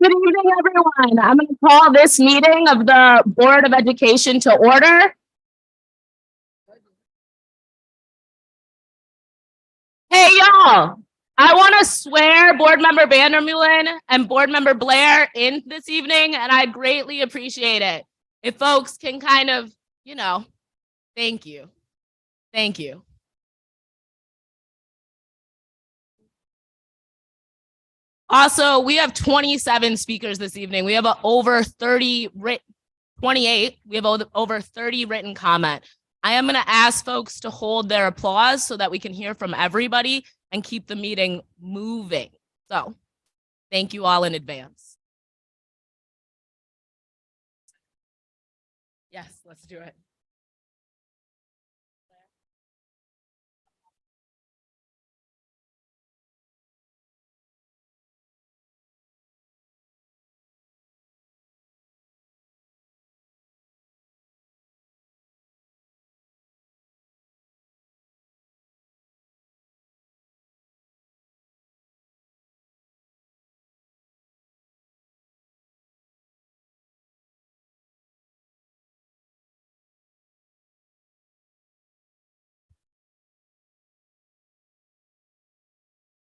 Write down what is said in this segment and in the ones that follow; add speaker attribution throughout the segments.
Speaker 1: Good evening, everyone. I'm going to call this meeting of the Board of Education to order. Hey, y'all. I want to swear Board Member Vandermeulen and Board Member Blair in this evening, and I greatly appreciate it. If folks can kind of, thank you. Thank you. Also, we have 27 speakers this evening. We have over 30 28. We have over 30 written comment. I am going to ask folks to hold their applause so that we can hear from everybody and keep the meeting moving. So thank you all in advance. Yes, let's do it.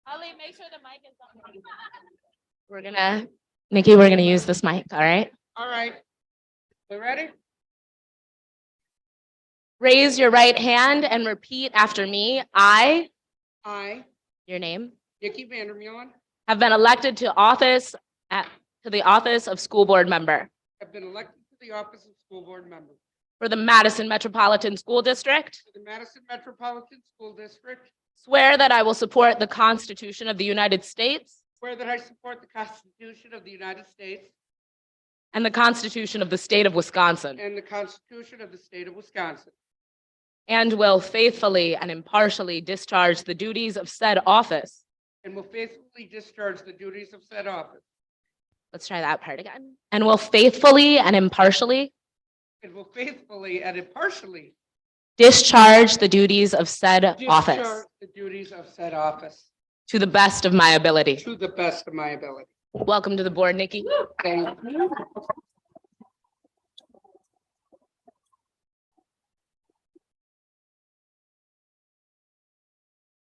Speaker 1: Holly, make sure the mic is on. Nikki, we're gonna use this mic, all right?
Speaker 2: All right. We ready?
Speaker 1: Raise your right hand and repeat after me. I, your name,
Speaker 2: Nikki Vandermeulen,
Speaker 1: have been elected to the office of school board member
Speaker 2: have been elected to the office of school board member
Speaker 1: for the Madison Metropolitan School District.
Speaker 2: for the Madison Metropolitan School District.
Speaker 1: Swear that I will support the Constitution of the United States
Speaker 2: Swear that I support the Constitution of the United States
Speaker 1: and the Constitution of the State of Wisconsin,
Speaker 2: and the Constitution of the State of Wisconsin,
Speaker 1: and will faithfully and impartially discharge the duties of said office.
Speaker 2: and will faithfully discharge the duties of said office,
Speaker 1: Let's try that part again. And will faithfully and impartially discharge the duties of said office
Speaker 2: discharge the duties of said office
Speaker 1: to the best of my ability.
Speaker 2: to the best of my ability.
Speaker 1: Welcome to the board, Nikki.
Speaker 2: Thank you.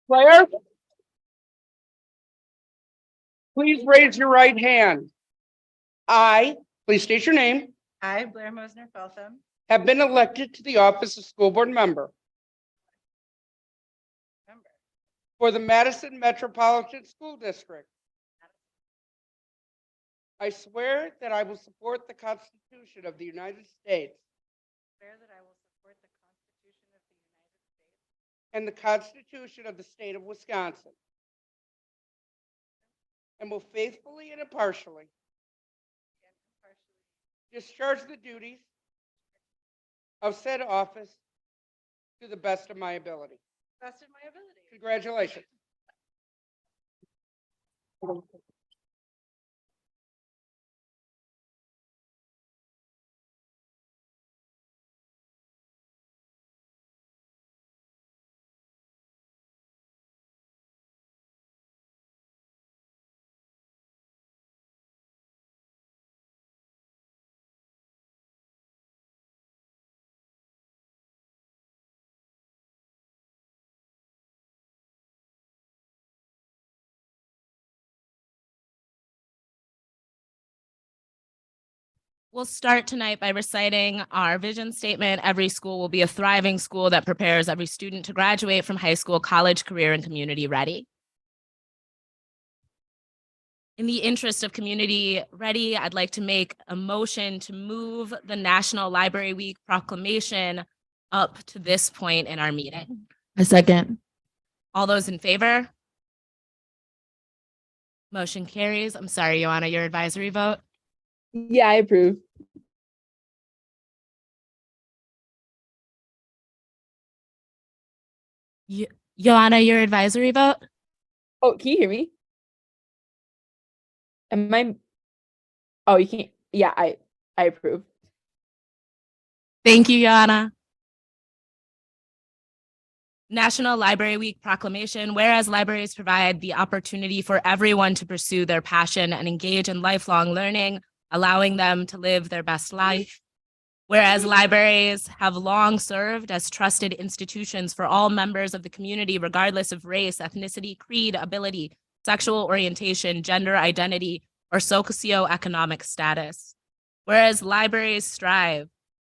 Speaker 2: Blair, please raise your right hand. Please state your name,
Speaker 3: I, Blair Mosner-Feltham,
Speaker 2: have been elected to the office of school board member for the Madison Metropolitan School District. I swear that I will support the Constitution of the United States
Speaker 3: swear that I will support the Constitution of the United States
Speaker 2: and the Constitution of the State of Wisconsin, and will faithfully and impartially
Speaker 3: and impartially
Speaker 2: discharge the duties of said office to the best of my ability.
Speaker 3: to the best of my ability.
Speaker 2: Congratulations.
Speaker 1: We'll start tonight by reciting our vision statement. Every school will be a thriving school that prepares every student to graduate from high school, college, career, and community ready. In the interest of community ready, I'd like to make a motion to move the National Library Week proclamation up to this point in our meeting.
Speaker 4: A second.
Speaker 1: All those in favor? Motion carries. I'm sorry, Joanna, your advisory vote?
Speaker 4: Yeah, I approve.
Speaker 1: Joanna, your advisory vote?
Speaker 4: Oh, can you hear me? Am I? Oh, you can't. Yeah, I approve.
Speaker 1: Thank you, Joanna. National Library Week proclamation. Whereas libraries provide the opportunity for everyone to pursue their passion and engage in lifelong learning, allowing them to live their best life. Whereas libraries have long served as trusted institutions for all members of the community, regardless of race, ethnicity, creed, ability, sexual orientation, gender identity, or socioeconomic status. Whereas libraries strive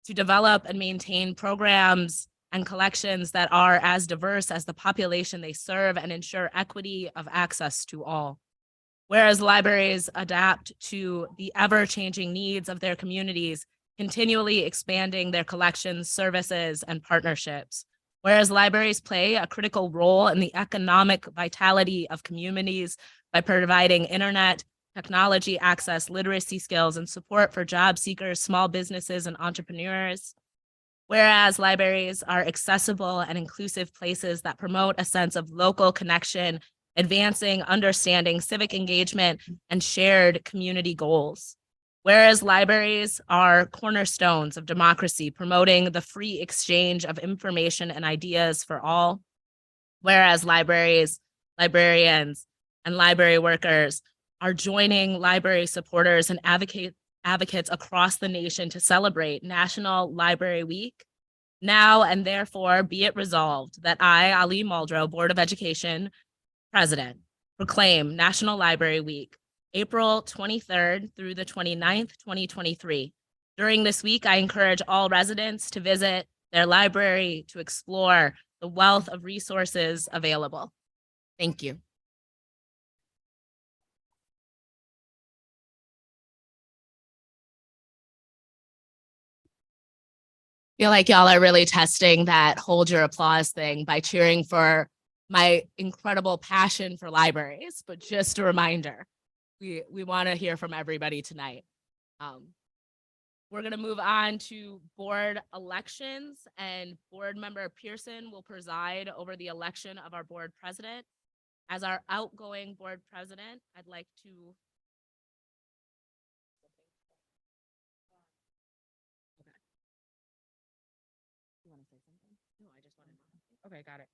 Speaker 1: to develop and maintain programs and collections that are as diverse as the population they serve and ensure equity of access to all. Whereas libraries adapt to the ever-changing needs of their communities, continually expanding their collections, services, and partnerships. Whereas libraries play a critical role in the economic vitality of communities by providing internet, technology access, literacy skills, and support for job seekers, small businesses, and entrepreneurs. Whereas libraries are accessible and inclusive places that promote a sense of local connection, advancing understanding, civic engagement, and shared community goals. Whereas libraries are cornerstones of democracy, promoting the free exchange of information and ideas for all. Whereas libraries, librarians, and library workers are joining library supporters and advocates across the nation to celebrate National Library Week. Now and therefore be it resolved that I, Ali Muldrow, Board of Education President, proclaim National Library Week, April 23rd through the 29th, 2023. During this week, I encourage all residents to visit their library to explore the wealth of resources available. Thank you. Feel like y'all are really testing that hold your applause thing by cheering for my incredible passion for libraries, but just a reminder, we want to hear from everybody tonight. We're going to move on to board elections, and board member Pearson will preside over the election of our board president. As our outgoing board president, I'd like to okay, got it.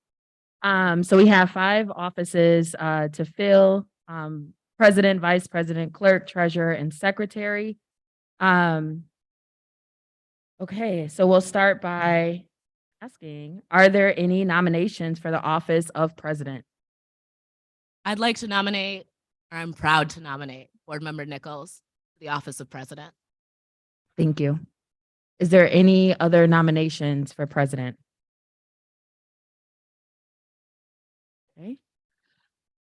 Speaker 4: So we have 5 offices to fill, president, vice president, clerk, treasurer, and secretary. Okay, so we'll start by asking, are there any nominations for the office of president?
Speaker 1: I'd like to nominate, or I'm proud to nominate, board member Nichols for the office of president.
Speaker 4: Thank you. Is there any other nominations for president? Okay.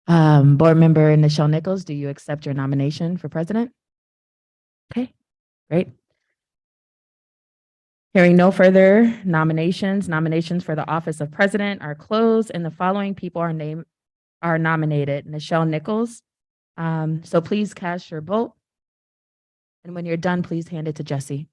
Speaker 4: Board member Nichelle Nichols, do you accept your nomination for president? Okay, great. Hearing no further nominations, nominations for the office of president are closed, and the following people are nominated. Nichelle Nichols. So please cast your vote. And when you're done, please hand it to Jesse.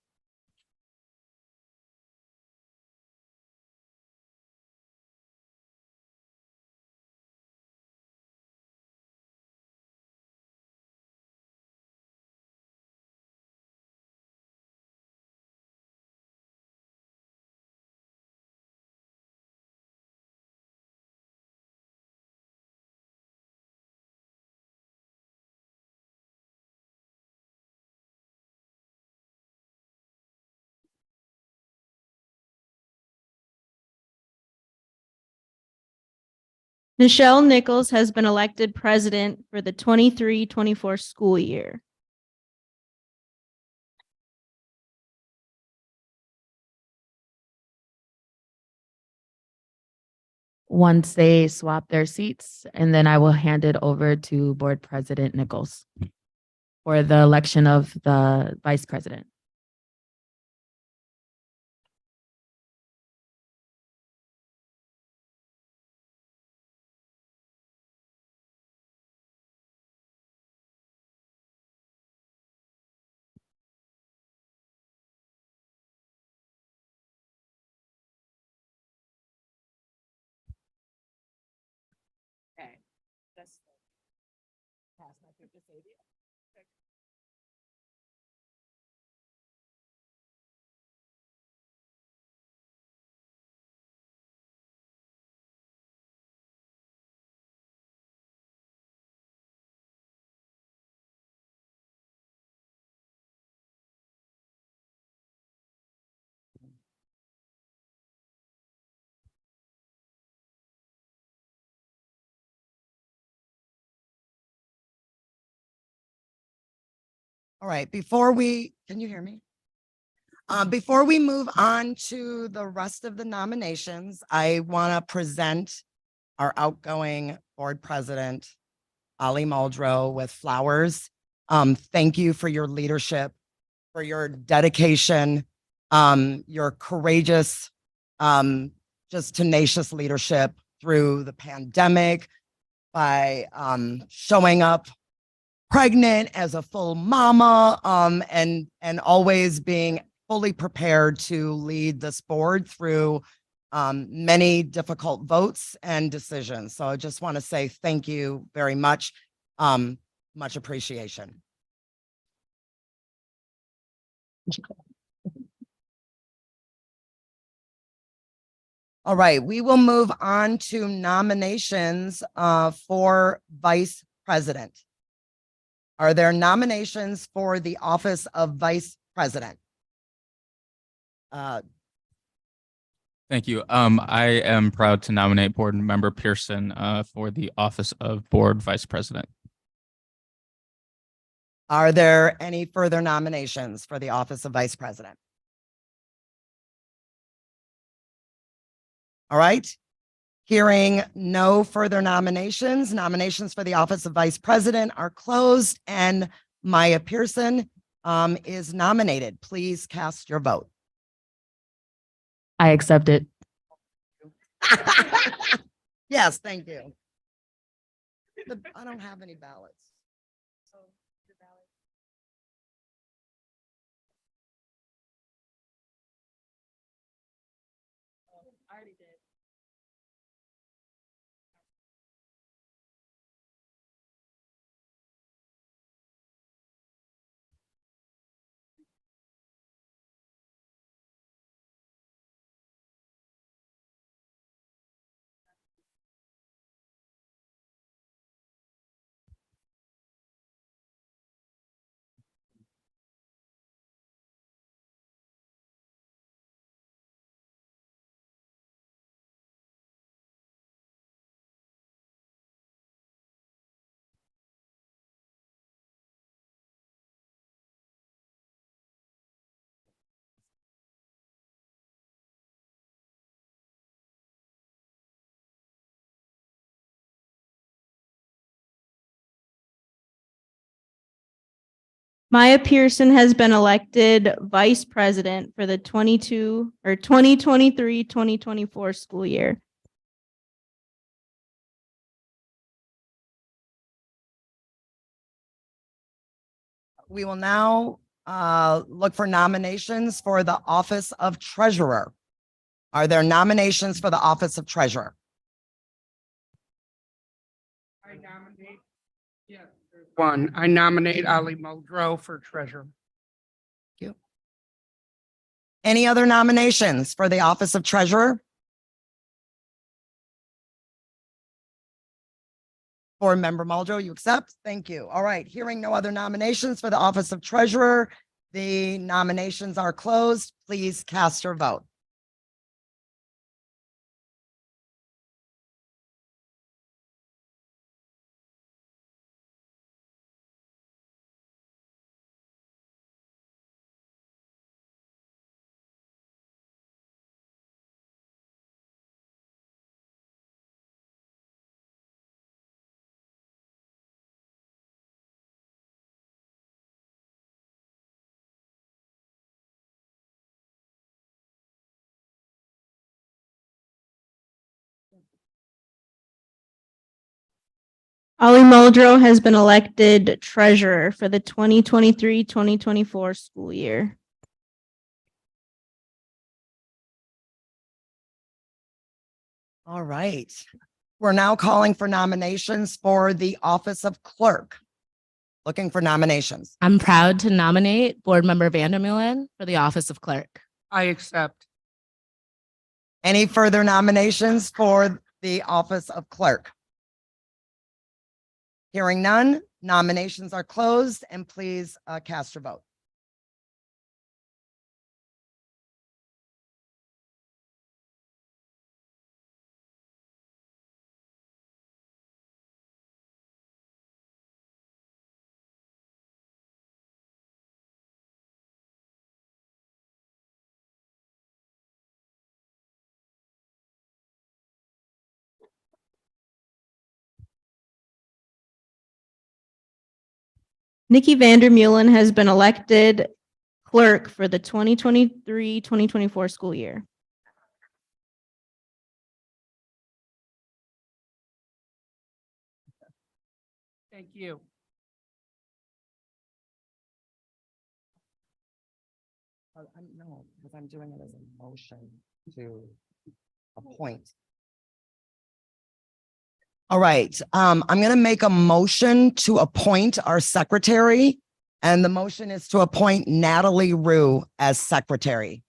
Speaker 5: Nichelle Nichols has been elected president for the 23-24 school year.
Speaker 4: Once they swap their seats, and then I will hand it over to Board President Nichols for the election of the vice president.
Speaker 1: Okay. That's pass my paper to Sadie.
Speaker 6: All right, can you hear me? Before we move on to the rest of the nominations, I want to present our outgoing board president, Ali Muldrow, with flowers. Thank you for your leadership, for your dedication, your courageous, just tenacious leadership through the pandemic by showing up pregnant as a full mama, and always being fully prepared to lead this board through many difficult votes and decisions. So I just want to say thank you very much. Much appreciation. All right, we will move on to nominations for vice president. Are there nominations for the office of vice president?
Speaker 7: Thank you. I am proud to nominate Board Member Pearson for the office of Board Vice President.
Speaker 6: Are there any further nominations for the office of vice president? All right. Hearing no further nominations, nominations for the office of vice president are closed, and Maya Pearson is nominated. Please cast your vote.
Speaker 4: I accept it.
Speaker 6: Yes, thank you. I don't have any ballots.
Speaker 4: I already did.
Speaker 5: Maya Pearson has been elected vice president for the 2023-2024 school year.
Speaker 6: We will now look for nominations for the office of treasurer. Are there nominations for the office of treasurer?
Speaker 2: I nominate, yes, there's one. I nominate Ali Muldrow for treasurer.
Speaker 6: Any other nominations for the office of treasurer? Board Member Muldrow, you accept? Thank you. All right, hearing no other nominations for the office of treasurer, the nominations are closed. Please cast your vote.
Speaker 5: Ali Muldrow has been elected treasurer for the 2023-2024 school year.
Speaker 6: All right. We're now calling for nominations for the office of clerk. Looking for nominations.
Speaker 1: I'm proud to nominate Board Member Vandermeulen for the office of clerk.
Speaker 2: I accept.
Speaker 6: Any further nominations for the office of clerk? Hearing none, nominations are closed, and please cast your vote.
Speaker 5: Nikki Vandermeulen has been elected clerk for the 2023-2024 school year.
Speaker 2: Thank you.
Speaker 6: No, because I'm doing it as a motion to appoint. All right, I'm gonna make a motion to appoint our secretary, and the motion is to appoint Natalie Rue as secretary.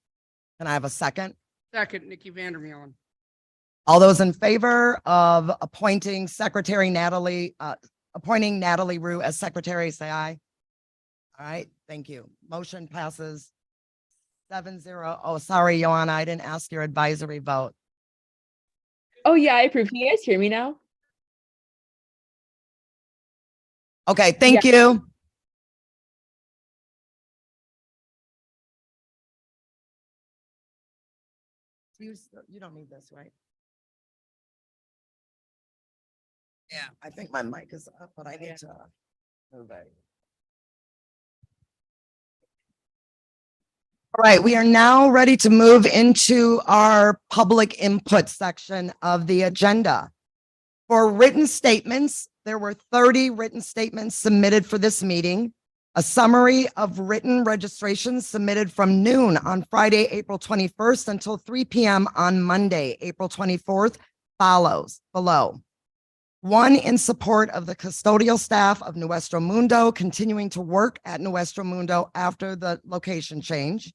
Speaker 6: Can I have a second?
Speaker 2: Second, Nikki Vandermeulen.
Speaker 6: All those in favor of appointing Secretary Natalie, appointing Natalie Rue as secretary, say aye. All right, thank you. Motion passes 7-0. Oh, sorry, Joanna, I didn't ask your advisory vote.
Speaker 8: Oh yeah, I approve. Can you guys hear me now?
Speaker 6: Okay, thank you. You don't need this, right? Yeah, I think my mic is up, but I need to move it. All right, we are now ready to move into our public input section of the agenda. For written statements, there were 30 written statements submitted for this meeting. A summary of written registrations submitted from noon on Friday, April 21st until 3 p.m. on Monday, April 24th follows below. One in support of the custodial staff of Nuestro Mundo continuing to work at Nuestro Mundo after the location change.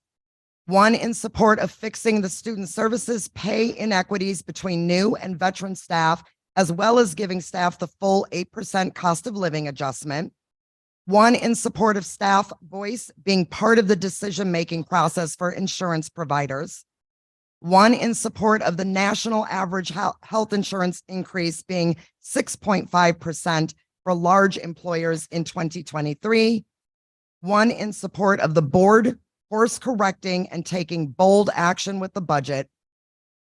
Speaker 6: One in support of fixing the student services pay inequities between new and veteran staff, as well as giving staff the full 8% cost of living adjustment. One in support of staff voice being part of the decision-making process for insurance providers. One in support of the national average health insurance increase being 6.5% for large employers in 2023. One in support of the board course correcting and taking bold action with the budget.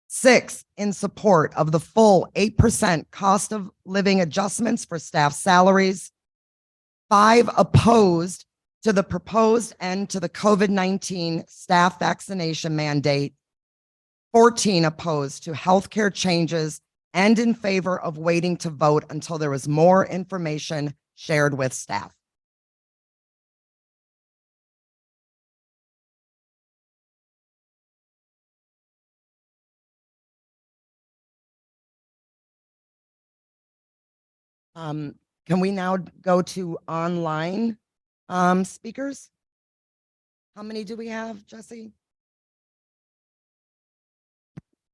Speaker 6: 6 in support of the full 8% cost of living adjustments for staff salaries. 5 opposed to the proposed end to the COVID-19 staff vaccination mandate. 14 opposed to healthcare changes and in favor of waiting to vote until there was more information shared with staff. Can we now go to online speakers? How many do we have, Jesse?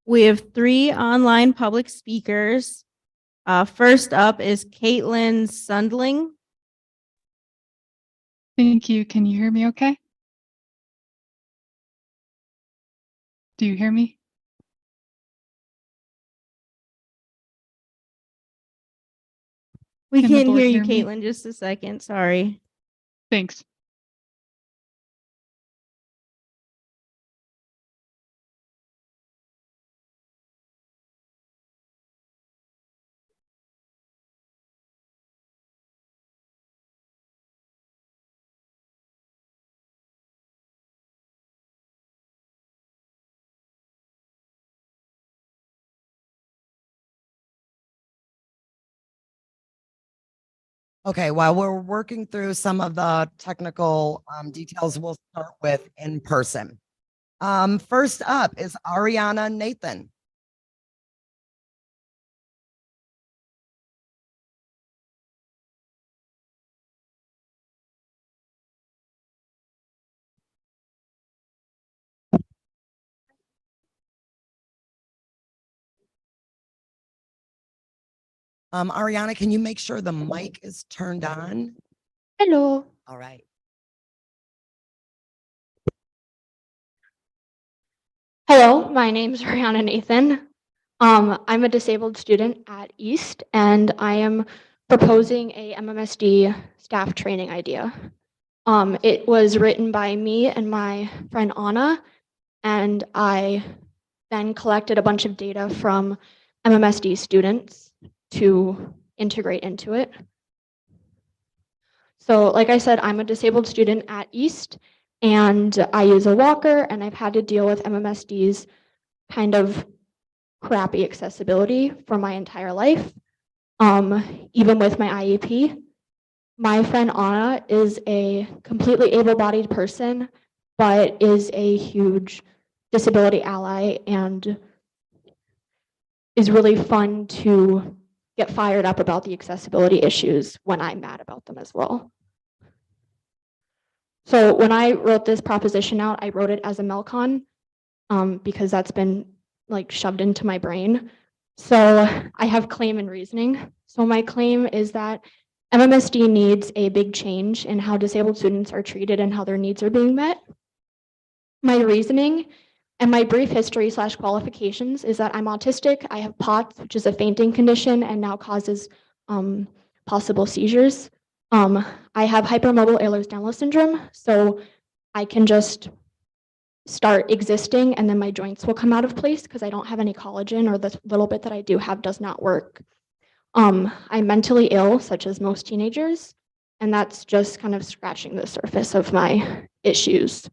Speaker 5: We have 3 online public speakers. First up is Caitlin Sunling.
Speaker 9: Thank you. Can you hear me okay? Do you hear me?
Speaker 5: We
Speaker 9: Can the
Speaker 5: can't
Speaker 9: board
Speaker 5: hear you,
Speaker 9: hear me?
Speaker 5: Caitlin. Just a second. Sorry.
Speaker 9: Thanks.
Speaker 6: Okay, while we're working through some of the technical details, we'll start with in person. First up is Ariana Nathan. Ariana, can you make sure the mic is turned on?
Speaker 8: Hello.
Speaker 6: All right.
Speaker 8: Hello, my name's Ariana Nathan. I'm a disabled student at East, and I am proposing a MMSD staff training idea. It was written by me and my friend Anna, and I then collected a bunch of data from MMSD students to integrate into it. So like I said, I'm a disabled student at East and I use a walker and I've had to deal with MMSD's kind of crappy accessibility for my entire life. Even with my IEP. My friend Anna is a completely able-bodied person, but is a huge disability ally and is really fun to get fired up about the accessibility issues when I'm mad about them as well. So when I wrote this proposition out, I wrote it as a Melcon because that's been like shoved into my brain. So I have claim and reasoning. So my claim is that MMSD needs a big change in how disabled students are treated and how their needs are being met. My reasoning and my brief history / qualifications is that I'm autistic. I have POTS, which is a fainting condition and now causes possible seizures. I have hypermobile Ehlers-Danlos syndrome, so I can just start existing and then my joints will come out of place because I don't have any collagen, or the little bit that I do have does not work. I'm mentally ill, such as most teenagers, and that's just kind of scratching the surface of my issues.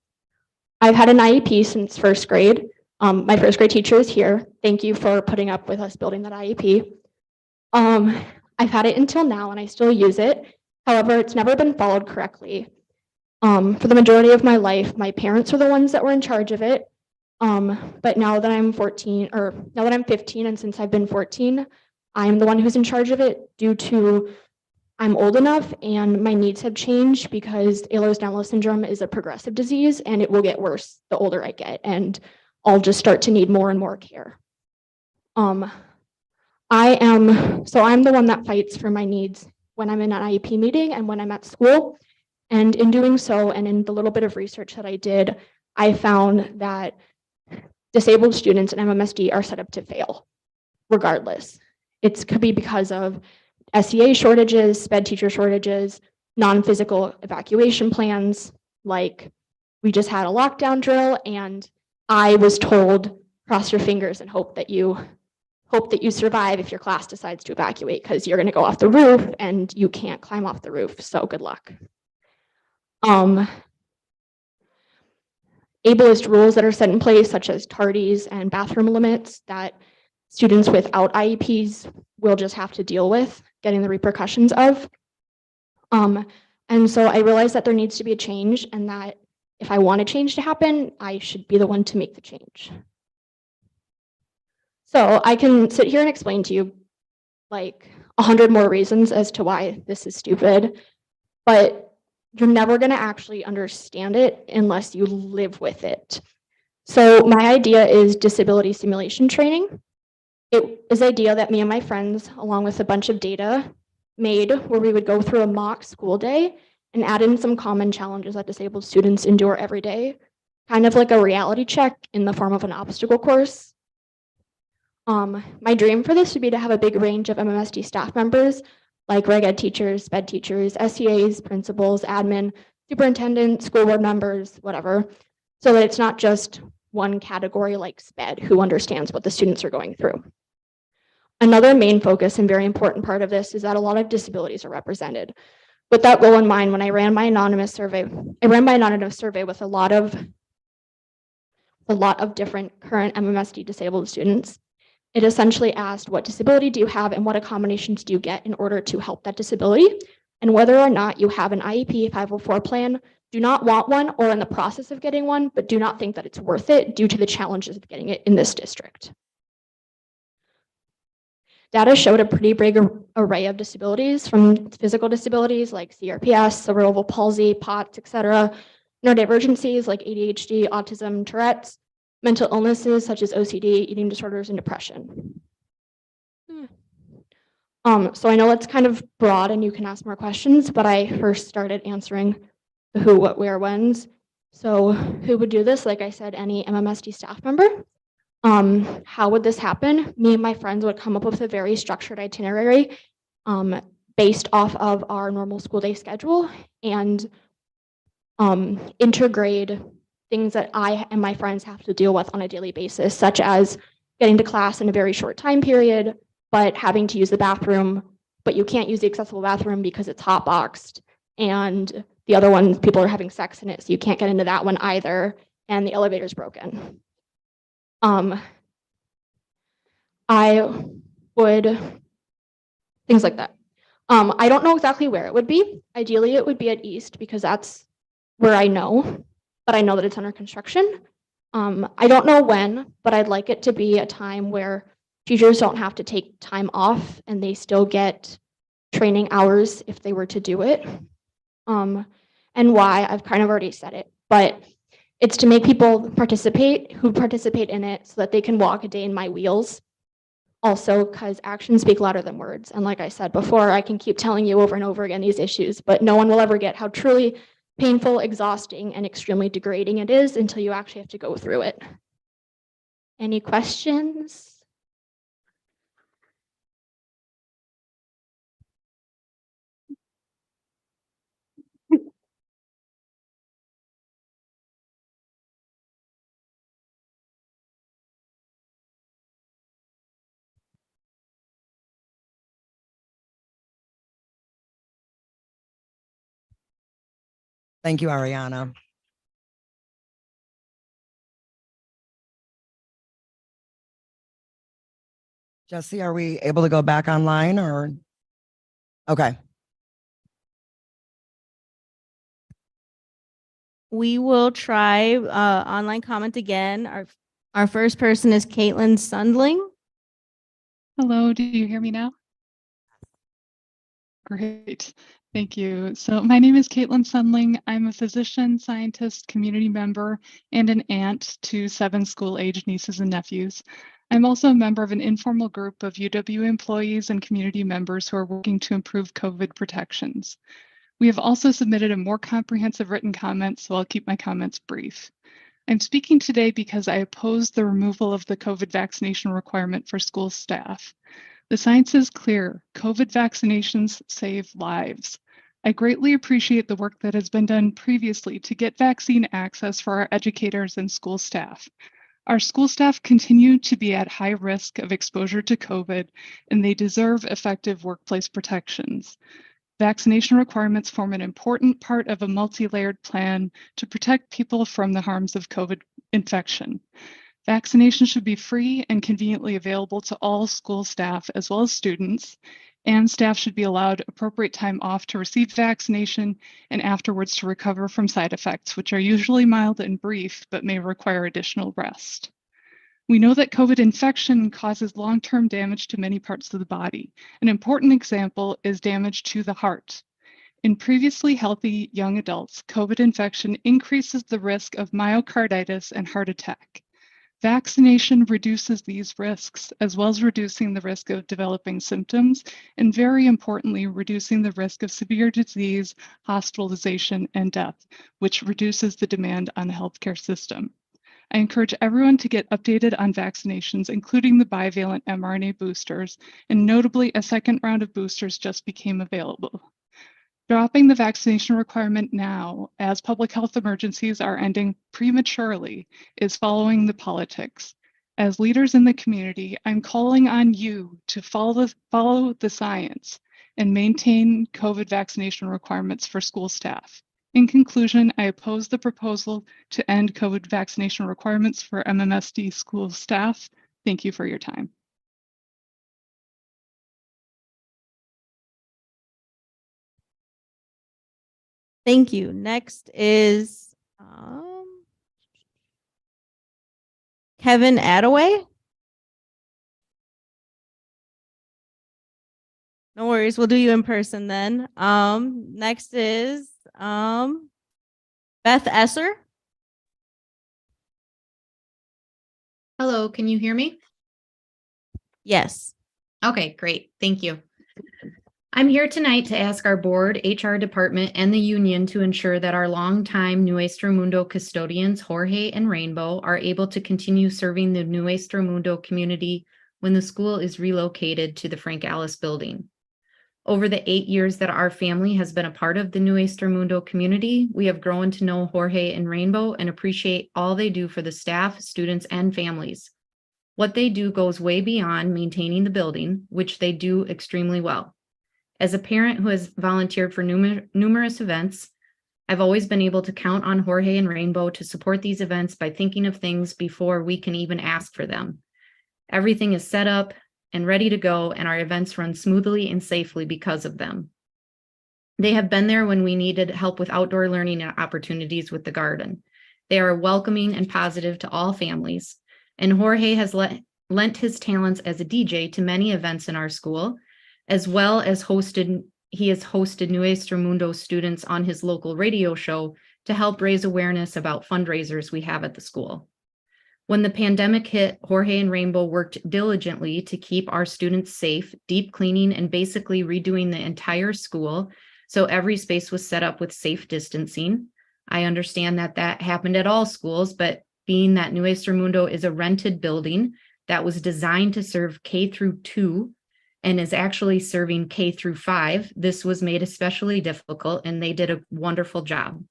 Speaker 8: I've had an IEP since first grade. My first grade teacher is here. Thank you for putting up with us building that IEP. I've had it until now and I still use it. However, it's never been followed correctly. For the majority of my life, my parents were the ones that were in charge of it. But now that I'm 14, or now that I'm 15, and since I've been 14, I'm the one who's in charge of it due to I'm old enough and my needs have changed because Ehlers-Danlos syndrome is a progressive disease and it will get worse the older I get, and I'll just start to need more and more care. I'm the one that fights for my needs when I'm in an IEP meeting and when I'm at school. And in doing so, and in the little bit of research that I did, I found that disabled students in MMSD are set up to fail regardless. It could be because of SEA shortages, SPED teacher shortages, non-physical evacuation plans. Like we just had a lockdown drill and I was told, cross your fingers and hope that you survive if your class decides to evacuate because you're going to go off the roof and you can't climb off the roof. So good luck. Ableist rules that are set in place, such as tardies and bathroom limits, that students without IEPs will just have to deal with getting the repercussions of. And so I realized that there needs to be a change, and that if I want a change to happen, I should be the one to make the change. So I can sit here and explain to you like 100 more reasons as to why this is stupid, but you're never going to actually understand it unless you live with it. So my idea is disability simulation training. It is an idea that me and my friends, along with a bunch of data, made where we would go through a mock school day and add in some common challenges that disabled students endure every day, kind of like a reality check in the form of an obstacle course. My dream for this would be to have a big range of MMSD staff members, like reg ed teachers, SPED teachers, SEAs, principals, admin, superintendent, school board members, whatever, so that it's not just one category like SPED who understands what the students are going through. Another main focus and very important part of this is that a lot of disabilities are represented. With that goal in mind, when I ran my anonymous survey, with a lot of different current MMSD disabled students. It essentially asked, what disability do you have and what accommodations do you get in order to help that disability? And whether or not you have an IEP 504 plan, do not want one or in the process of getting one, but do not think that it's worth it due to the challenges of getting it in this district. Data showed a pretty big array of disabilities, from physical disabilities like CRPS, cerebral palsy, POTS, etc., neurodivergencies like ADHD, autism, Tourette's, mental illnesses such as OCD, eating disorders, and depression. So I know it's kind of broad and you can ask more questions, but I first started answering the who, what, where, whens. So who would do this? Like I said, any MMSD staff member. How would this happen? Me and my friends would come up with a very structured itinerary based off of our normal school day schedule and integrate things that I and my friends have to deal with on a daily basis, such as getting to class in a very short time period, but having to use the bathroom, but you can't use the accessible bathroom because it's hotboxed, and the other one, people are having sex in it, so you can't get into that one either, and the elevator's broken. I would, things like that. I don't know exactly where it would be. Ideally, it would be at East because that's where I know, but I know that it's under construction. I don't know when, but I'd like it to be a time where teachers don't have to take time off and they still get training hours if they were to do it. And why, I've kind of already said it, but it's to make people participate who participate in it so that they can walk a day in my wheels. Also, because actions speak louder than words. And like I said before, I can keep telling you over and over again these issues, but no one will ever get how truly painful, exhausting, and extremely degrading it is until you actually have to go through it. Any questions?
Speaker 6: Thank you, Ariana. Jesse, are we able to go back online or? Okay.
Speaker 5: We will try online comment again. Our first person is Caitlin Sunling.
Speaker 9: Hello, do you hear me now? Great, thank you. So my name is Caitlin Sunling. I'm a physician, scientist, community member, and an aunt to 7 school-age nieces and nephews. I'm also a member of an informal group of UW employees and community members who are working to improve COVID protections. We have also submitted a more comprehensive written comment, so I'll keep my comments brief. I'm speaking today because I oppose the removal of the COVID vaccination requirement for school staff. The science is clear. COVID vaccinations save lives. I greatly appreciate the work that has been done previously to get vaccine access for our educators and school staff. Our school staff continue to be at high risk of exposure to COVID, and they deserve effective workplace protections. Vaccination requirements form an important part of a multi-layered plan to protect people from the harms of COVID infection. Vaccination should be free and conveniently available to all school staff as well as students, and staff should be allowed appropriate time off to receive vaccination and afterwards to recover from side effects, which are usually mild and brief, but may require additional rest. We know that COVID infection causes long-term damage to many parts of the body. An important example is damage to the heart. In previously healthy young adults, COVID infection increases the risk of myocarditis and heart attack. Vaccination reduces these risks, as well as reducing the risk of developing symptoms, and very importantly, reducing the risk of severe disease, hospitalization, and death, which reduces the demand on the healthcare system. I encourage everyone to get updated on vaccinations, including the bivalent mRNA boosters, and notably a second round of boosters just became available. Dropping the vaccination requirement now, as public health emergencies are ending prematurely, is following the politics. As leaders in the community, I'm calling on you to follow the science and maintain COVID vaccination requirements for school staff. In conclusion, I oppose the proposal to end COVID vaccination requirements for MMSD school staff. Thank you for your time.
Speaker 5: Thank you. Next is Kevin Attaway. No worries, we'll do you in person then. Next is Beth Esser.
Speaker 10: Hello, can you hear me?
Speaker 5: Yes.
Speaker 10: Okay, great. Thank you. I'm here tonight to ask our board, HR department, and the union to ensure that our longtime Nuestro Mundo custodians, Jorge and Rainbow, are able to continue serving the Nuestro Mundo community when the school is relocated to the Frank Alice building. Over the 8 years that our family has been a part of the Nuestro Mundo community, we have grown to know Jorge and Rainbow and appreciate all they do for the staff, students, and families. What they do goes way beyond maintaining the building, which they do extremely well. As a parent who has volunteered for numerous events, I've always been able to count on Jorge and Rainbow to support these events by thinking of things before we can even ask for them. Everything is set up and ready to go, and our events run smoothly and safely because of them. They have been there when we needed help with outdoor learning and opportunities with the garden. They are welcoming and positive to all families, and Jorge has lent his talents as a DJ to many events in our school, as well as he has hosted Nuestro Mundo students on his local radio show to help raise awareness about fundraisers we have at the school. When the pandemic hit, Jorge and Rainbow worked diligently to keep our students safe, deep cleaning and basically redoing the entire school, so every space was set up with safe distancing. I understand that that happened at all schools, but being that Nuestro Mundo is a rented building that was designed to serve K through 2 and is actually serving K through 5, this was made especially difficult, and they did a wonderful job.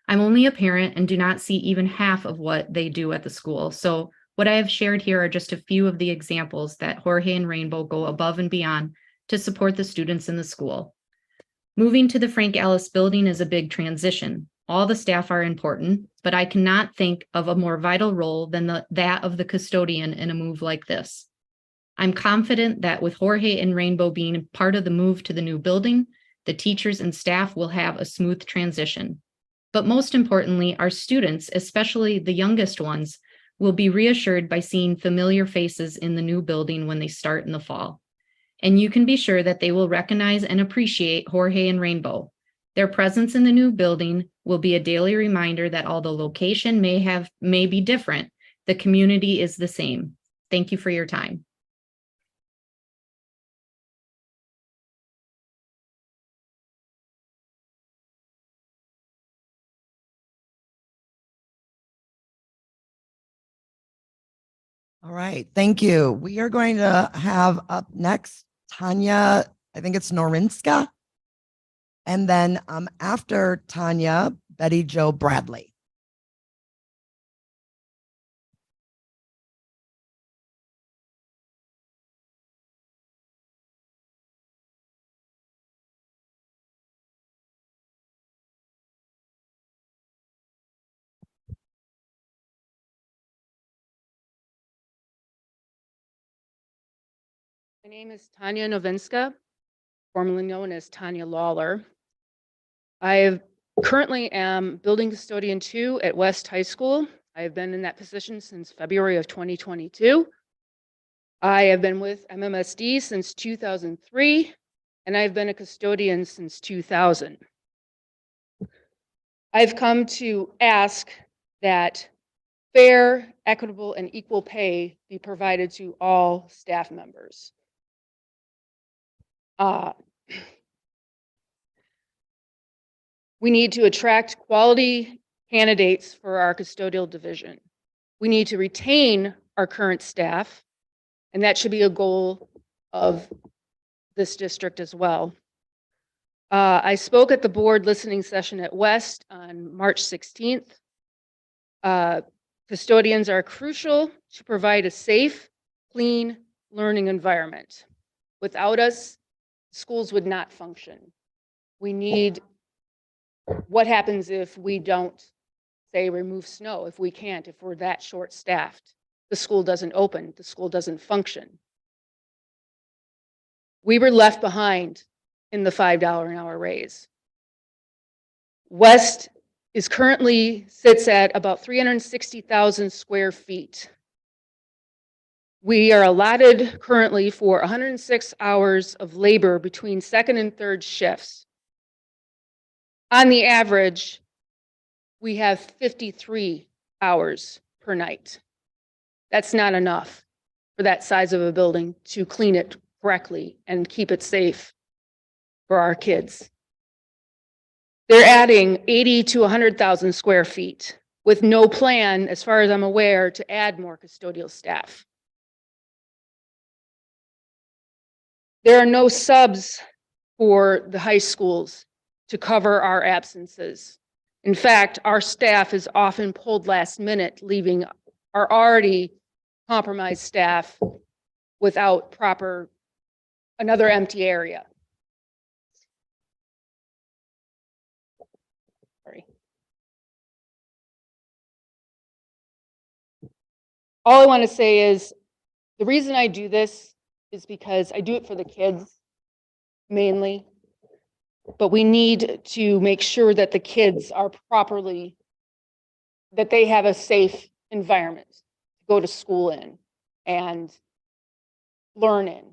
Speaker 10: I'm only a parent and do not see even half of what they do at the school. So what I have shared here are just a few of the examples that Jorge and Rainbow go above and beyond to support the students in the school. Moving to the Frank Ellis building is a big transition. All the staff are important, but I cannot think of a more vital role than that of the custodian in a move like this. I'm confident that with Jorge and Rainbow being part of the move to the new building, the teachers and staff will have a smooth transition. But most importantly, our students, especially the youngest ones, will be reassured by seeing familiar faces in the new building when they start in the fall. And you can be sure that they will recognize and appreciate Jorge and Rainbow. Their presence in the new building will be a daily reminder that although location may be different, the community is the same. Thank you for your time.
Speaker 6: All right, thank you. We are going to have up next Tanya, I think it's Novinska. And then after Tanya, Betty Jo Bradley.
Speaker 3: My name is Tanya Novinska, formerly known as Tanya Lawler. I currently am building custodian 2 at West High School. I have been in that position since February of 2022. I have been with MMSD since 2003, and I've been a custodian since 2000. I've come to ask that fair, equitable, and equal pay be provided to all staff members. We need to attract quality candidates for our custodial division. We need to retain our current staff, and that should be a goal of this district as well. I spoke at the board listening session at West on March 16th. Custodians are crucial to provide a safe, clean learning environment. Without us, schools would not function. We need, what happens if we don't, say, remove snow? If we can't, if we're that short-staffed, the school doesn't open, the school doesn't function. We were left behind in the $5 an hour raise. West is currently sits at about 360,000 square feet. We are allotted currently for 106 hours of labor between second and third shifts. On the average, we have 53 hours per night. That's not enough for that size of a building to clean it correctly and keep it safe for our kids. They're adding 80 to 100,000 square feet with no plan, as far as I'm aware, to add more custodial staff. There are no subs for the high schools to cover our absences. In fact, our staff is often pulled last minute, leaving our already compromised staff without another empty area. all I want to say is the reason I do this is because I do it for the kids mainly, but we need to make sure that the kids are properly, that they have a safe environment to go to school in and learn in.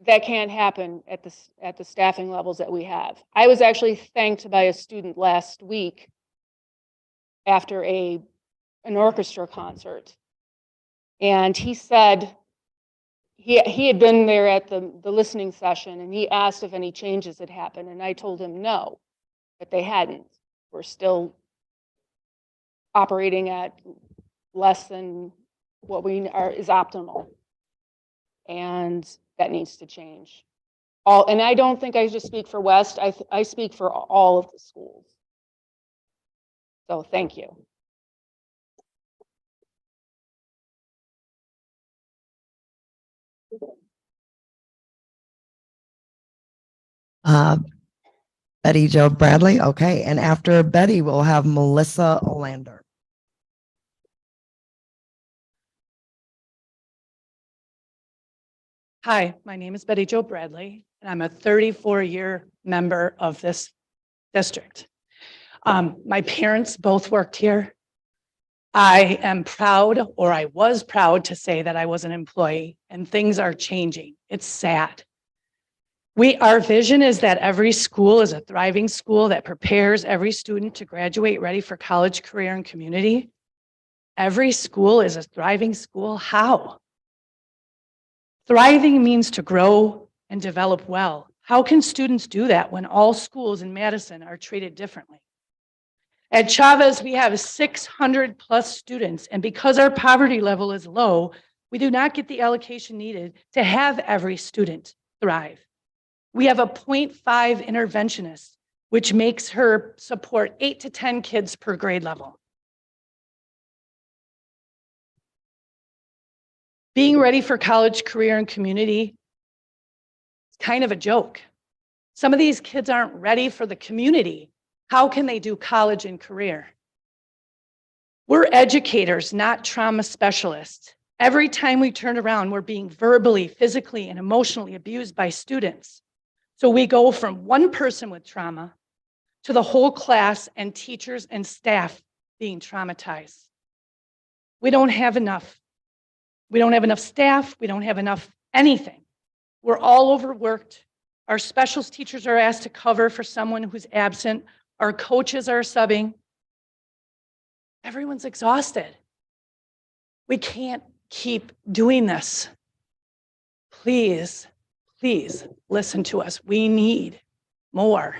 Speaker 3: That can't happen at the staffing levels that we have. I was actually thanked by a student last week after an orchestra concert. And he said he had been there at the listening session, and he asked if any changes had happened. And I told him no, that they hadn't. We're still operating at less than what is optimal. And that needs to change. And I don't think I just speak for West, I speak for all of the schools. So thank you.
Speaker 6: Betty Jo Bradley. Okay. And after Betty, we'll have Melissa Olander.
Speaker 11: Hi, my name is Betty Jo Bradley, and I'm a 34-year member of this district. My parents both worked here. I am proud, or I was proud to say that I was an employee, and things are changing. It's sad. Our vision is that every school is a thriving school that prepares every student to graduate ready for college, career, and community. Every school is a thriving school. How? Thriving means to grow and develop well. How can students do that when all schools in Madison are treated differently? At Chavez, we have 600 plus students, and because our poverty level is low, we do not get the allocation needed to have every student thrive. We have a 0.5 interventionist, which makes her support 8 to 10 kids per grade level. Being ready for college, career, and community is kind of a joke. Some of these kids aren't ready for the community. How can they do college and career? We're educators, not trauma specialists. Every time we turn around, we're being verbally, physically, and emotionally abused by students. So we go from one person with trauma to the whole class and teachers and staff being traumatized. We don't have enough. We don't have enough staff. We don't have enough anything. We're all overworked. Our specials teachers are asked to cover for someone who's absent. Our coaches are subbing. Everyone's exhausted. We can't keep doing this. Please, please listen to us. We need more.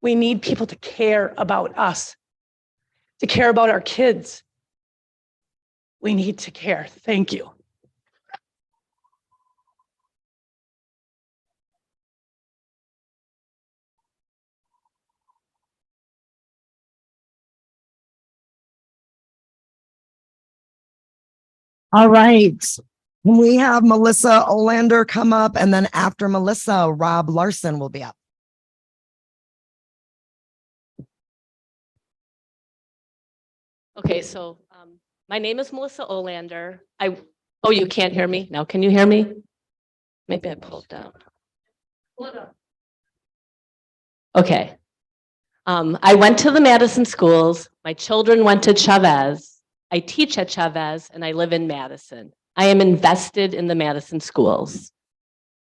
Speaker 11: We need people to care about us, to care about our kids. We need to care. Thank you.
Speaker 6: All right. We have Melissa Olander come up, and then after Melissa, Rob Larson will be up.
Speaker 1: Okay, so my name is Melissa Olander. Oh, you can't hear me? Now, can you hear me? Maybe I pulled down. Pull it up. Okay. I went to the Madison schools. My children went to Chavez. I teach at Chavez, and I live in Madison. I am invested in the Madison schools.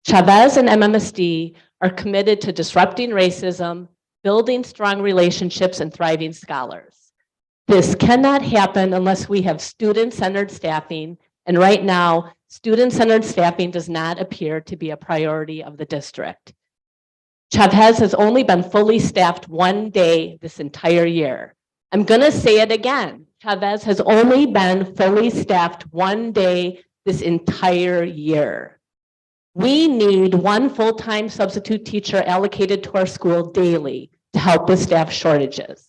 Speaker 1: Chavez and MMSD are committed to disrupting racism, building strong relationships, and thriving scholars. This cannot happen unless we have student-centered staffing, and right now, student-centered staffing does not appear to be a priority of the district. Chavez has only been fully staffed one day this entire year. I'm gonna say it again. Chavez has only been fully staffed one day this entire year. We need one full-time substitute teacher allocated to our school daily to help with staff shortages.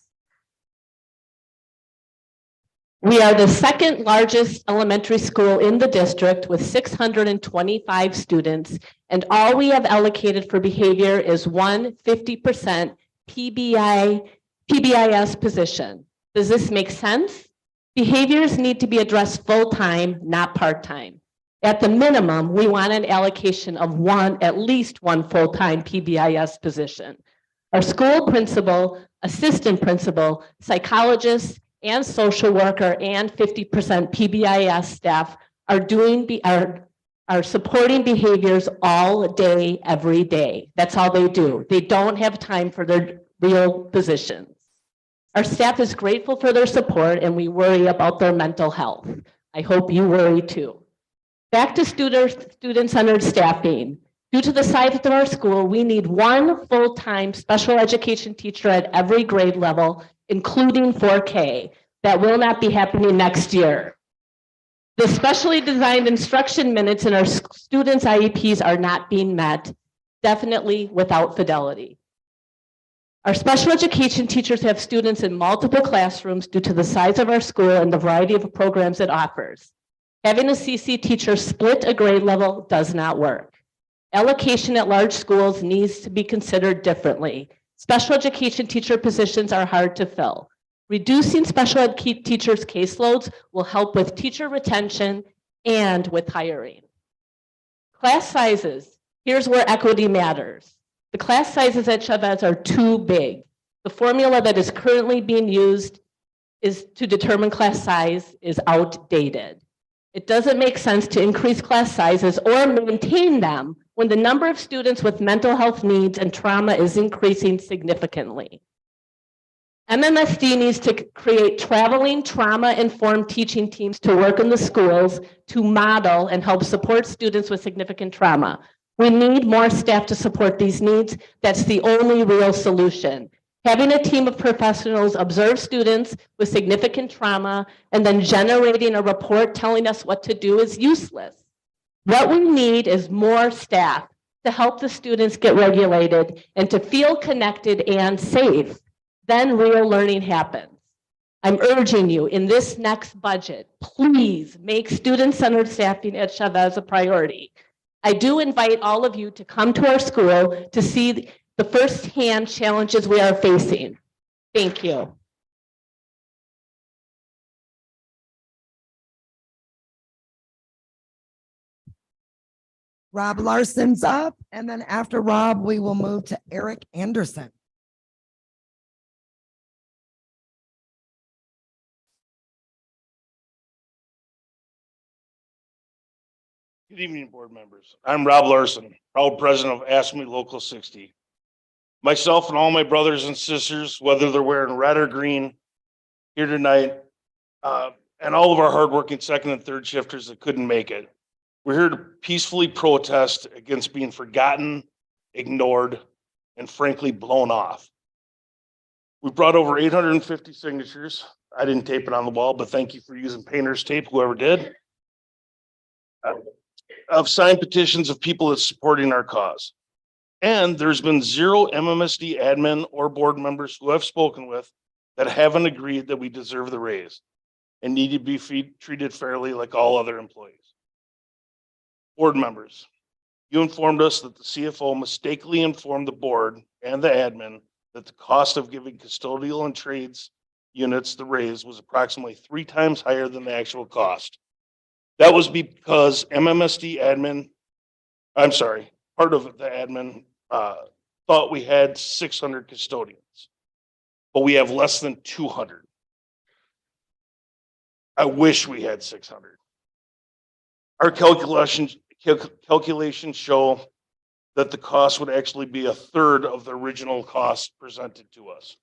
Speaker 1: We are the second largest elementary school in the district with 625 students, and all we have allocated for behavior is 150% PBIS position. Does this make sense?
Speaker 12: Behaviors need to be addressed full-time, not part-time. At the minimum, we want an allocation of at least one full-time PBIS position. Our school principal, assistant principal, psychologist, and social worker, and 50% PBIS staff are supporting behaviors all day, every day. That's all they do. They don't have time for their real positions. Our staff is grateful for their support, and we worry about their mental health. I hope you worry too. Back to student-centered staffing. Due to the size of our school, we need one full-time special education teacher at every grade level, including 4K. That will not be happening next year. The specially designed instruction minutes in our students' IEPs are not being met, definitely without fidelity. Our special education teachers have students in multiple classrooms due to the size of our school and the variety of programs it offers. Having a CC teacher split a grade level does not work. Allocation at large schools needs to be considered differently. Special education teacher positions are hard to fill. Reducing special ed teachers' caseloads will help with teacher retention and with hiring. Class sizes, here's where equity matters. The class sizes at Chavez are too big. The formula that is currently being used to determine class size is outdated. It doesn't make sense to increase class sizes or maintain them when the number of students with mental health needs and trauma is increasing significantly. MMSD needs to create traveling trauma-informed teaching teams to work in the schools to model and help support students with significant trauma. We need more staff to support these needs. That's the only real solution. Having a team of professionals observe students with significant trauma and then generating a report telling us what to do is useless. What we need is more staff to help the students get regulated and to feel connected and safe. Then real learning happens. I'm urging you in this next budget, please make student-centered staffing at Chavez a priority. I do invite all of you to come to our school to see the firsthand challenges we are facing. Thank you.
Speaker 6: Rob Larson's up, and then after Rob, we will move to Eric Anderson.
Speaker 13: Good evening, board members. I'm Rob Larson, proud president of Ask Me Local 60. Myself and all my brothers and sisters, whether they're wearing red or green here tonight, and all of our hardworking second and third shifters that couldn't make it, we're here to peacefully protest against being forgotten, ignored, and frankly blown off. We brought over 850 signatures. I didn't tape it on the wall, but thank you for using painter's tape, whoever did. Of signed petitions of people that's supporting our cause. And there's been 0 MMSD admin or board members who I've spoken with that haven't agreed that we deserve the raise and need to be treated fairly like all other employees. Board members, you informed us that the CFO mistakenly informed the board and the admin that the cost of giving custodial and trades units the raise was approximately 3 times higher than the actual cost. That was because MMSD admin, part of the admin thought we had 600 custodians, but we have less than 200. I wish we had 600. Our calculations show that the cost would actually be 1/3 of the original cost presented to us.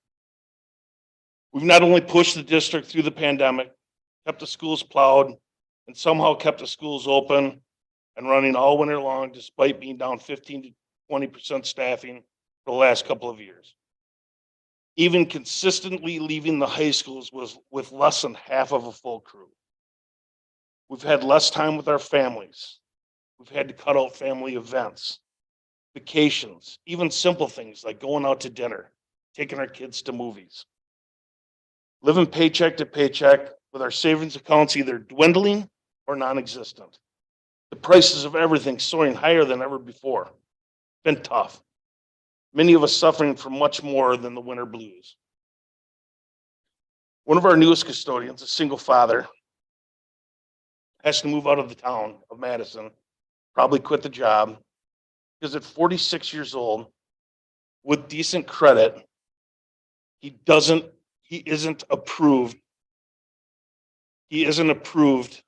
Speaker 13: We've not only pushed the district through the pandemic, kept the schools plowed, and somehow kept the schools open and running all winter long, despite being down 15 to 20% staffing for the last couple of years. Even consistently leaving the high schools was with less than half of a full crew. We've had less time with our families. We've had to cut out family events, vacations, even simple things like going out to dinner, taking our kids to movies. Living paycheck to paycheck with our savings accounts either dwindling or non-existent. The prices of everything soaring higher than ever before. Been tough. Many of us suffering from much more than the winter blues. One of our newest custodians, a single father, has to move out of the town of Madison, probably quit the job, because at 46 years old, with decent credit, he isn't approved. He isn't approved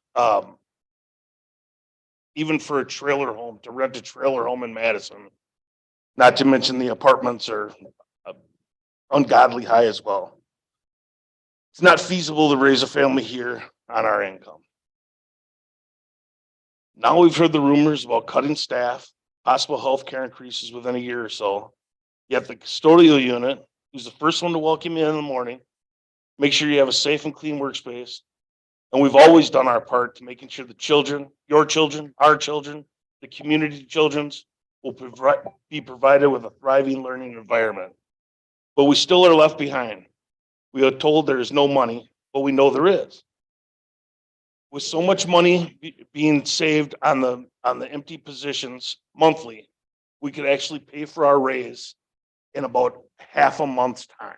Speaker 13: even for a trailer home, to rent a trailer home in Madison. Not to mention the apartments are ungodly high as well. It's not feasible to raise a family here on our income. Now we've heard the rumors about cutting staff, possible health care increases within a year or so. Yet the custodial unit, who's the first one to welcome you in the morning, make sure you have a safe and clean workspace. And we've always done our part to making sure the children, your children, our children, the community children's will be provided with a thriving learning environment. But we still are left behind. We are told there is no money, but we know there is. With so much money being saved on the empty positions monthly, we could actually pay for our raise in about half a month's time.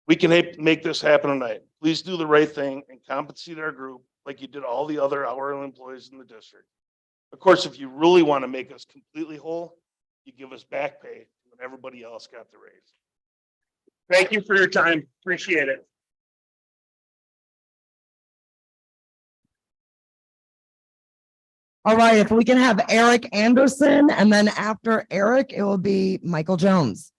Speaker 13: We can make this happen tonight. Please do the right thing and compensate our group like you did all the other hourly employees in the district. Of course, if you really want to make us completely whole, you give us back pay when everybody else got the raise. Thank you for your time. Appreciate it.
Speaker 6: All right, if we can have Eric Anderson, and then after Eric, it will be Michael Jones.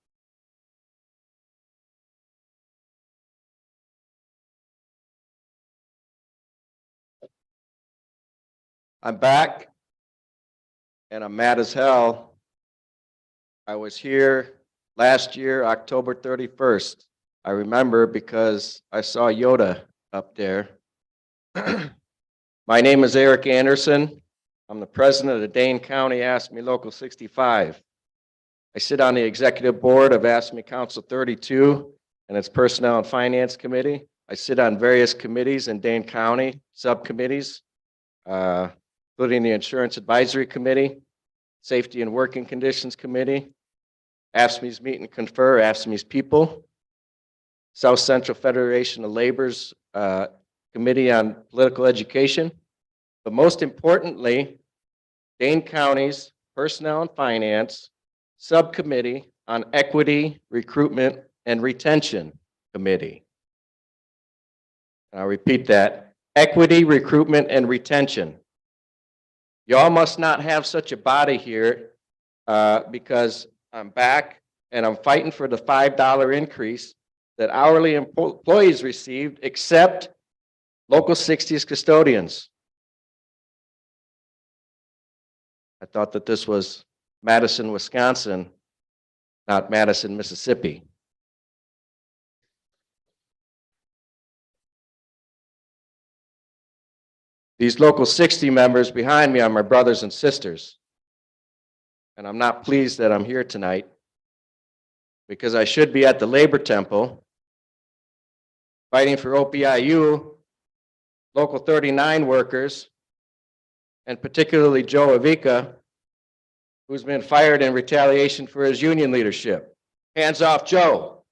Speaker 14: I'm back and I'm mad as hell. I was here last year, October 31st. I remember because I saw Yoda up there. My name is Eric Anderson. I'm the president of the Dane County ASME Local 65. I sit on the executive board of ASME Council 32 and its Personnel and Finance Committee. I sit on various committees in Dane County, subcommittees, including the Insurance Advisory Committee, Safety and Working Conditions Committee, AFSCME's Meet and Confer, AFSCME's People, South Central Federation of Labor's Committee on Political Education, but most importantly, Dane County's Personnel and Finance Subcommittee on Equity, Recruitment, and Retention Committee. I'll repeat that, Equity, Recruitment, and Retention. Y'all must not have such a body here because I'm back and I'm fighting for the $5 increase that hourly employees received, except Local 60's custodians. I thought that this was Madison, Wisconsin, not Madison, Mississippi. These Local 60 members behind me are my brothers and sisters. And I'm not pleased that I'm here tonight because I should be at the Labor Temple fighting for OPIU, Local 39 workers, and particularly Joe Avica, who's been fired in retaliation for his union leadership. Hands off, Joe.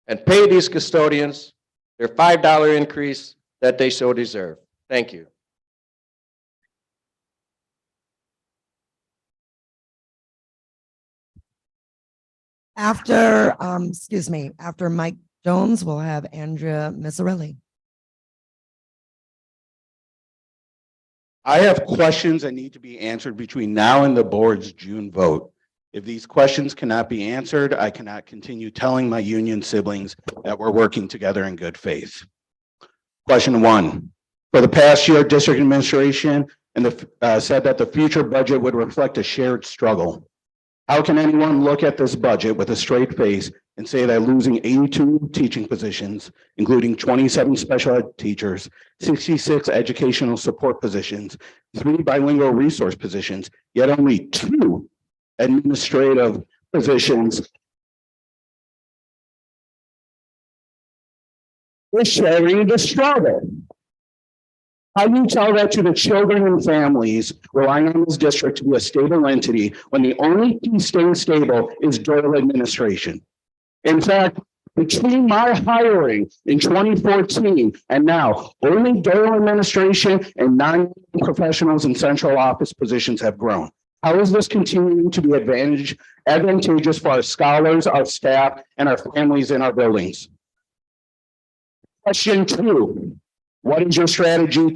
Speaker 14: And pay these custodians their $5 increase that they so deserve. Thank you.
Speaker 6: After, after Mike Jones, we'll have Andrea Misarelli.
Speaker 15: I have questions that need to be answered between now and the board's June vote. If these questions cannot be answered, I cannot continue telling my union siblings that we're working together in good faith. Question one, for the past year, district administration said that the future budget would reflect a shared struggle. How can anyone look at this budget with a straight face and say that losing 82 teaching positions, including 27 special ed teachers, 66 educational support positions, 3 bilingual resource positions, yet only 2 administrative positions is sharing the struggle? How do you tell that to the children and families relying on this district to be a stable entity when the only piece staying stable is Doyle administration? In fact, between my hiring in 2014 and now, only Doyle administration and non-professionals in central office positions have grown. How is this continuing to be advantageous for our scholars, our staff, and our families in our buildings? Question 2. What is your strategy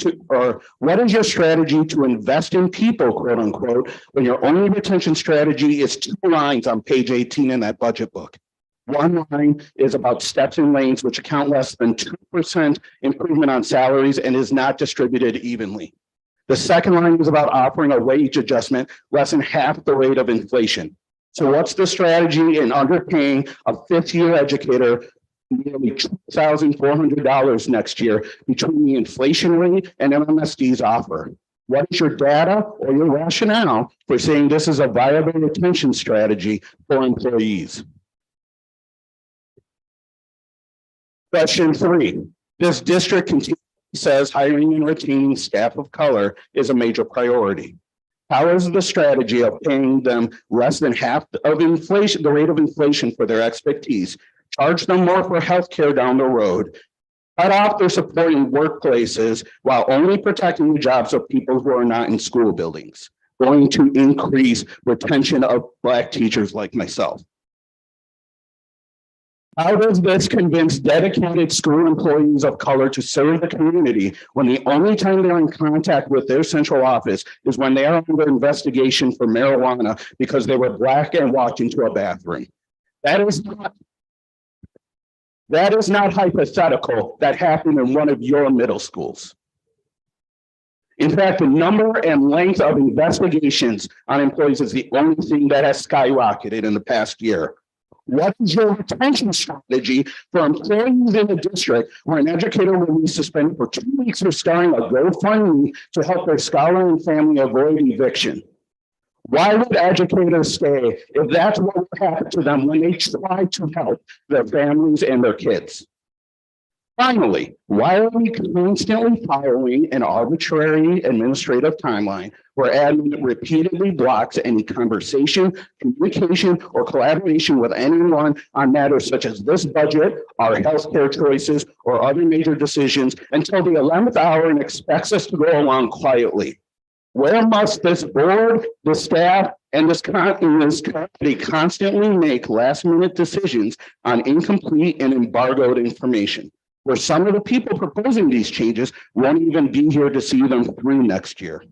Speaker 15: to invest in people, quote unquote, when your only retention strategy is 2 lines on page 18 in that budget book? 1 line is about steps and lanes, which account less than 2% improvement on salaries and is not distributed evenly. The second line is about offering a wage adjustment less than half the rate of inflation. So what's the strategy in underpaying a 5th-year educator nearly $2,400 next year between the inflation rate and MMSD's offer? What is your data or your rationale for saying this is a viable retention strategy for employees? Question 3. This district continually says hiring and retaining staff of color is a major priority. How is the strategy of paying them less than half of inflation, the rate of inflation for their expertise, charge them more for healthcare down the road, cut off their support in workplaces while only protecting the jobs of people who are not in school buildings, going to increase retention of Black teachers like myself? How does this convince dedicated school employees of color to serve the community when the only time they're in contact with their central office is when they are under investigation for marijuana because they were Black and walked into a bathroom? That is not hypothetical. That happened in one of your middle schools. In fact, the number and length of investigations on employees is the only thing that has skyrocketed in the past year. What is your retention strategy for employees in the district where an educator will be suspended for 2 weeks for starting a GoFundMe to help their scholar and family avoid eviction? Why would educators stay if that's what would happen to them when they try to help their families and their kids? Finally, why are we constantly following an arbitrary administrative timeline where admin repeatedly blocks any conversation, communication, or collaboration with anyone on matters such as this budget, our healthcare choices, or other major decisions until the 11th hour and expects us to go along quietly? Where must this board, the staff, and this company constantly make last-minute decisions on incomplete and embargoed information, where some of the people proposing these changes won't even be here to see them through next year?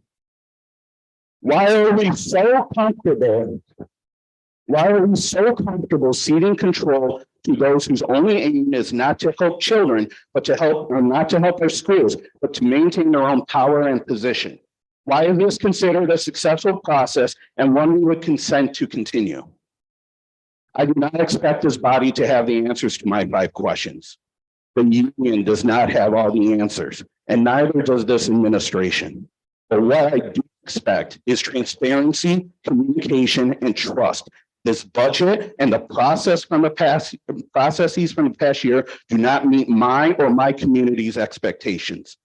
Speaker 15: Why are we so comfortable? Why are we so comfortable ceding control to those whose only aim is not to help children, but to help, or not to help their schools, but to maintain their own power and position? Why is this considered a successful process and one we would consent to continue? I do not expect this body to have the answers to my 5 questions. The union does not have all the answers, and neither does this administration. But what I do expect is transparency, communication, and trust. This budget and the processes from the past year do not meet my or my community's expectations.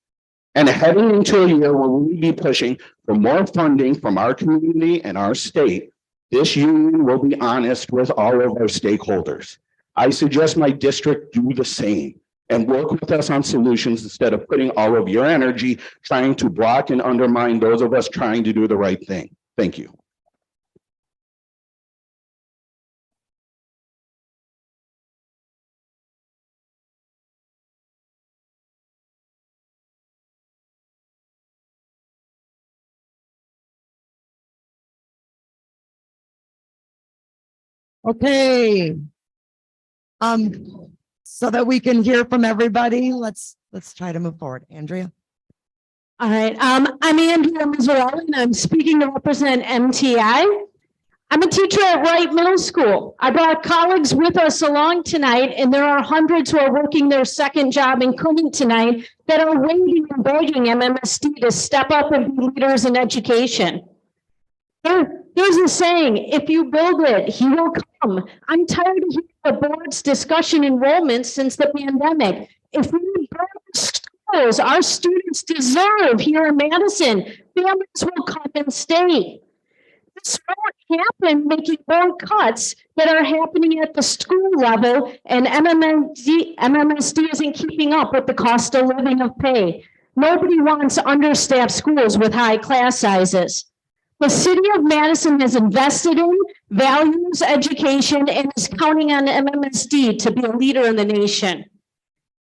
Speaker 15: And heading into a year where we'll be pushing for more funding from our community and our state, this union will be honest with all of our stakeholders. I suggest my district do the same and work with us on solutions instead of putting all of your energy trying to block and undermine those of us trying to do the right thing. Thank you.
Speaker 6: Okay. So that we can hear from everybody, let's try to move forward. Andrea.
Speaker 12: All right, I'm Andrea Misarelli, and I'm speaking to represent MTI. I'm a teacher at Wright Middle School. I brought colleagues with us along tonight, and there are hundreds who are working their second job and couldn't tonight that are waiting and begging MMSD to step up and be leaders in education. There's a saying, if you build it, he will come. I'm tired of hearing the board's discussion enrollment since the pandemic. If we build schools our students deserve here in Madison. Families will come and stay. This won't happen making more cuts that are happening at the school level, and MMSD isn't keeping up with the cost of living of pay. Nobody wants understaffed schools with high class sizes. The city of Madison has invested in, values education, and is counting on MMSD to be a leader in the nation.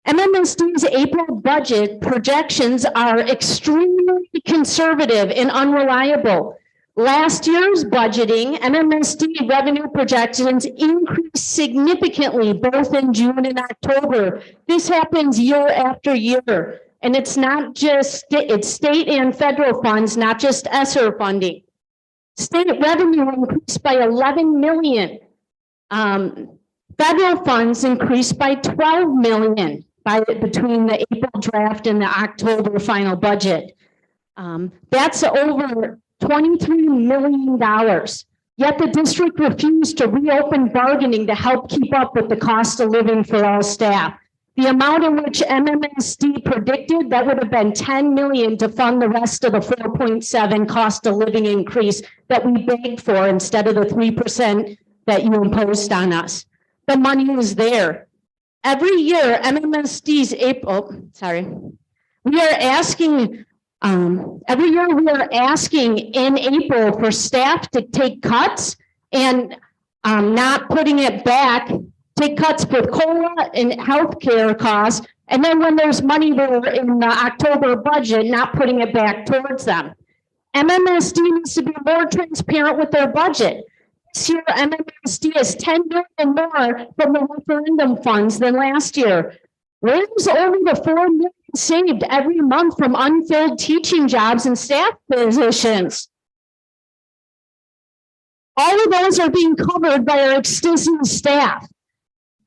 Speaker 12: MMSD's April budget projections are extremely conservative and unreliable. Last year's budgeting, MMSD revenue projections increased significantly both in June and October. This happens year after year. And it's not just, it's state and federal funds, not just ESSER funding. State revenue increased by 11 million. Federal funds increased by 12 million between the April draft and the October final budget. That's over $23 million. Yet the district refused to reopen bargaining to help keep up with the cost of living for all staff. The amount in which MMSD predicted that would have been 10 million to fund the rest of the 4.7 cost of living increase that we begged for instead of the 3% that you imposed on us. The money is there. Every year, MMSD's we are asking, every year we are asking in April for staff to take cuts and not putting it back, take cuts with COLA and healthcare costs, and then when there's money there in the October budget, not putting it back towards them. MMSD needs to be more transparent with their budget. This year, MMSD is 10 million more from the referendum funds than last year. Where's only the 4 million saved every month from unfilled teaching jobs and staff positions? All of those are being covered by our existing staff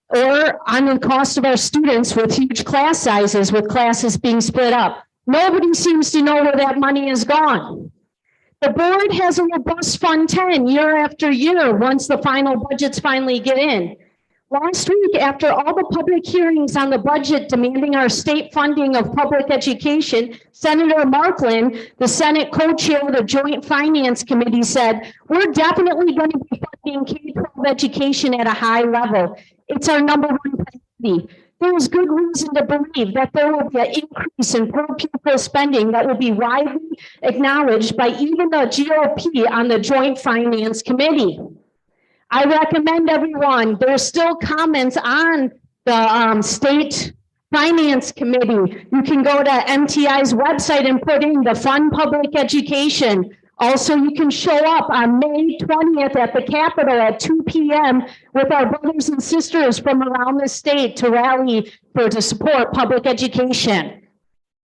Speaker 12: or on the cost of our students with huge class sizes, with classes being split up. Nobody seems to know where that money is gone. The board has a robust Fund 10 year after year once the final budgets finally get in. Last week, after all the public hearings on the budget demanding our state funding of public education, Senator Markland, the Senate co-chair of the Joint Finance Committee, said, "We're definitely going to be funding K-12 education at a high level. It's our number one priority." There is good reason to believe that there will be an increase in per pupil spending that will be widely acknowledged by even the GOP on the Joint Finance Committee. I recommend everyone, there's still comments on the State Finance Committee. You can go to MTI's website and put in the Fund Public Education. Also, you can show up on May 20th at the Capitol at 2 p.m. with our brothers and sisters from around the state to rally to support public education.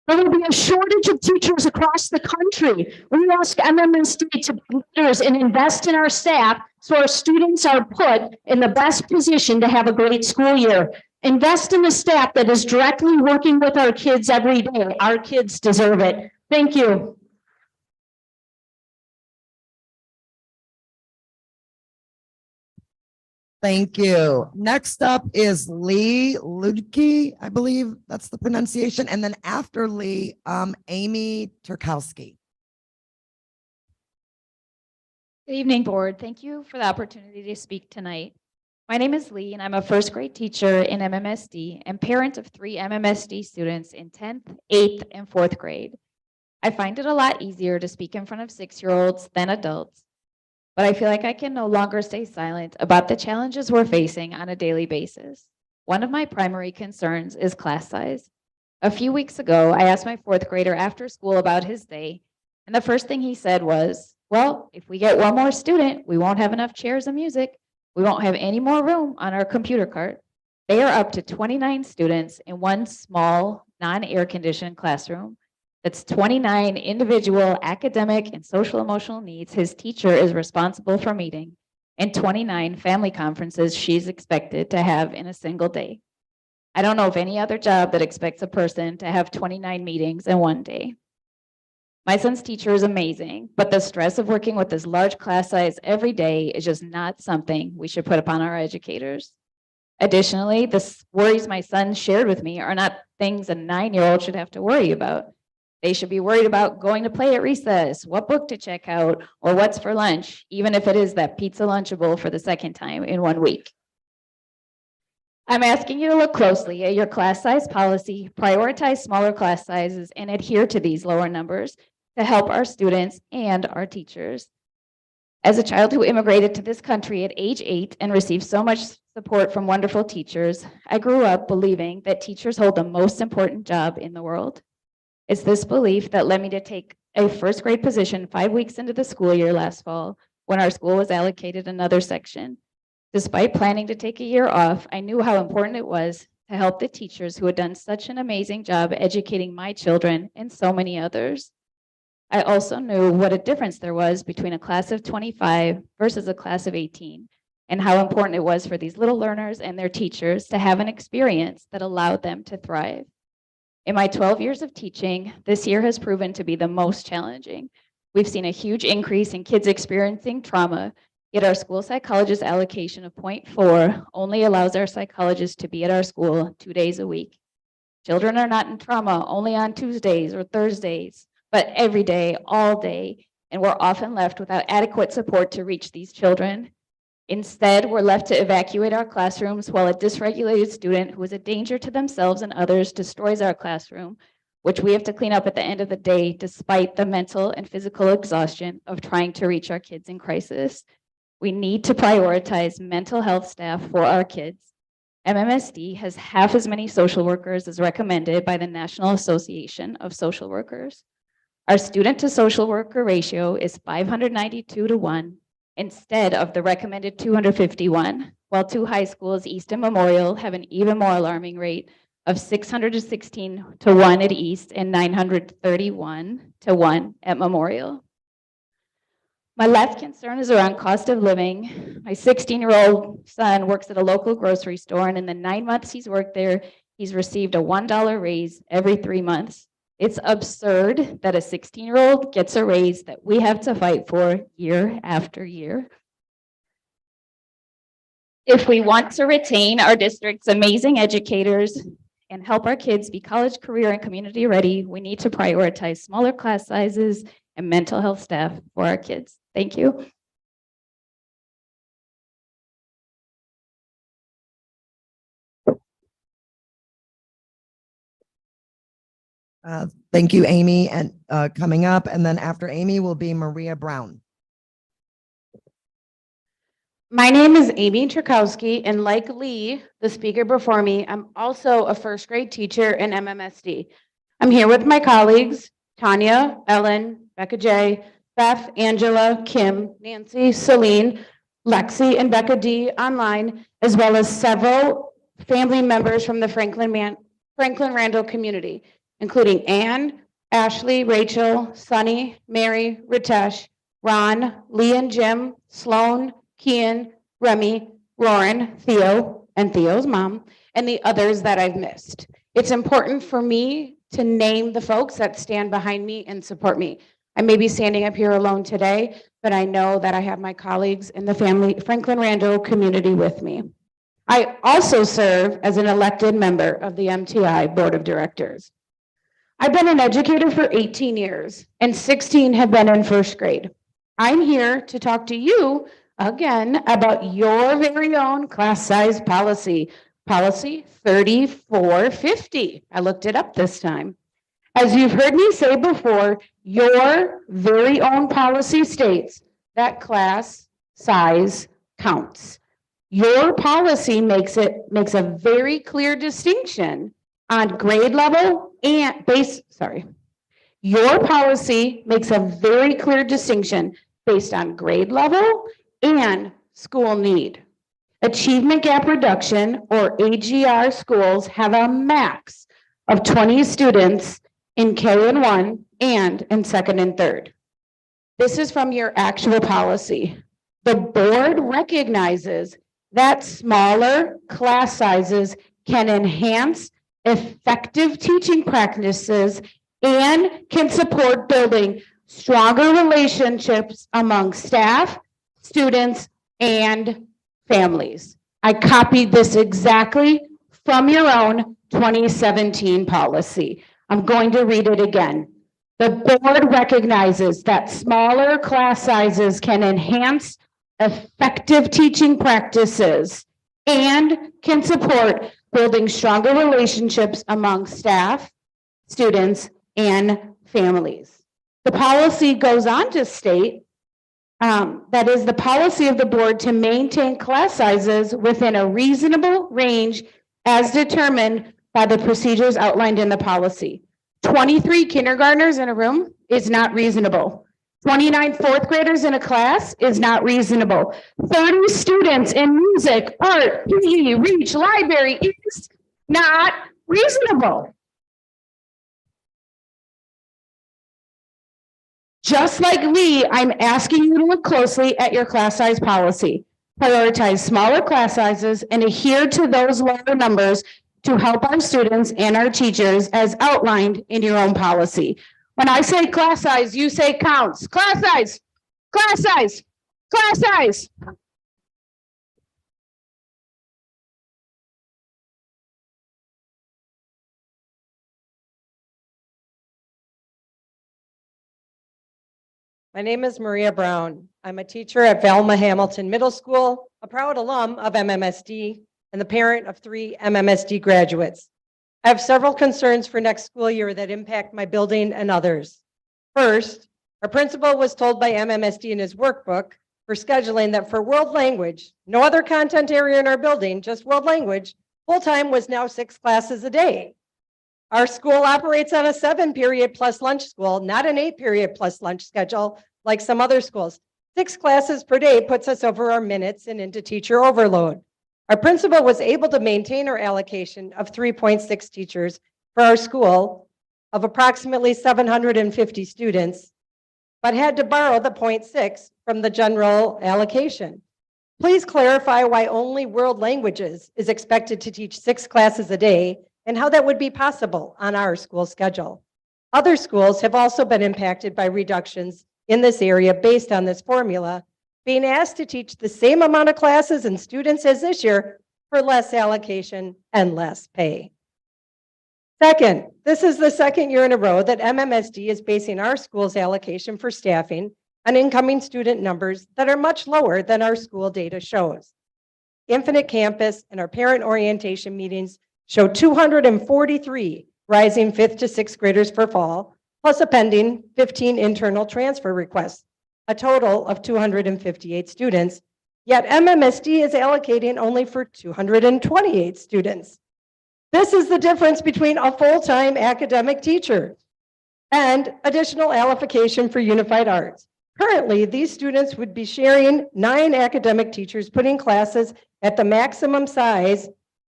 Speaker 12: There will be a shortage of teachers across the country. We ask MMSD to be leaders and invest in our staff so our students are put in the best position to have a great school year. Invest in the staff that is directly working with our kids every day. Our kids deserve it. Thank you.
Speaker 6: Thank you. Next up is Lukey, I believe that's the pronunciation. And then after Lee, Amy Turkowski.
Speaker 16: Good evening, board. Thank you for the opportunity to speak tonight. My name is Lee, and I'm a first grade teacher in MMSD and parent of 3 MMSD students in 10th, 8th, and 4th grade. I find it a lot easier to speak in front of 6-year-olds than adults, but I feel like I can no longer stay silent about the challenges we're facing on a daily basis. One of my primary concerns is class size. A few weeks ago, I asked my 4th grader after school about his day, and the first thing he said was, "Well, if we get one more student, we won't have enough chairs and music. We won't have any more room on our computer cart." They are up to 29 students in one small, non-air conditioned classroom. That's 29 individual academic and social emotional needs his teacher is responsible for meeting, and 29 family conferences she's expected to have in a single day. I don't know of any other job that expects a person to have 29 meetings in one day. My son's teacher is amazing, but the stress of working with this large class size every day is just not something we should put upon our educators. Additionally, the worries my son shared with me are not things a 9-year-old should have to worry about. They should be worried about going to play at recess, what book to check out, or what's for lunch, even if it is that pizza Lunchable for the second time in 1 week. I'm asking you to look closely at your class size policy, prioritize smaller class sizes, and adhere to these lower numbers to help our students and our teachers. As a child who immigrated to this country at age 8 and received so much support from wonderful teachers, I grew up believing that teachers hold the most important job in the world. It's this belief that led me to take a first grade position 5 weeks into the school year last fall when our school was allocated another section. Despite planning to take a year off, I knew how important it was to help the teachers who had done such an amazing job educating my children and so many others. I also knew what a difference there was between a class of 25 versus a class of 18, and how important it was for these little learners and their teachers to have an experience that allowed them to thrive. In my 12 years of teaching, this year has proven to be the most challenging. We've seen a huge increase in kids experiencing trauma, yet our school psychologist allocation of 0.4 only allows our psychologists to be at our school 2 days a week. Children are not in trauma only on Tuesdays or Thursdays, but every day, all day, and we're often left without adequate support to reach these children. Instead, we're left to evacuate our classrooms while a dysregulated student who is a danger to themselves and others destroys our classroom, which we have to clean up at the end of the day, despite the mental and physical exhaustion of trying to reach our kids in crisis. We need to prioritize mental health staff for our kids. MMSD has half as many social workers as recommended by the National Association of Social Workers. Our student to social worker ratio is 592 to 1 instead of the recommended 251, while 2 high schools, East and Memorial, have an even more alarming rate of 616 to 1 at East and 931 to 1 at Memorial. My last concern is around cost of living. My 16-year-old son works at a local grocery store, and in the 9 months he's worked there, he's received a $1 raise every 3 months. It's absurd that a 16-year-old gets a raise that we have to fight for year after year. If we want to retain our district's amazing educators and help our kids be college, career, and community ready, we need to prioritize smaller class sizes and mental health staff for our kids. Thank you.
Speaker 6: Thank you, Amy. And coming up, and then after Amy will be Maria Brown.
Speaker 17: My name is Amy Tchaikovsky, and like Lee, the speaker before me, I'm also a first grade teacher in MMSD. I'm here with my colleagues, Tanya, Ellen, Becca J, Beth, Angela, Kim, Nancy, Celine, Lexi, and Becca D online, as well as several family members from the Franklin Randall community, including Anne, Ashley, Rachel, Sunny, Mary, Ritesh, Ron, Lee and Jim, Sloan, Kian, Remy, Lauren, Theo, and Theo's mom, and the others that I've missed. It's important for me to name the folks that stand behind me and support me. I may be standing up here alone today, but I know that I have my colleagues in the Franklin Randall community with me. I also serve as an elected member of the MTI Board of Directors. I've been an educator for 18 years, and 16 have been in first grade. I'm here to talk to you again about your very own class size policy, policy 3450. I looked it up this time. As you've heard me say before, your very own policy states that class size counts. Your policy makes a very clear distinction on grade level and your policy makes a very clear distinction based on grade level and school need. Achievement gap reduction, or AGR, schools have a max of 20 students in K and 1 and in second and third. This is from your actual policy. The board recognizes that smaller class sizes can enhance effective teaching practices and can support building stronger relationships among staff, students, and families. I copied this exactly from your own 2017 policy. I'm going to read it again. The board recognizes that smaller class sizes can enhance effective teaching practices and can support building stronger relationships among staff, students, and families. The policy goes on to state that is the policy of the board to maintain class sizes within a reasonable range as determined by the procedures outlined in the policy. 23 kindergartners in a room is not reasonable. 29 fourth graders in a class is not reasonable. 30 students in music, art, PE, reach, library is not reasonable. Just like Lee, I'm asking you to look closely at your class size policy. Prioritize smaller class sizes and adhere to those lower numbers to help our students and our teachers as outlined in your own policy. When I say class size, you say counts. Class size, class size, class size.
Speaker 18: My name is Maria Brown. I'm a teacher at Velma Hamilton Middle School, a proud alum of MMSD, and the parent of 3 MMSD graduates. I have several concerns for next school year that impact my building and others. First, our principal was told by MMSD in his workbook for scheduling that for world language, no other content area in our building, just world language, full-time was now 6 classes a day. Our school operates on a 7-period plus lunch school, not an 8-period plus lunch schedule like some other schools. 6 classes per day puts us over our minutes and into teacher overload. Our principal was able to maintain our allocation of 3.6 teachers for our school of approximately 750 students, but had to borrow the 0.6 from the general allocation. Please clarify why only world languages is expected to teach 6 classes a day and how that would be possible on our school schedule. Other schools have also been impacted by reductions in this area based on this formula, being asked to teach the same amount of classes and students as this year for less allocation and less pay. Second, this is the 2nd year in a row that MMSD is basing our school's allocation for staffing on incoming student numbers that are much lower than our school data shows. Infinite Campus and our parent orientation meetings show 243 rising 5th to 6th graders for fall, plus a pending 15 internal transfer requests, a total of 258 students, yet MMSD is allocating only for 228 students. This is the difference between a full-time academic teacher and additional allocation for unified arts. Currently, these students would be sharing 9 academic teachers putting classes at the maximum size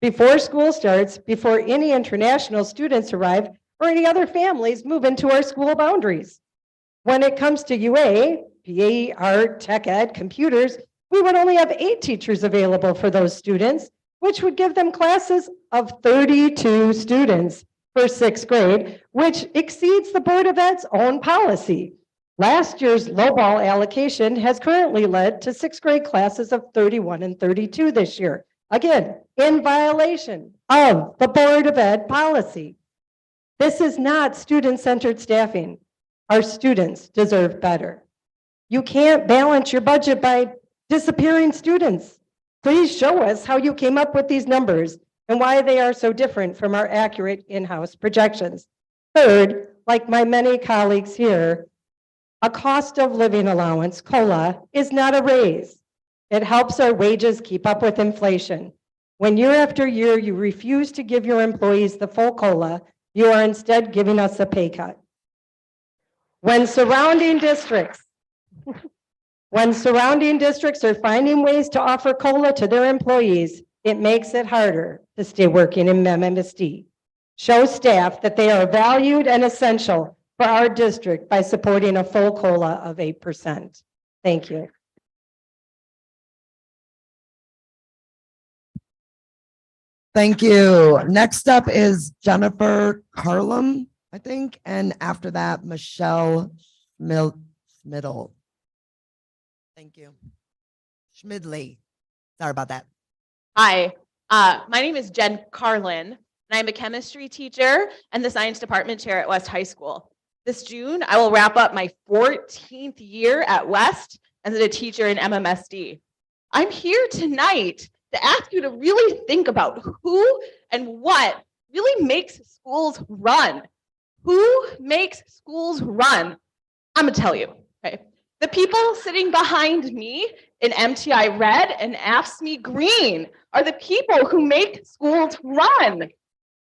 Speaker 18: before school starts, before any international students arrive or any other families move into our school boundaries. When it comes to UA, PA, art, tech ed, computers, we would only have 8 teachers available for those students, which would give them classes of 32 students for 6th grade, which exceeds the Board of Ed's own policy. Last year's lowball allocation has currently led to 6th grade classes of 31 and 32 this year. Again, in violation of the Board of Ed policy. This is not student-centered staffing. Our students deserve better. You can't balance your budget by disappearing students. Please show us how you came up with these numbers and why they are so different from our accurate in-house projections. Third, like my many colleagues here, a cost of living allowance, COLA, is not a raise. It helps our wages keep up with inflation. When year after year you refuse to give your employees the full COLA, you are instead giving us a pay cut. When surrounding districts are finding ways to offer COLA to their employees, it makes it harder to stay working in MMSD. Show staff that they are valued and essential for our district by supporting a full COLA of 8%. Thank you.
Speaker 6: Thank you. Next up is Jennifer Carlum, I think, and after that, Michelle Schmidl. Thank you. Schmidley. Sorry about that.
Speaker 19: Hi, my name is Jen Carlin, and I'm a chemistry teacher and the science department chair at West High School. This June, I will wrap up my 14th year at West as a teacher in MMSD. I'm here tonight to ask you to really think about who and what really makes schools run. Who makes schools run? I'm gonna tell you, okay? The people sitting behind me in MTI red and AFSCME green are the people who make schools run.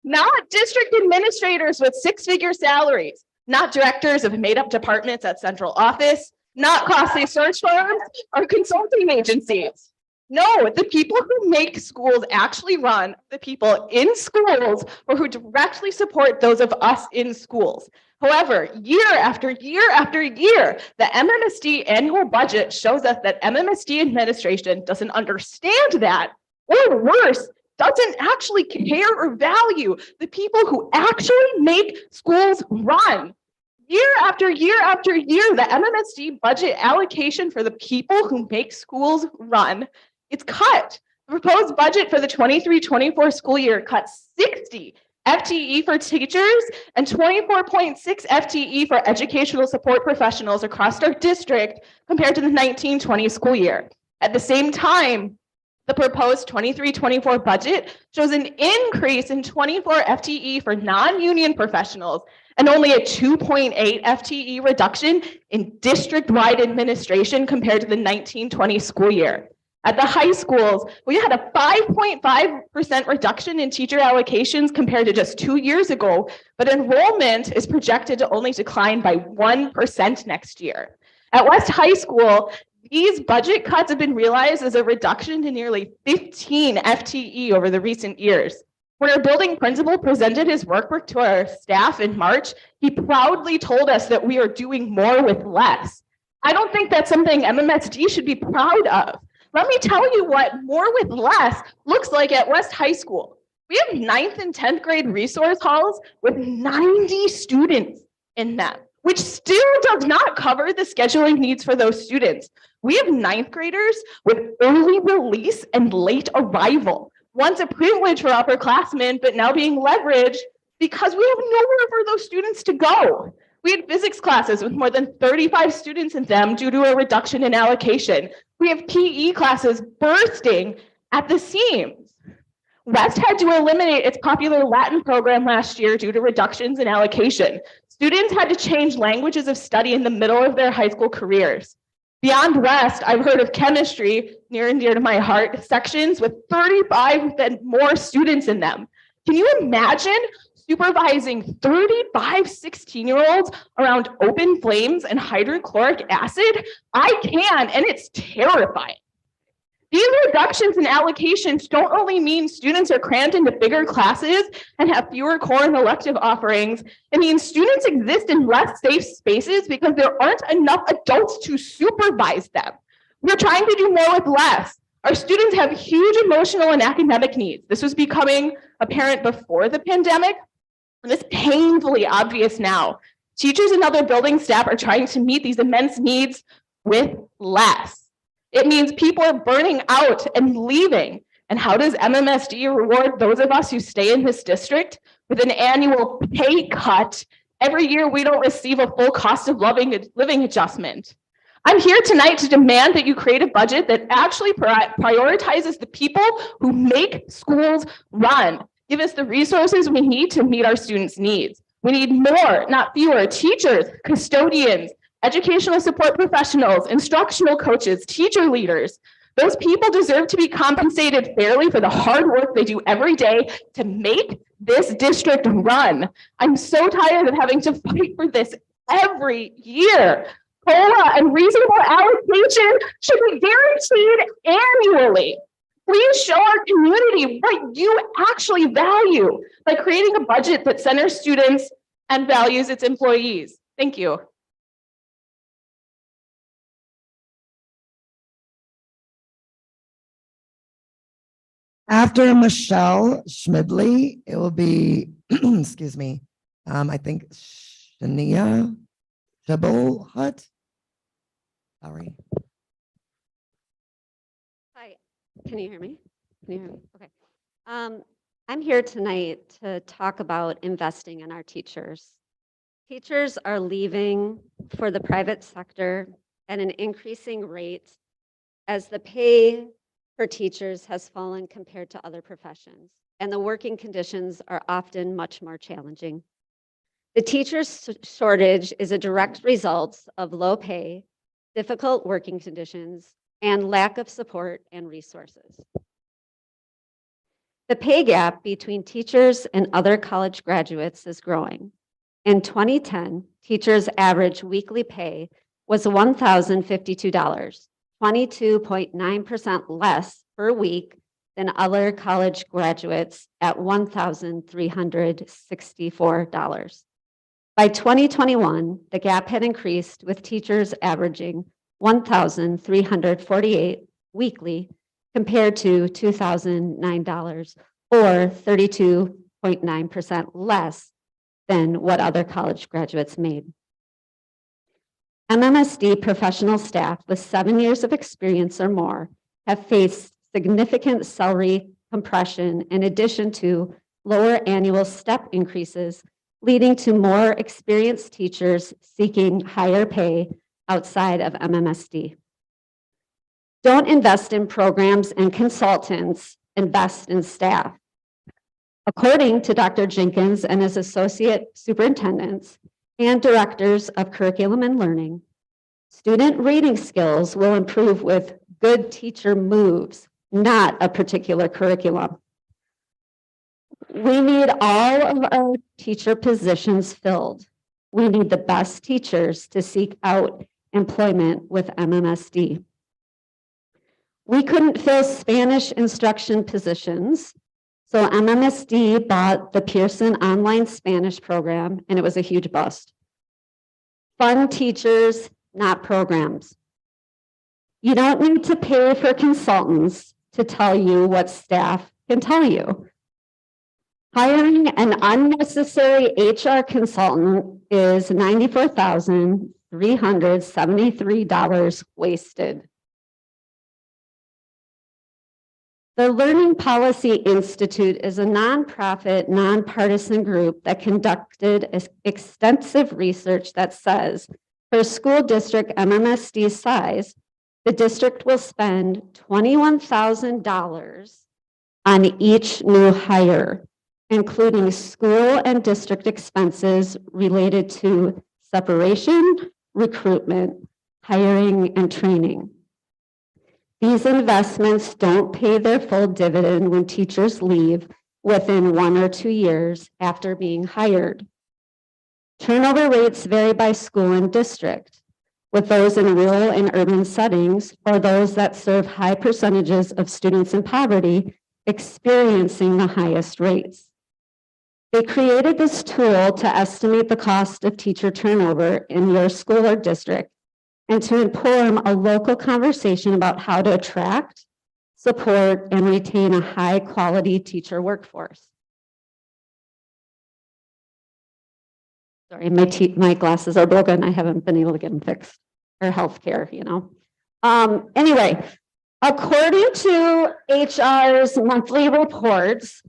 Speaker 19: Not district administrators with six-figure salaries, not directors of made-up departments at central office, not costly search firms or consulting agencies. No, the people who make schools actually run, the people in schools or who directly support those of us in schools. However, year after year after year, the MMSD annual budget shows us that MMSD administration doesn't understand that, or worse, doesn't actually care or value the people who actually make schools run. Year after year after year, the MMSD budget allocation for the people who make schools run, it's cut. The proposed budget for the 23-24 school year cut 60 FTE for teachers and 24.6 FTE for educational support professionals across our district compared to the 19-20 school year. At the same time, the proposed 23-24 budget shows an increase in 24 FTE for non-union professionals and only a 2.8 FTE reduction in district-wide administration compared to the 19-20 school year. At the high schools, we had a 5.5% reduction in teacher allocations compared to just 2 years ago, but enrollment is projected to only decline by 1% next year. At West High School, these budget cuts have been realized as a reduction to nearly 15 FTE over the recent years. When our building principal presented his workbook to our staff in March, he proudly told us that we are doing more with less. I don't think that's something MMSD should be proud of. Let me tell you what more with less looks like at West High School. We have 9th and 10th grade resource halls with 90 students in them, which still does not cover the scheduling needs for those students. We have 9th graders with early release and late arrival. Once a privilege for upperclassmen, but now being leveraged because we have nowhere for those students to go. We had physics classes with more than 35 students in them due to a reduction in allocation. We have PE classes bursting at the seams. West had to eliminate its popular Latin program last year due to reductions in allocation. Students had to change languages of study in the middle of their high school careers. Beyond West, I've heard of chemistry, near and dear to my heart, sections with 35 and more students in them. Can you imagine supervising 35 16-year-olds around open flames and hydrochloric acid? I can, and it's terrifying. These reductions in allocations don't only mean students are crammed into bigger classes and have fewer core and elective offerings. It means students exist in less safe spaces because there aren't enough adults to supervise them. We're trying to do more with less. Our students have huge emotional and academic needs. This was becoming apparent before the pandemic, and it's painfully obvious now. Teachers and other building staff are trying to meet these immense needs with less. It means people are burning out and leaving. And how does MMSD reward those of us who stay in this district? With an annual pay cut. Every year we don't receive a full cost of living adjustment. I'm here tonight to demand that you create a budget that actually prioritizes the people who make schools run. Give us the resources we need to meet our students' needs. We need more, not fewer, teachers, custodians, educational support professionals, instructional coaches, teacher leaders. Those people deserve to be compensated fairly for the hard work they do every day to make this district run. I'm so tired of having to fight for this every year. COLA and reasonable allocation should be guaranteed annually. Please show our community what you actually value by creating a budget that centers students and values its employees. Thank you.
Speaker 6: After Michelle Schmidley, it will be, excuse me, I think Shania Jabal-Hut. Sorry.
Speaker 20: Hi, can you hear me? Can you hear me? Okay. I'm here tonight to talk about investing in our teachers. Teachers are leaving for the private sector at an increasing rate as the pay for teachers has fallen compared to other professions, and the working conditions are often much more challenging. The teachers shortage is a direct result of low pay, difficult working conditions, and lack of support and resources. The pay gap between teachers and other college graduates is growing. In 2010, teachers' average weekly pay was $1,052, 22.9% less per week than other college graduates at $1,364. By 2021, the gap had increased, with teachers averaging $1,348 weekly compared to $2,009, or 32.9% less than what other college graduates made. MMSD professional staff with 7 years of experience or more have faced significant salary compression in addition to lower annual step increases, leading to more experienced teachers seeking higher pay outside of MMSD. Don't invest in programs and consultants, invest in staff. According to Dr. Jenkins and his associate superintendents and directors of curriculum and learning, student reading skills will improve with good teacher moves, not a particular curriculum. We need all of our teacher positions filled. We need the best teachers to seek out employment with MMSD. We couldn't fill Spanish instruction positions, so MMSD bought the Pearson online Spanish program, and it was a huge bust. Fund teachers, not programs. You don't need to pay for consultants to tell you what staff can tell you. Hiring an unnecessary HR consultant is $94,373 wasted. The Learning Policy Institute is a nonprofit, nonpartisan group that conducted extensive research that says for a school district MMSD size, the district will spend $21,000 on each new hire, including school and district expenses related to separation, recruitment, hiring, and training. These investments don't pay their full dividend when teachers leave within 1 or 2 years after being hired. Turnover rates vary by school and district, with those in rural and urban settings or those that serve high percentages of students in poverty experiencing the highest rates. They created this tool to estimate the cost of teacher turnover in your school or district and to inform a local conversation about how to attract, support, and retain a high-quality teacher workforce. Sorry, my glasses are broken. I haven't been able to get them fixed, or healthcare, you know. Anyway, according to HR's monthly reports,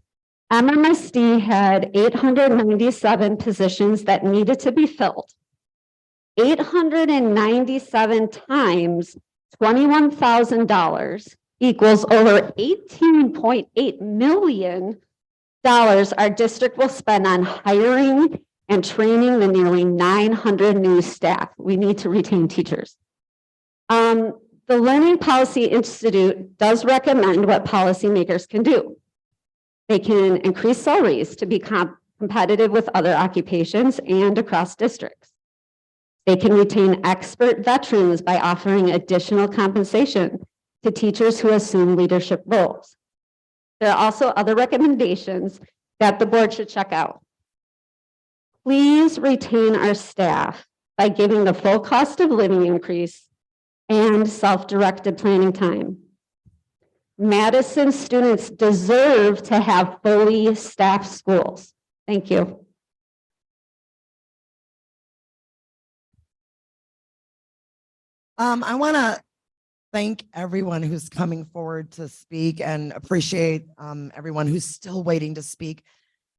Speaker 20: MMSD had 897 positions that needed to be filled. 897 times $21,000 equals over $18.8 million our district will spend on hiring and training the nearly 900 new staff. We need to retain teachers. The Learning Policy Institute does recommend what policymakers can do. They can increase salaries to be competitive with other occupations and across districts. They can retain expert veterans by offering additional compensation to teachers who assume leadership roles. There are also other recommendations that the board should check out. Please retain our staff by giving the full cost of living increase and self-directed planning time. Madison students deserve to have fully staffed schools. Thank you.
Speaker 6: I want to thank everyone who's coming forward to speak and appreciate everyone who's still waiting to speak.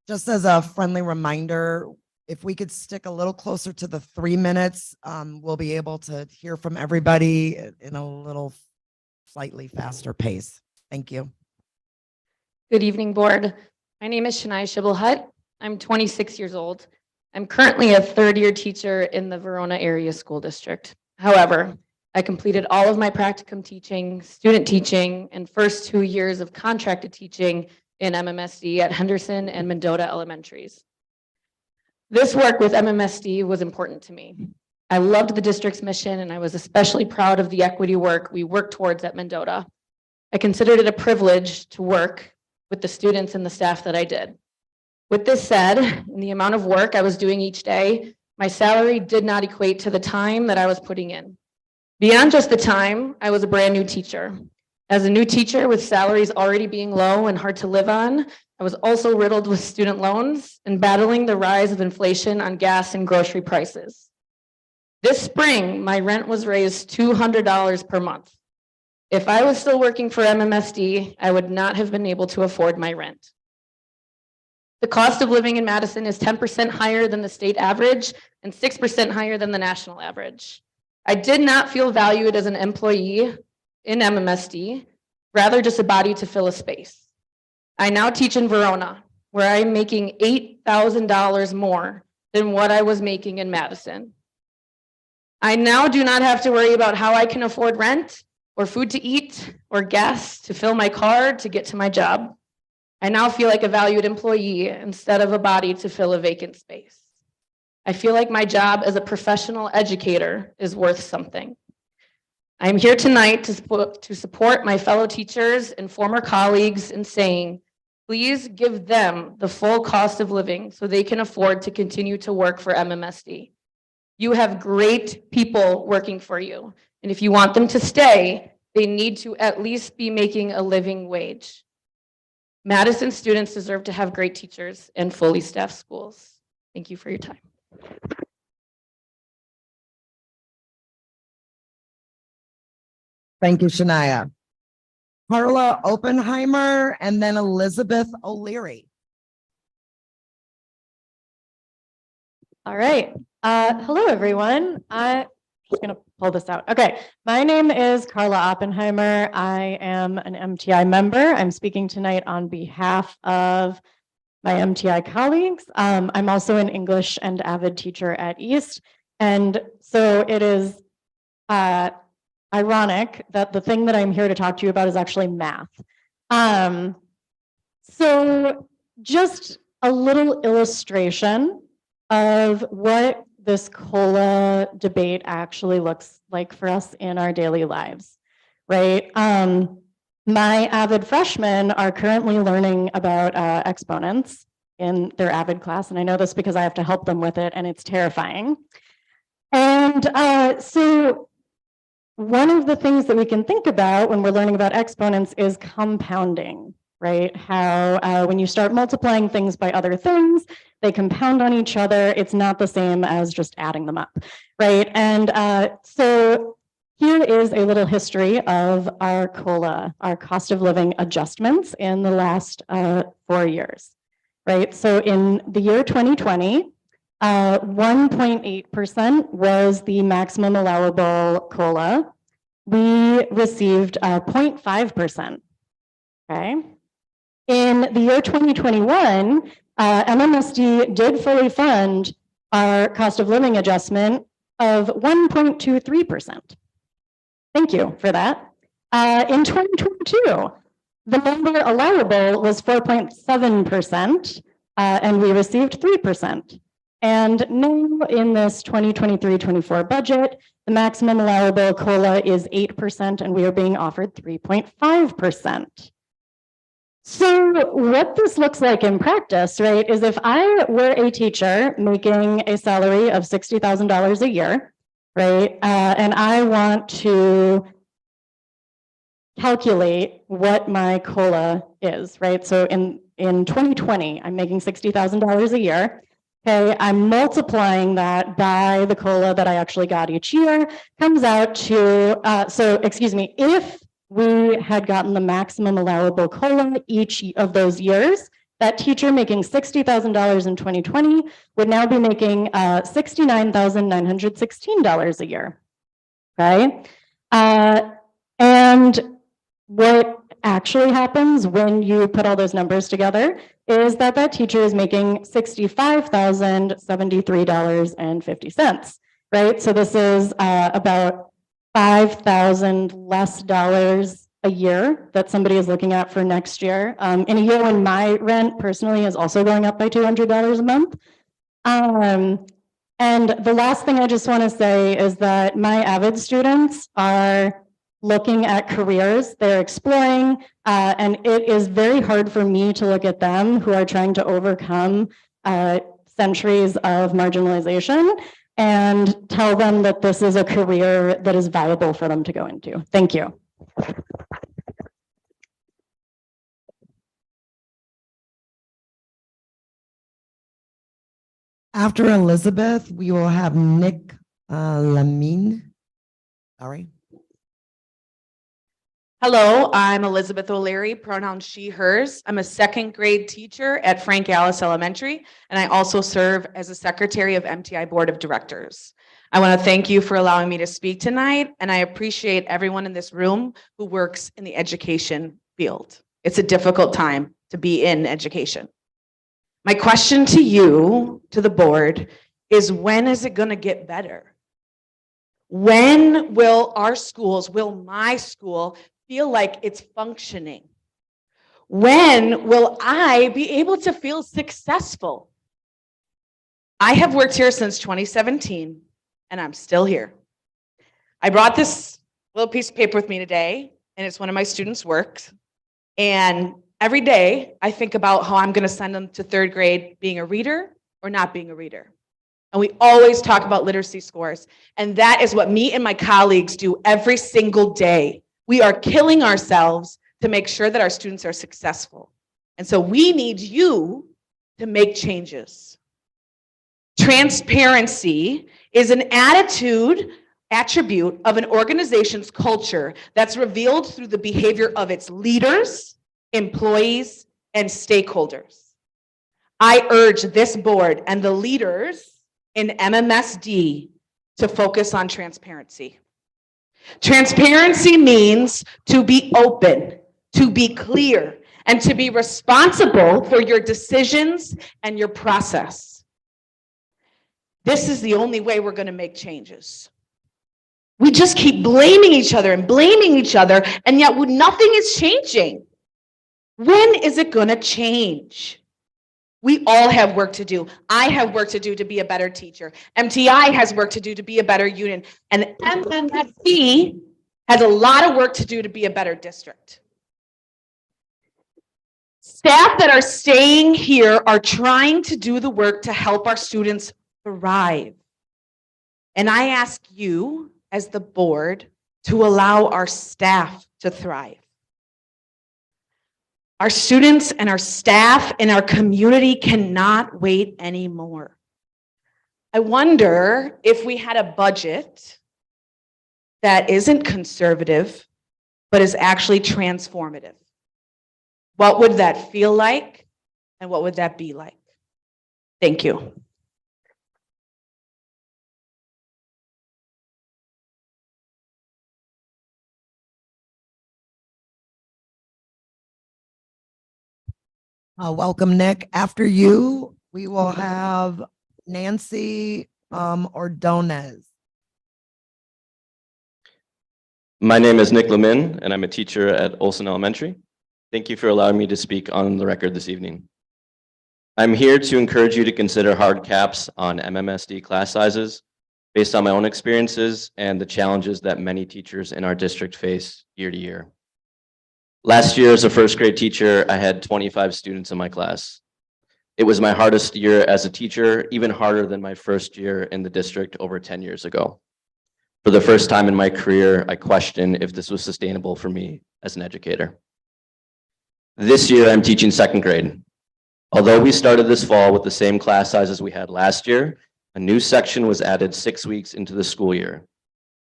Speaker 6: Just as a friendly reminder, if we could stick a little closer to the 3 minutes, we'll be able to hear from everybody in a little slightly faster pace. Thank you.
Speaker 3: Good evening, board. My name is Shania Shibble-Hutt. I'm 26 years old. I'm currently a third-year teacher in the Verona Area School District. However, I completed all of my practicum teaching, student teaching, and first 2 years of contracted teaching in MMSD at Henderson and Mendota Elementaries. This work with MMSD was important to me. I loved the district's mission, and I was especially proud of the equity work we worked towards at Mendota. I considered it a privilege to work with the students and the staff that I did. With this said, in the amount of work I was doing each day, my salary did not equate to the time that I was putting in. Beyond just the time, I was a brand new teacher. As a new teacher with salaries already being low and hard to live on, I was also riddled with student loans and battling the rise of inflation on gas and grocery prices. This spring, my rent was raised $200 per month. If I was still working for MMSD, I would not have been able to afford my rent. The cost of living in Madison is 10% higher than the state average and 6% higher than the national average. I did not feel valued as an employee in MMSD, rather just a body to fill a space. I now teach in Verona, where I'm making $8,000 more than what I was making in Madison. I now do not have to worry about how I can afford rent or food to eat or gas to fill my car to get to my job. I now feel like a valued employee instead of a body to fill a vacant space. I feel like my job as a professional educator is worth something. I'm here tonight to support my fellow teachers and former colleagues in saying, please give them the full cost of living so they can afford to continue to work for MMSD. You have great people working for you, and if you want them to stay, they need to at least be making a living wage. Madison students deserve to have great teachers and fully staffed schools. Thank you for your time.
Speaker 6: Thank you, Shania. Carla Oppenheimer and then Elizabeth O'Leary.
Speaker 21: All right. Hello, everyone. I'm just going to pull this out. Okay. My name is Carla Oppenheimer. I am an MTI member. I'm speaking tonight on behalf of my MTI colleagues. I'm also an English and Avid teacher at East. And so it is ironic that the thing that I'm here to talk to you about is actually math. So just a little illustration of what this COLA debate actually looks like for us in our daily lives, right? My Avid freshmen are currently learning about exponents in their Avid class, and I know this because I have to help them with it, and it's terrifying. And so one of the things that we can think about when we're learning about exponents is compounding, right? How when you start multiplying things by other things, they compound on each other. It's not the same as just adding them up, right? And so here is a little history of our COLA, our cost of living adjustments in the last 4 years, right? So in the year 2020, 1.8% was the maximum allowable COLA. We received 0.5%, okay? In the year 2021, MMSD did fully fund our cost of living adjustment of 1.23%. Thank you for that. In 2022, the number allowable was 4.7%, and we received 3%. And now in this 2023-24 budget, the maximum allowable COLA is 8%, and we are being offered 3.5%. So what this looks like in practice, right, is if I were a teacher making a salary of $60,000 a year, right, and I want to calculate what my COLA is, right? So in 2020, I'm making $60,000 a year. Okay, I'm multiplying that by the COLA that I actually got each year, comes out to, if we had gotten the maximum allowable COLA each of those years, that teacher making $60,000 in 2020 would now be making $69,916 a year. Okay, and what actually happens when you put all those numbers together is that that teacher is making $65,073.50, right? So this is about $5,000 less dollars a year that somebody is looking at for next year. In a year when my rent personally is also going up by $200 a month. And the last thing I just want to say is that my AVID students are looking at careers, they're exploring, and it is very hard for me to look at them who are trying to overcome centuries of marginalization and tell them that this is a career that is viable for them to go into. Thank you.
Speaker 6: After Elizabeth, we will have Nick Lamine. Sorry.
Speaker 7: Hello, I'm Elizabeth O'Leary, pronouns she, hers. I'm a second grade teacher at Frank Alice Elementary, and I also serve as a secretary of MTI Board of Directors. I want to thank you for allowing me to speak tonight, and I appreciate everyone in this room who works in the education field. It's a difficult time to be in education. My question to you, to the board, is when is it going to get better? When will our schools, will my school feel like it's functioning? When will I be able to feel successful? I have worked here since 2017 and I'm still here. I brought this little piece of paper with me today and it's one of my students' works. And every day I think about how I'm going to send them to third grade being a reader or not being a reader. And we always talk about literacy scores. And that is what me and my colleagues do every single day. We are killing ourselves to make sure that our students are successful. And so we need you to make changes. Transparency is an attribute of an organization's culture that's revealed through the behavior of its leaders, employees, and stakeholders. I urge this board and the leaders in MMSD to focus on transparency. Transparency means to be open, to be clear, and to be responsible for your decisions and your process. This is the only way we're going to make changes. We just keep blaming each other, and yet nothing is changing. When is it going to change? We all have work to do. I have work to do to be a better teacher. MTI has work to do to be a better union. And MMSD has a lot of work to do to be a better district. Staff that are staying here are trying to do the work to help our students thrive. And I ask you, as the board, to allow our staff to thrive. Our students and our staff and our community cannot wait anymore. I wonder if we had a budget that isn't conservative, but is actually transformative. What would that feel like? And what would that be like? Thank you.
Speaker 6: Welcome, Nick. After you, we will have Nancy Ordonez.
Speaker 22: My name is Nick Lamine, and I'm a teacher at Olson Elementary. Thank you for allowing me to speak on the record this evening. I'm here to encourage you to consider hard caps on MMSD class sizes based on my own experiences and the challenges that many teachers in our district face year to year. Last year, as a first grade teacher, I had 25 students in my class. It was my hardest year as a teacher, even harder than my first year in the district over 10 years ago. For the first time in my career, I questioned if this was sustainable for me as an educator. This year, I'm teaching second grade. Although we started this fall with the same class sizes we had last year, a new section was added 6 weeks into the school year.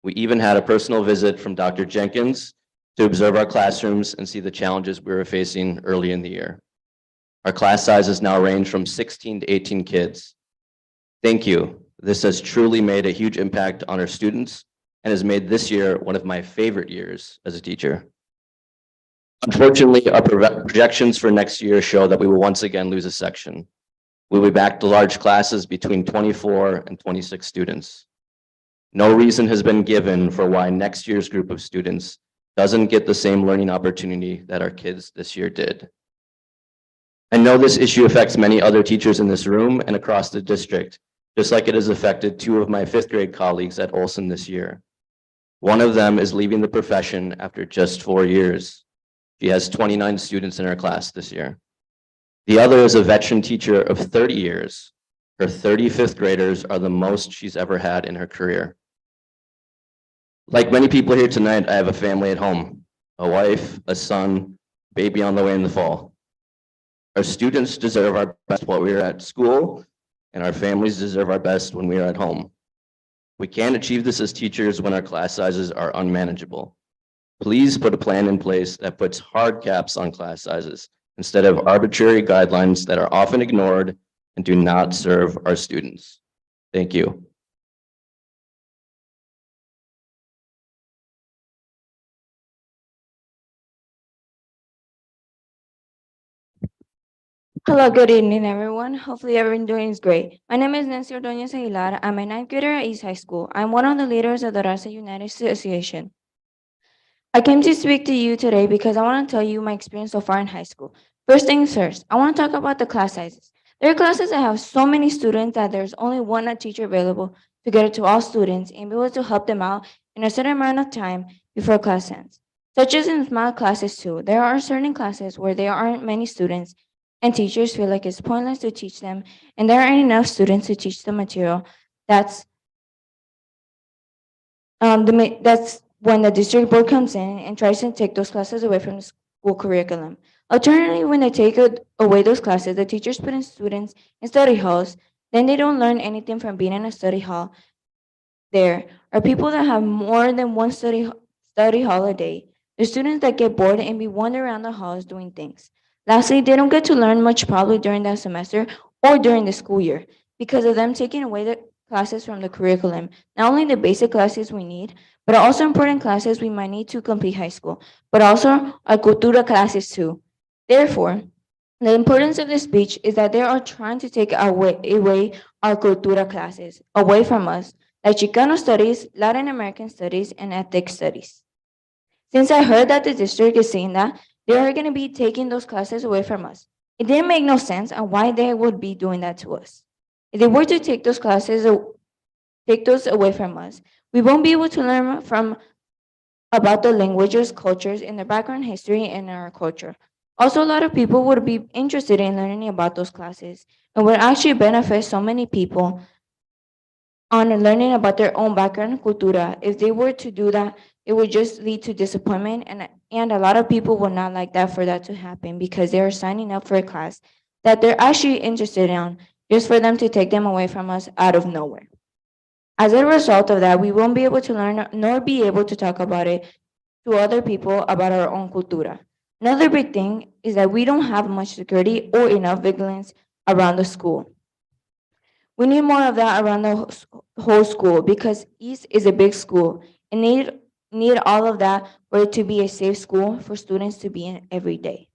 Speaker 22: We even had a personal visit from Dr. Jenkins to observe our classrooms and see the challenges we were facing early in the year. Our class sizes now range from 16 to 18 kids. Thank you. This has truly made a huge impact on our students and has made this year one of my favorite years as a teacher. Unfortunately, our projections for next year show that we will once again lose a section. We'll be back to large classes between 24 and 26 students. No reason has been given for why next year's group of students doesn't get the same learning opportunity that our kids this year did. I know this issue affects many other teachers in this room and across the district, just like it has affected 2 of my 5th grade colleagues at Olson this year. One of them is leaving the profession after just 4 years. She has 29 students in her class this year. The other is a veteran teacher of 30 years. Her 35th graders are the most she's ever had in her career. Like many people here tonight, I have a family at home, a wife, a son, baby on the way in the fall. Our students deserve our best while we are at school, and our families deserve our best when we are at home. We can't achieve this as teachers when our class sizes are unmanageable. Please put a plan in place that puts hard caps on class sizes instead of arbitrary guidelines that are often ignored and do not serve our students. Thank you.
Speaker 2: Hello, good evening, everyone. Hopefully everyone doing is great. My name is Nancy Ordonez Aguilar. I'm a 9th grader at East High School. I'm one of the leaders of the Larson United Association. I came to speak to you today because I want to tell you my experience so far in high school. First things first, I want to talk about the class sizes. There are classes that have so many students that there's only one teacher available to get it to all students and be able to help them out in a certain amount of time before class ends. Such as in small classes too. There are certain classes where there aren't many students and teachers feel like it's pointless to teach them, and there aren't enough students to teach the material. That's when the district board comes in and tries to take those classes away from the school curriculum. Alternatively, when they take away those classes, the teachers put in students in study halls, then they don't learn anything from being in a study hall. There are people that have more than one study hall a day. The students that get bored and be wandering around the halls doing things. Lastly, they don't get to learn much probably during that semester or during the school year because of them taking away the classes from the curriculum. Not only the basic classes we need, but also important classes we might need to complete high school, but also our cultura classes too. Therefore, the importance of this speech is that they are trying to take away our cultura classes away from us, like Chicano studies, Latin American studies, and ethnic studies. Since I heard that the district is saying that, they are going to be taking those classes away from us. It didn't make no sense on why they would be doing that to us. If they were to take those classes, take those away from us, we won't be able to learn about the languages, cultures, and their background history and our culture. Also, a lot of people would be interested in learning about those classes and would actually benefit so many people on learning about their own background, cultura. If they were to do that, it would just lead to disappointment, and a lot of people would not like that for that to happen because they are signing up for a class that they're actually interested in just for them to take them away from us out of nowhere. As a result of that, we won't be able to learn nor be able to talk about it to other people about our own cultura. Another big thing is that we don't have much security or enough vigilance around the school. We need more of that around the whole school because East is a big school and need all of that for it to be a safe school for students to be in every day.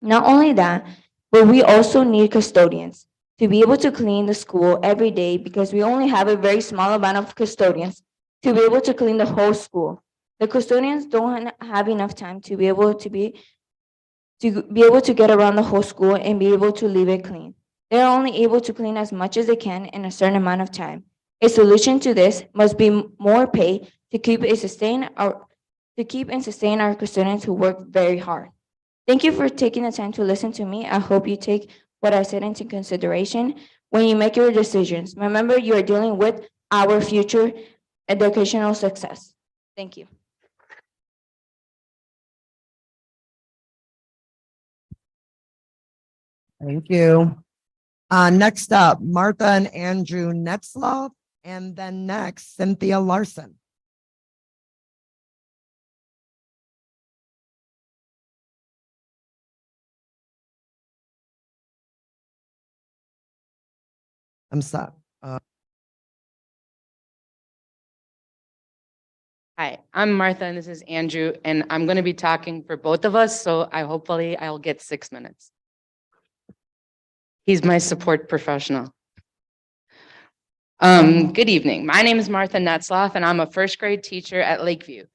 Speaker 2: Not only that, but we also need custodians to be able to clean the school every day because we only have a very small amount of custodians to be able to clean the whole school. The custodians don't have enough time to be able to get around the whole school and be able to leave it clean. They're only able to clean as much as they can in a certain amount of time. A solution to this must be more pay to keep and sustain our custodians who work very hard. Thank you for taking the time to listen to me. I hope you take what I said into consideration when you make your decisions. Remember, you are dealing with our future educational success. Thank you.
Speaker 6: Thank you. Next up, Martha and Andrew Netzloff, and then next, Cynthia Larson. I'm sorry.
Speaker 4: Hi, I'm Martha and this is Andrew, and I'm going to be talking for both of us, so hopefully I'll get 6 minutes. He's my support professional. Good evening. My name is Martha Netzloff, and I'm a first grade teacher at Lakeview.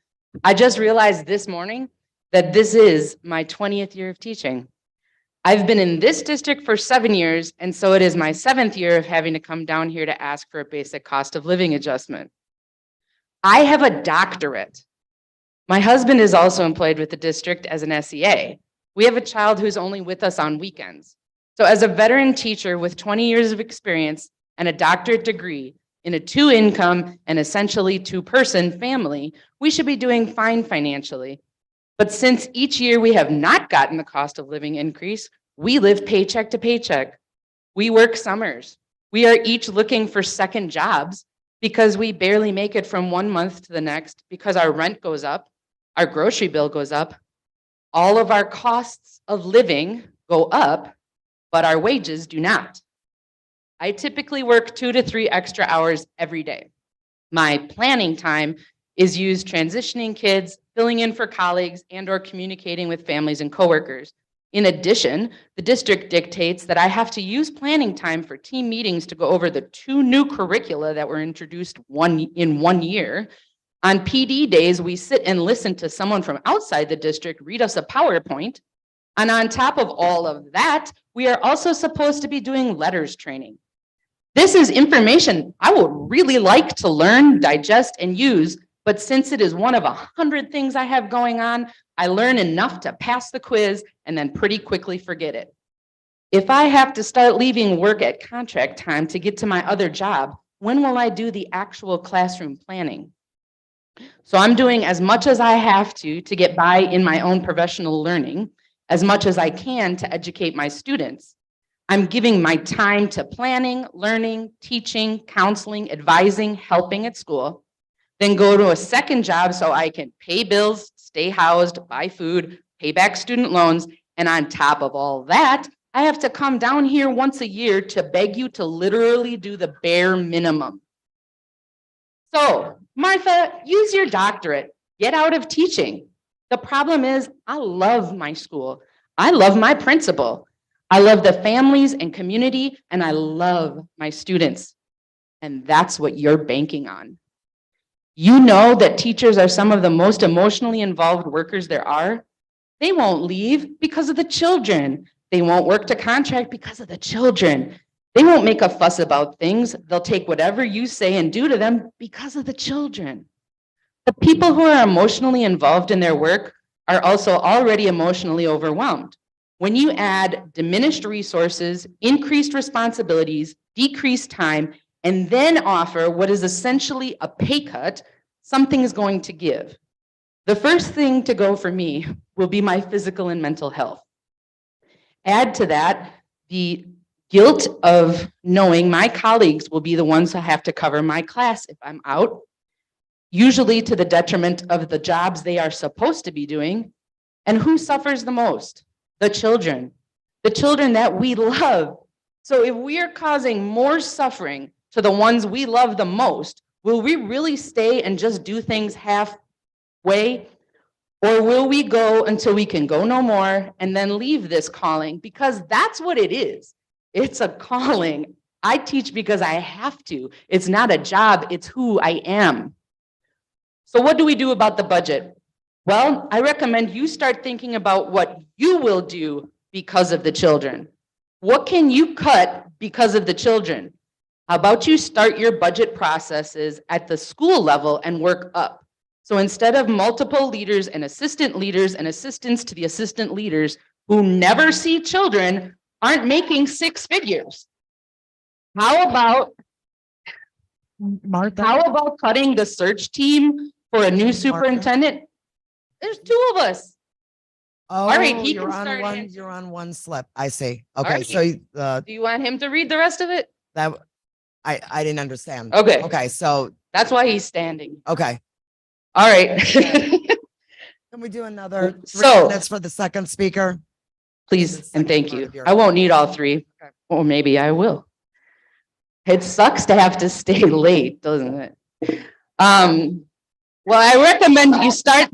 Speaker 4: I just realized this morning that this is my 20th year of teaching. I've been in this district for 7 years, and so it is my 7th year of having to come down here to ask for a basic cost of living adjustment. I have a doctorate. My husband is also employed with the district as an SEA. We have a child who's only with us on weekends. So as a veteran teacher with 20 years of experience and a doctorate degree in a 2-income and essentially 2-person family, we should be doing fine financially. But since each year we have not gotten the cost of living increase, we live paycheck to paycheck. We work summers. We are each looking for second jobs because we barely make it from one month to the next because our rent goes up, our grocery bill goes up, all of our costs of living go up, but our wages do not. I typically work 2 to 3 extra hours every day. My planning time is used transitioning kids, filling in for colleagues, and/or communicating with families and coworkers. In addition, the district dictates that I have to use planning time for team meetings to go over the 2 new curricula that were introduced in 1 year. On PD days, we sit and listen to someone from outside the district read us a PowerPoint. And on top of all of that, we are also supposed to be doing letters training. This is information I would really like to learn, digest, and use, but since it is one of 100 things I have going on, I learn enough to pass the quiz and then pretty quickly forget it. If I have to start leaving work at contract time to get to my other job, when will I do the actual classroom planning? So I'm doing as much as I have to get by in my own professional learning, as much as I can to educate my students. I'm giving my time to planning, learning, teaching, counseling, advising, helping at school, then go to a second job so I can pay bills, stay housed, buy food, pay back student loans. And on top of all that, I have to come down here once a year to beg you to literally do the bare minimum. So, Martha, use your doctorate, get out of teaching. The problem is, I love my school. I love my principal. I love the families and community, and I love my students. And that's what you're banking on. You know that teachers are some of the most emotionally involved workers there are. They won't leave because of the children. They won't work to contract because of the children. They won't make a fuss about things. They'll take whatever you say and do to them because of the children. The people who are emotionally involved in their work are also already emotionally overwhelmed. When you add diminished resources, increased responsibilities, decreased time, and then offer what is essentially a pay cut, something is going to give. The first thing to go for me will be my physical and mental health. Add to that the guilt of knowing my colleagues will be the ones who have to cover my class if I'm out, usually to the detriment of the jobs they are supposed to be doing. And who suffers the most? The children that we love. So if we are causing more suffering to the ones we love the most, will we really stay and just do things halfway? Or will we go until we can go no more and then leave this calling? Because that's what it is. It's a calling. I teach because I have to. It's not a job, it's who I am. So what do we do about the budget? Well, I recommend you start thinking about what you will do because of the children. What can you cut because of the children? How about you start your budget processes at the school level and work up? So instead of multiple leaders and assistants to the assistant leaders who never see children aren't making 6 figures. How about cutting the search team for a new superintendent? There's 2 of us.
Speaker 6: Oh,
Speaker 4: right, he
Speaker 6: you're
Speaker 4: can
Speaker 6: on
Speaker 4: start
Speaker 6: one,
Speaker 4: answering.
Speaker 6: you're on one slip. I see.
Speaker 4: All
Speaker 6: Okay,
Speaker 4: right.
Speaker 6: so
Speaker 4: Do you want him to read the rest of it?
Speaker 6: that, I didn't understand.
Speaker 4: Okay.
Speaker 6: Okay, so,
Speaker 4: That's why he's standing.
Speaker 6: okay.
Speaker 4: All right.
Speaker 6: Can we do another 3
Speaker 4: So-
Speaker 6: minutes for the second speaker?
Speaker 4: Please and thank
Speaker 6: part
Speaker 4: you.
Speaker 6: of your-
Speaker 4: I won't need all three, or maybe I will. It sucks to have to stay late, doesn't it? Well, I recommend you start.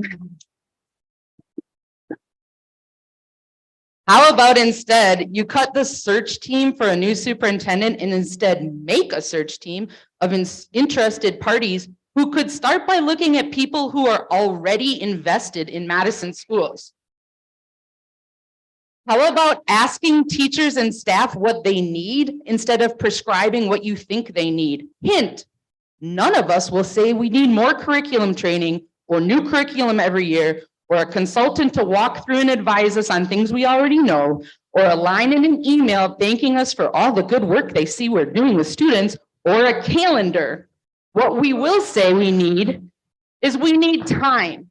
Speaker 4: How about instead you cut the search team for a new superintendent and instead make a search team of interested parties who could start by looking at people who are already invested in Madison schools? How about asking teachers and staff what they need instead of prescribing what you think they need? Hint, none of us will say we need more curriculum training or new curriculum every year, or a consultant to walk through and advise us on things we already know, or a line in an email thanking us for all the good work they see we're doing with students, or a calendar. What we will say we need is we need time.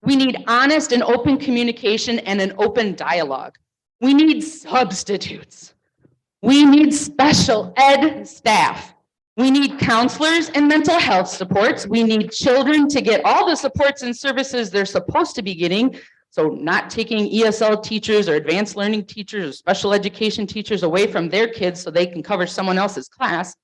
Speaker 4: We need honest and open communication and an open dialogue. We need substitutes. We need special ed staff. We need counselors and mental health supports. We need children to get all the supports and services they're supposed to be getting. So not taking ESL teachers or advanced learning teachers or special education teachers away from their kids so they can cover someone else's class.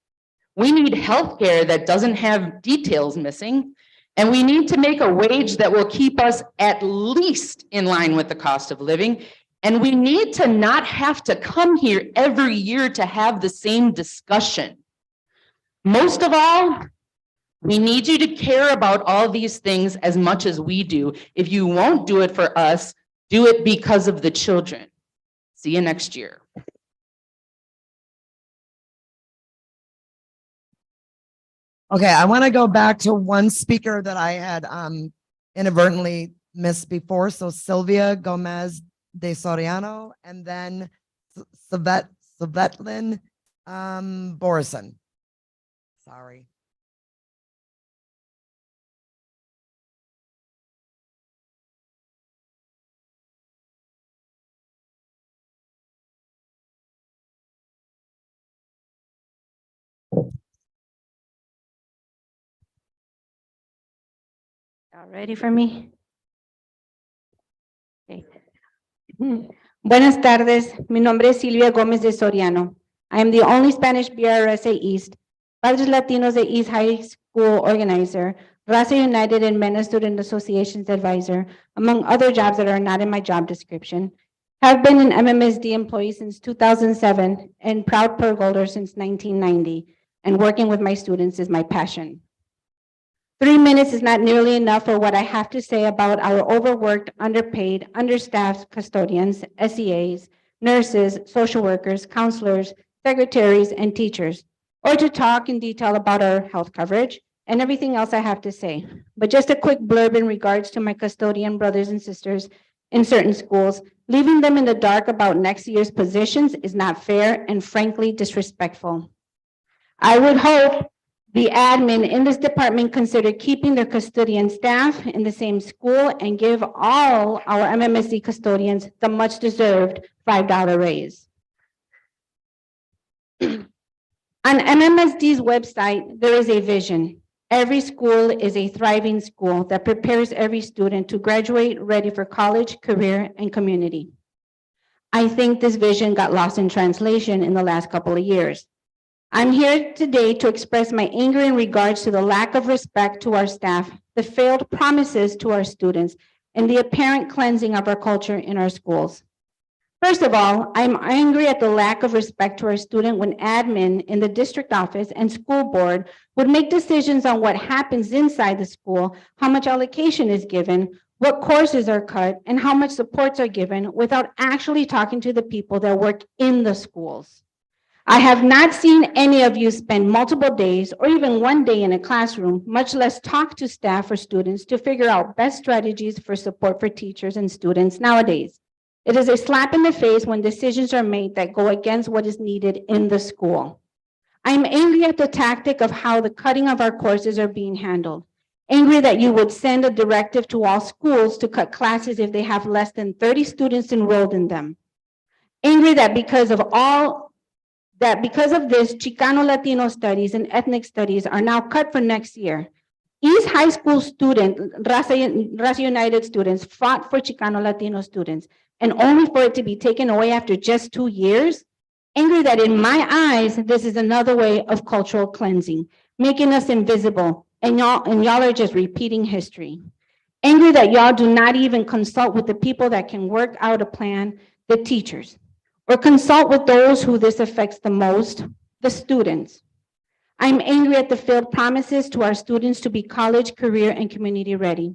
Speaker 4: We need healthcare that doesn't have details missing. And we need to make a wage that will keep us at least in line with the cost of living. And we need to not have to come here every year to have the same discussion. Most of all, we need you to care about all these things as much as we do. If you won't do it for us, do it because of the children. See you next year.
Speaker 6: Okay, I want to go back to one speaker that I had inadvertently missed before. So Sylvia Gomez de Soriano, and then Svetlin Borison. Sorry.
Speaker 17: Y'all ready for me? Okay. Buenas tardes. Mi nombre es Silvia Gómez de Soriano. I am the only Spanish BRSA East, Padres Latinos de East High School organizer, Raza United and MENA Student Association's advisor, among other jobs that are not in my job description. Have been an MMSD employee since 2007 and proud PERG holder since 1990. And working with my students is my passion. 3 minutes is not nearly enough for what I have to say about our overworked, underpaid, understaffed custodians, SEAs, nurses, social workers, counselors, secretaries, and teachers, or to talk in detail about our health coverage and everything else I have to say. But just a quick blurb in regards to my custodian brothers and sisters in certain schools, leaving them in the dark about next year's positions is not fair and frankly disrespectful. I would hope the admin in this department consider keeping their custodian staff in the same school and give all our MMSD custodians the much deserved $5 raise. On MMSD's website, there is a vision. Every school is a thriving school that prepares every student to graduate ready for college, career, and community. I think this vision got lost in translation in the last couple of years. I'm here today to express my anger in regards to the lack of respect to our staff, the failed promises to our students, and the apparent cleansing of our culture in our schools. First of all, I'm angry at the lack of respect to our student when admin in the district office and school board would make decisions on what happens inside the school, how much allocation is given, what courses are cut, and how much supports are given without actually talking to the people that work in the schools. I have not seen any of you spend multiple days or even one day in a classroom, much less talk to staff or students to figure out best strategies for support for teachers and students nowadays. It is a slap in the face when decisions are made that go against what is needed in the school. I'm angry at the tactic of how the cutting of our courses are being handled. Angry that you would send a directive to all schools to cut classes if they have less than 30 students enrolled in them. Angry that because of this, Chicano Latino studies and ethnic studies are now cut for next year. East High School Raza United students fought for Chicano Latino students, and only for it to be taken away after just 2 years. Angry that in my eyes, this is another way of cultural cleansing, making us invisible, and y'all are just repeating history. Angry that y'all do not even consult with the people that can work out a plan, the teachers, or consult with those who this affects the most, the students. I'm angry at the failed promises to our students to be college, career, and community ready.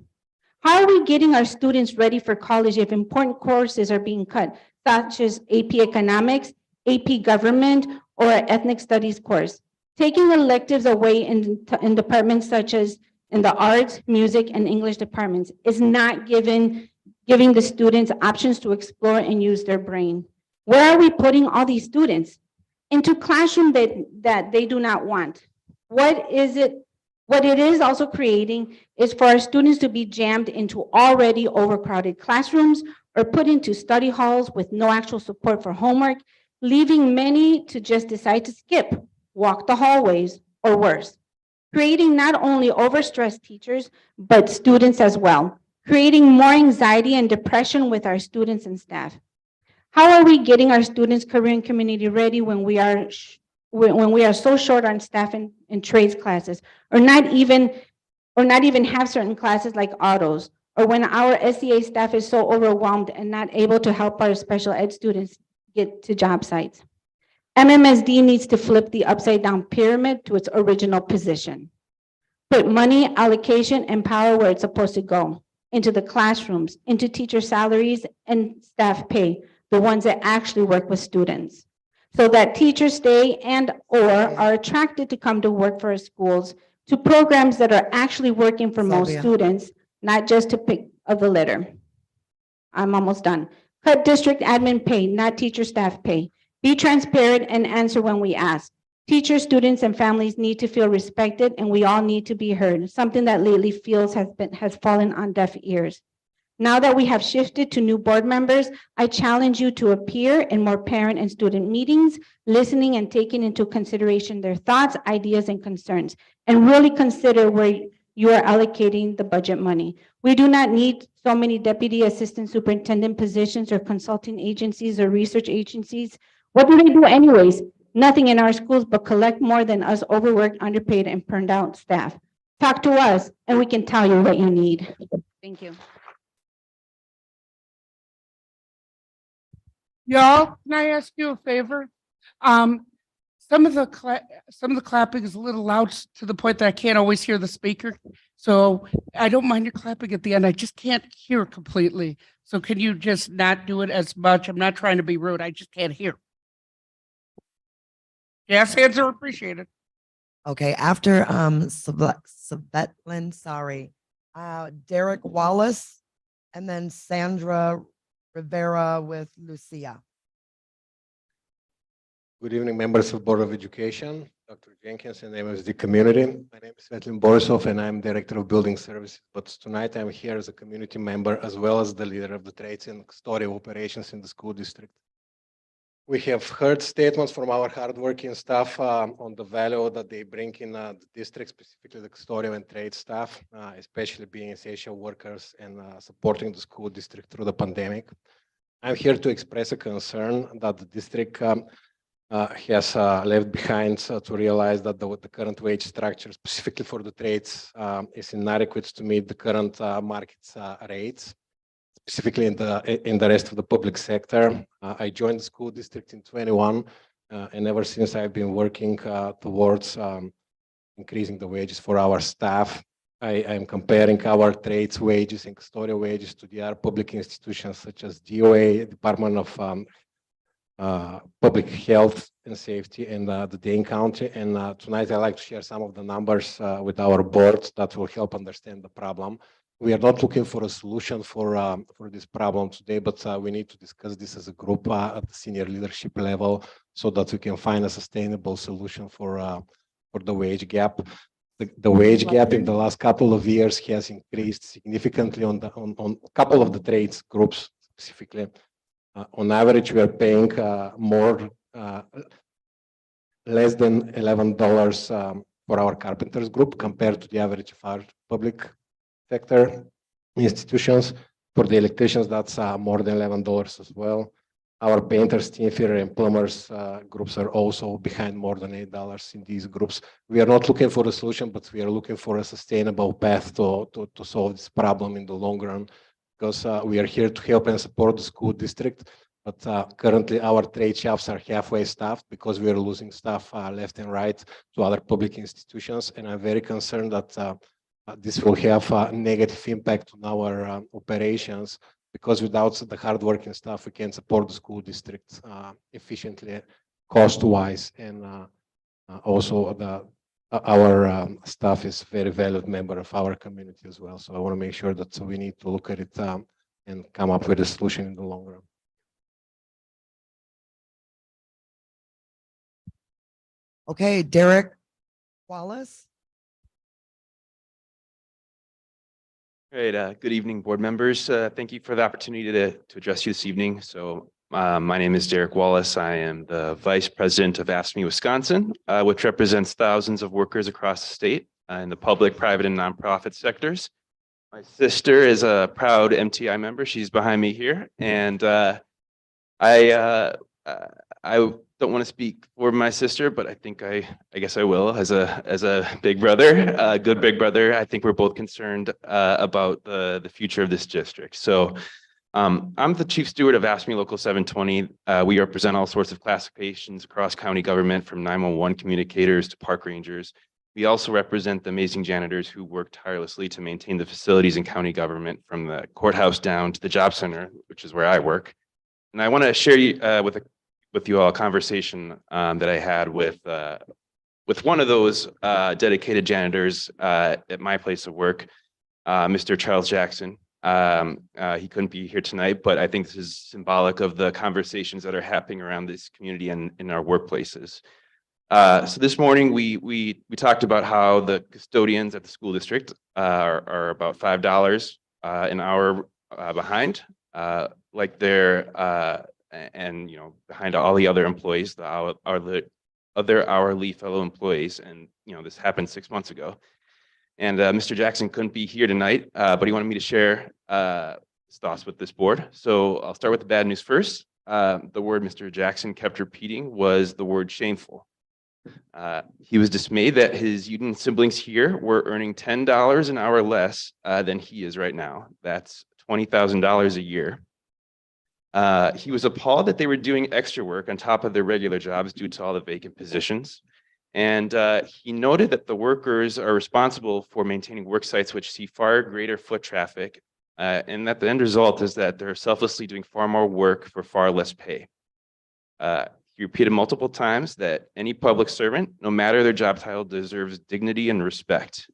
Speaker 17: How are we getting our students ready for college if important courses are being cut, such as AP Economics, AP Government, or an Ethnic Studies course? Taking electives away in departments such as in the arts, music, and English departments is not giving the students options to explore and use their brain. Where are we putting all these students? Into classroom that they do not want. What it is also creating is for our students to be jammed into already overcrowded classrooms or put into study halls with no actual support for homework, leaving many to just decide to skip, walk the hallways, or worse. Creating not only overstressed teachers, but students as well, creating more anxiety and depression with our students and staff. How are we getting our students career and community ready when we are so short on staff in trades classes, or not even have certain classes like autos, or when our SEA staff is so overwhelmed and not able to help our special ed students get to job sites? MMSD needs to flip the upside down pyramid to its original position. Put money, allocation, and power where it's supposed to go, into the classrooms, into teacher salaries and staff pay, the ones that actually work with students, so that teachers stay and or are attracted to come to work for our schools, to programs that are actually working for most students, not just to pick of the litter. I'm almost done. Cut district admin pay, not teacher staff pay. Be transparent and answer when we ask. Teachers, students, and families need to feel respected, and we all need to be heard, something that lately has fallen on deaf ears. Now that we have shifted to new board members, I challenge you to appear in more parent and student meetings, listening and taking into consideration their thoughts, ideas, and concerns, and really consider where you are allocating the budget money. We do not need so many deputy assistant superintendent positions or consulting agencies or research agencies. What do they do anyways? Nothing in our schools but collect more than us overworked, underpaid, and burned out staff. Talk to us and we can tell you what you need. Thank you.
Speaker 8: Y'all, can I ask you a favor? Some of the clapping is a little loud to the point that I can't always hear the speaker. So I don't mind your clapping at the end. I just can't hear completely. So can you just not do it as much? I'm not trying to be rude. I just can't hear. Yes, hands are appreciated.
Speaker 6: Okay, after Svetlin, sorry, Derek Wallace, and then Sandra Rivera with Lucia.
Speaker 9: Good evening, members of Board of Education, Dr. Jenkins, and MSD community. My name is Svetlin Borisov, and I'm Director of Building Services. But tonight I'm here as a community member, as well as the leader of the trades and custodial operations in the school district. We have heard statements from our hardworking staff on the value that they bring in the district, specifically the custodial and trade staff, especially being essential workers and supporting the school district through the pandemic. I'm here to express a concern that the district has left behind to realize that the current wage structure, specifically for the trades, is inadequate to meet the current market rates, specifically in the rest of the public sector. I joined the school district in 21, and ever since I've been working towards increasing the wages for our staff. I am comparing our trades wages and custodial wages to the other public institutions such as DOA, Department of Public Health and Safety, and the Dane County. And tonight I'd like to share some of the numbers with our board that will help understand the problem. We are not looking for a solution for this problem today, but we need to discuss this as a group at the senior leadership level so that we can find a sustainable solution for the wage gap. the wage gap in the last couple of years has increased significantly on a couple of the trades groups specifically. On average, we are paying more, less than $11 for our carpenters group compared to the average of our public sector institutions. For the electricians, that's more than $11 as well. Our painters, steam fitter, and plumbers groups are also behind more than $8 in these groups. We are not looking for a solution, but we are looking for a sustainable path to solve this problem in the long run, because we are here to help and support the school district. But currently, our trade shops are halfway staffed because we are losing staff left and right to other public institutions. And I'm very concerned that this will have a negative impact on our operations, because without the hardworking staff, we can support the school district efficiently, cost-wise, and also our staff is a very valued member of our community as well. So I want to make sure that we need to look at it and come up with a solution in the long run.
Speaker 6: Okay, Derek Wallace.
Speaker 5: Great. Good evening, board members. Thank you for the opportunity to address you this evening. So my name is Derek Wallace. I am the vice president of AFSCME Wisconsin, which represents thousands of workers across the state in the public, private, and nonprofit sectors. My sister is a proud MTI member. She's behind me here. And I don't want to speak for my sister, but I guess I will as a big brother, a good big brother. I think we're both concerned about the future of this district. So I'm the chief steward of AFSCME Local 720. We represent all sorts of classifications across county government, from 911 communicators to park rangers. We also represent the amazing janitors who work tirelessly to maintain the facilities in county government, from the courthouse down to the job center, which is where I work. And I want to share with you all a conversation that I had with one of those dedicated janitors at my place of work, Mr. Charles Jackson. He couldn't be here tonight, but I think this is symbolic of the conversations that are happening around this community and in our workplaces. So this morning we talked about how the custodians at the school district are about $5 an hour behind, like they're and behind all the other employees, the other hourly fellow employees. And this happened 6 months ago. And Mr. Jackson couldn't be here tonight, but he wanted me to share his thoughts with this board. So I'll start with the bad news first. The word Mr. Jackson kept repeating was the word shameful. He was dismayed that his union siblings here were earning $10 an hour less than he is right now. That's $20,000 a year. He was appalled that they were doing extra work on top of their regular jobs due to all the vacant positions. And he noted that the workers are responsible for maintaining work sites which see far greater foot traffic, and that the end result is that they're selflessly doing far more work for far less pay. He repeated multiple times that any public servant, no matter their job title, deserves dignity and respect.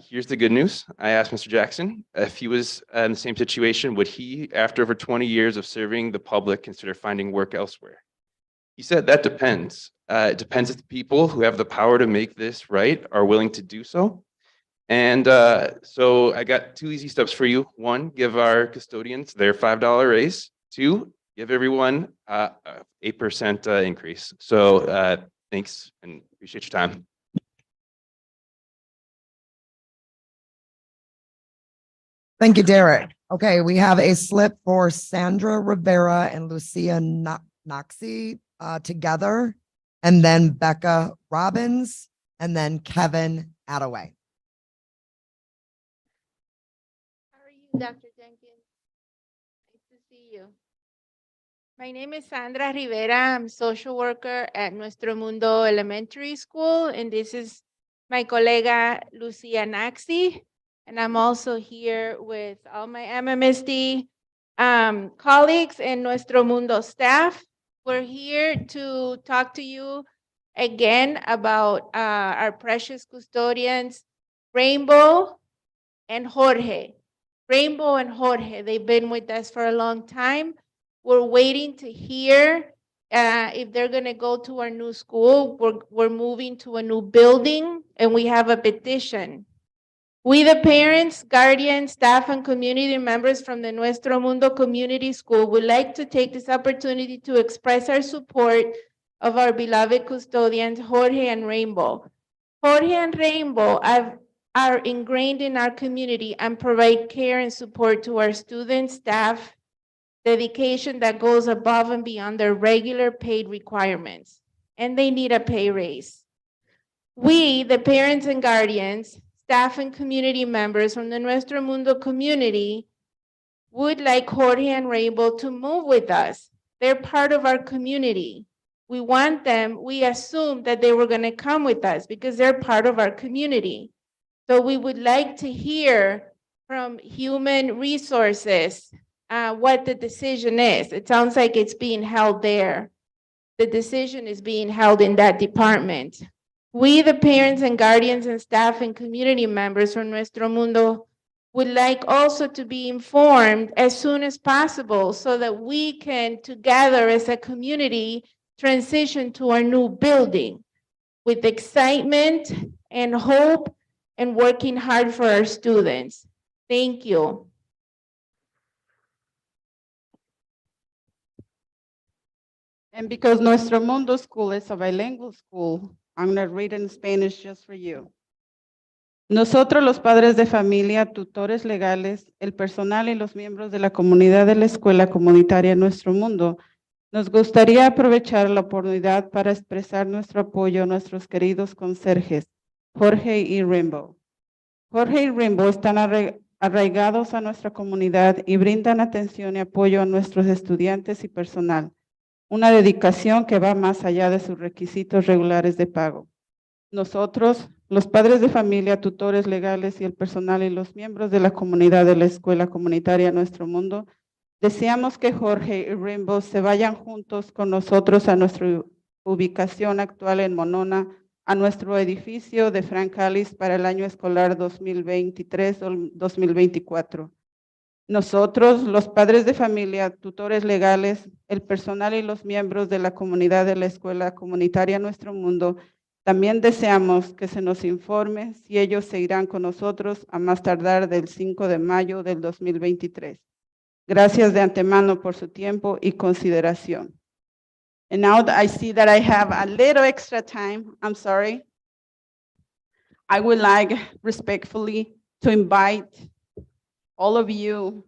Speaker 5: Here's the good news. I asked Mr. Jackson if he was in the same situation, would he, after over 20 years of serving the public, consider finding work elsewhere? He said that depends. It depends if the people who have the power to make this right are willing to do so. And so I got 2 easy steps for you. 1, give our custodians their $5 raise. 2, give everyone 8% increase. So thanks and appreciate your time.
Speaker 6: Thank you, Derek. Okay, we have a slip for Sandra Rivera and Lucia Noxie together, and then Becca Robbins, and then Kevin Attaway.
Speaker 10: How are you, Dr. Jenkins? Nice to see you. My name is Sandra Rivera. I'm social worker at Nuestro Mundo Elementary School, and this is my colega Lucia Noxie. And I'm also here with all my MMSD colleagues and Nuestro Mundo staff. We're here to talk to you again about our precious custodians, Rainbow and Jorge. Rainbow and Jorge, they've been with us for a long time. We're waiting to hear if they're going to go to our new school. We're moving to a new building, and we have a petition. We, the parents, guardians, staff, and community members from the Nuestro Mundo Community School, would like to take this opportunity to express our support of our beloved custodians, Jorge and Rainbow. Jorge and Rainbow are ingrained in our community and provide care and support to our students, staff, dedication that goes above and beyond their regular paid requirements, and they need a pay raise. We, the parents and guardians, staff and community members from the Nuestro Mundo community, would like Jorge and Rainbow to move with us. They're part of our community. We want them, we assumed that they were going to come with us because they're part of our community. So we would like to hear from human resources what the decision is. It sounds like it's being held there. The decision is being held in that department. We, the parents and guardians and staff and community members from Nuestro Mundo, would like also to be informed as soon as possible so that we can together as a community transition to our new building with excitement and hope and working hard for our students. Thank you.
Speaker 1: And because Nuestro Mundo School is a bilingual school, I'm going to read in Spanish just for you. Nosotros, los padres de familia, tutores legales, el personal y los miembros de la comunidad de la escuela comunitaria Nuestro Mundo, nos gustaría aprovechar la oportunidad para expresar nuestro apoyo a nuestros queridos conserjes, Jorge y Rainbow. Jorge y Rainbow están arraigados a nuestra comunidad y brindan atención y apoyo a nuestros estudiantes y personal. Una dedicación que va más allá de sus requisitos regulares de pago. Nosotros, los padres de familia, tutores legales y el personal y los miembros de la comunidad de la escuela comunitaria Nuestro Mundo, deseamos que Jorge y Rainbow se vayan juntos con nosotros a nuestra ubicación actual en Monona, a nuestro edificio de Frank Alice para el año escolar 2023-2024. Nosotros, los padres de familia, tutores legales, el personal y los miembros de la comunidad de la escuela comunitaria Nuestro Mundo, también deseamos que se nos informe si ellos se irán con nosotros a más tardar del 5 de mayo del 2023. Gracias de antemano por su tiempo y consideración. And now that I see that I have a little extra time, I'm sorry. I would like respectfully to invite all of you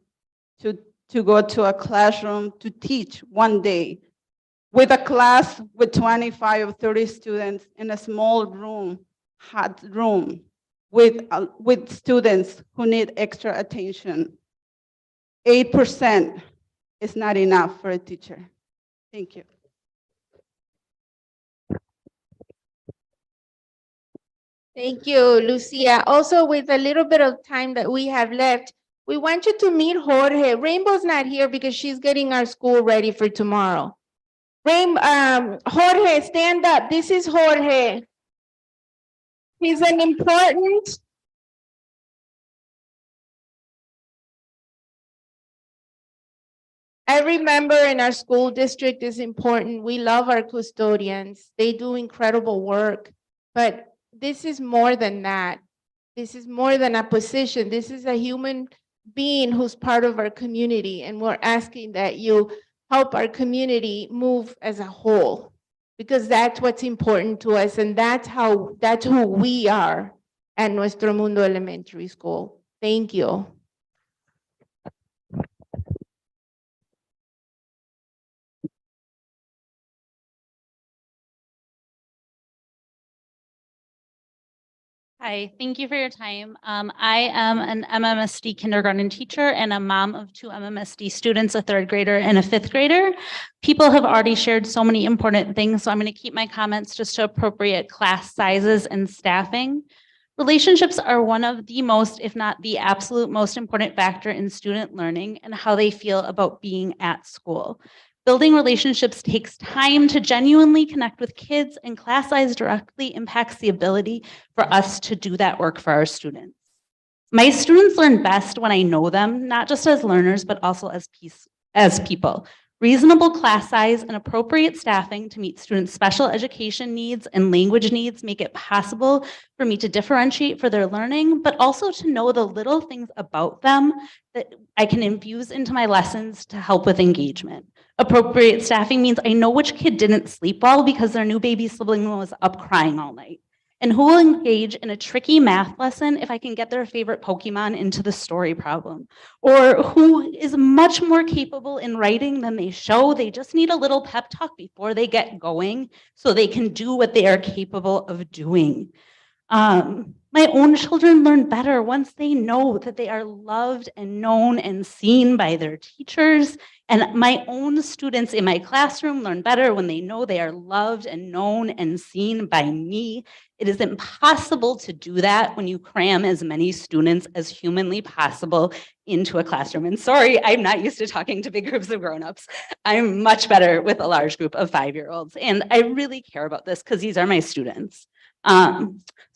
Speaker 1: to go to a classroom to teach one day with a class with 25 or 30 students in a small room, hot room, with students who need extra attention. 8% is not enough for a teacher. Thank you.
Speaker 10: Thank you, Lucia. Also, with a little bit of time that we have left, we want you to meet Jorge. Rainbow's not here because she's getting our school ready for tomorrow. Jorge, stand up. This is Jorge. He's an important. Every member in our school district is important. We love our custodians. They do incredible work, but this is more than that. This is more than a position. This is a human being who's part of our community, and we're asking that you help our community move as a whole, because that's what's important to us, and that's who we are at Nuestro Mundo Elementary School. Thank you.
Speaker 11: Hi, thank you for your time. I am an MMSD kindergarten teacher and a mom of 2 MMSD students, a 3rd grader and a 5th grader. People have already shared so many important things, so I'm going to keep my comments just to appropriate class sizes and staffing. Relationships are one of the most, if not the absolute most important factor in student learning and how they feel about being at school. Building relationships takes time to genuinely connect with kids, and class size directly impacts the ability for us to do that work for our students. My students learn best when I know them, not just as learners, but also as people. Reasonable class size and appropriate staffing to meet students' special education needs and language needs make it possible for me to differentiate for their learning, but also to know the little things about them that I can infuse into my lessons to help with engagement. Appropriate staffing means I know which kid didn't sleep well because their new baby sibling was up crying all night, and who will engage in a tricky math lesson if I can get their favorite Pokemon into the story problem, or who is much more capable in writing than they show. They just need a little pep talk before they get going so they can do what they are capable of doing. My own children learn better once they know that they are loved and known and seen by their teachers. And my own students in my classroom learn better when they know they are loved and known and seen by me. It is impossible to do that when you cram as many students as humanly possible into a classroom. And sorry, I'm not used to talking to big groups of grownups. I'm much better with a large group of 5-year-olds. And I really care about this because these are my students.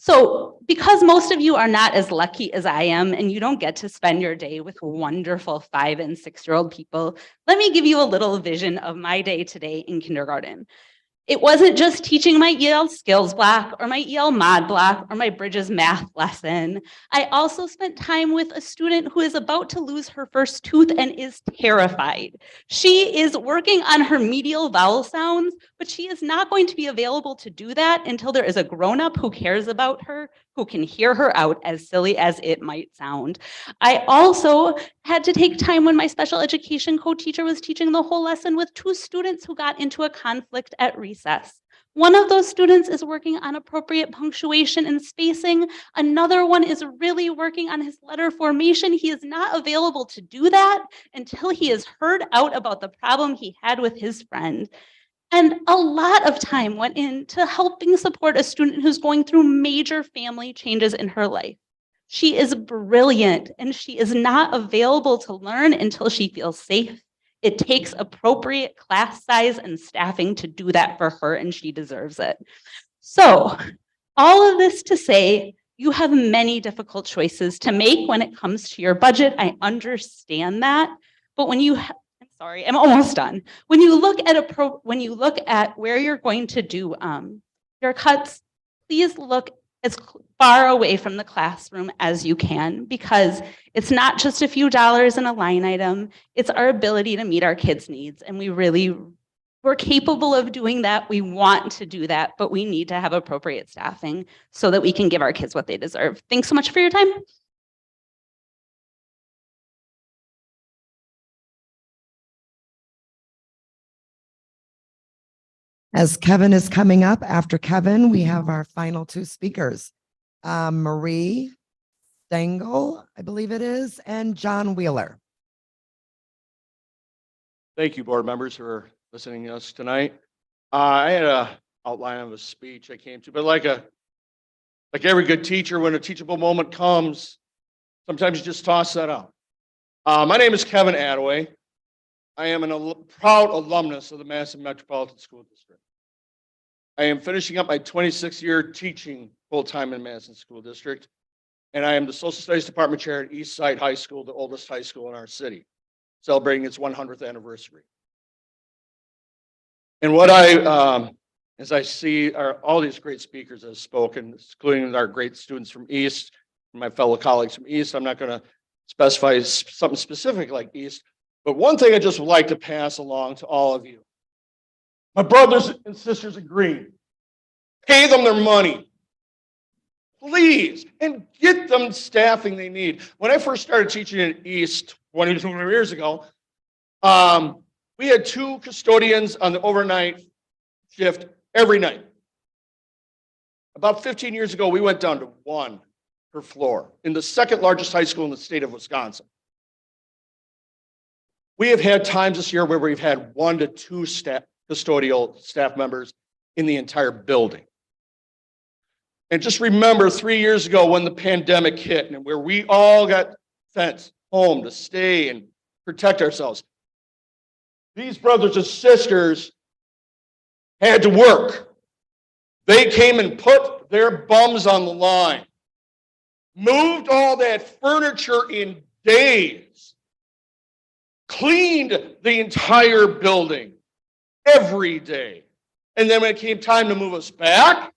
Speaker 11: So because most of you are not as lucky as I am and you don't get to spend your day with wonderful 5- and 6-year-old people, let me give you a little vision of my day today in kindergarten. It wasn't just teaching my EL skills block or my EL mod block or my Bridges math lesson. I also spent time with a student who is about to lose her first tooth and is terrified. She is working on her medial vowel sounds, but she is not going to be available to do that until there is a grown-up who cares about her, who can hear her out, as silly as it might sound. I also had to take time when my special education co-teacher was teaching the whole lesson with 2 students who got into a conflict at recess. One of those students is working on appropriate punctuation and spacing. Another one is really working on his letter formation. He is not available to do that until he has heard out about the problem he had with his friend. And a lot of time went into helping support a student who's going through major family changes in her life. She is brilliant and she is not available to learn until she feels safe. It takes appropriate class size and staffing to do that for her, and she deserves it. So all of this to say, you have many difficult choices to make when it comes to your budget. I understand that, but when you sorry, I'm almost done. When you look at where you're going to do your cuts, please look as far away from the classroom as you can, because it's not just a few dollars in a line item, it's our ability to meet our kids' needs. And we're capable of doing that. We want to do that, but we need to have appropriate staffing so that we can give our kids what they deserve. Thanks so much for your time.
Speaker 6: As Kevin is coming up, after Kevin, we have our final 2 speakers, Marie Stengel, I believe it is, and John Wheeler.
Speaker 13: Thank you, board members, for listening to us tonight. I had an outline of a speech I came to, but like every good teacher, when a teachable moment comes, sometimes you just toss that out. My name is Kevin Attaway. I am a proud alumnus of the Madison Metropolitan School District. I am finishing up my 26th year teaching full-time in Madison School District, and I am the Social Studies Department Chair at East Side High School, the oldest high school in our city, celebrating its 100th anniversary. And what as I see are all these great speakers that have spoken, including our great students from East, my fellow colleagues from East. I'm not going to specify something specific like East, but one thing I just would like to pass along to all of you. My brothers and sisters in green, pay them their money, please, and get them staffing they need. When I first started teaching in East 22 years ago, we had 2 custodians on the overnight shift every night. About 15 years ago, we went down to 1 per floor in the 2nd largest high school in the state of Wisconsin. We have had times this year where we've had 1 to 2 custodial staff members in the entire building. And just remember 3 years ago when the pandemic hit and where we all got sent home to stay and protect ourselves. These brothers and sisters had to work. They came and put their bums on the line, moved all that furniture in days, cleaned the entire building every day. And then when it came time to move us back,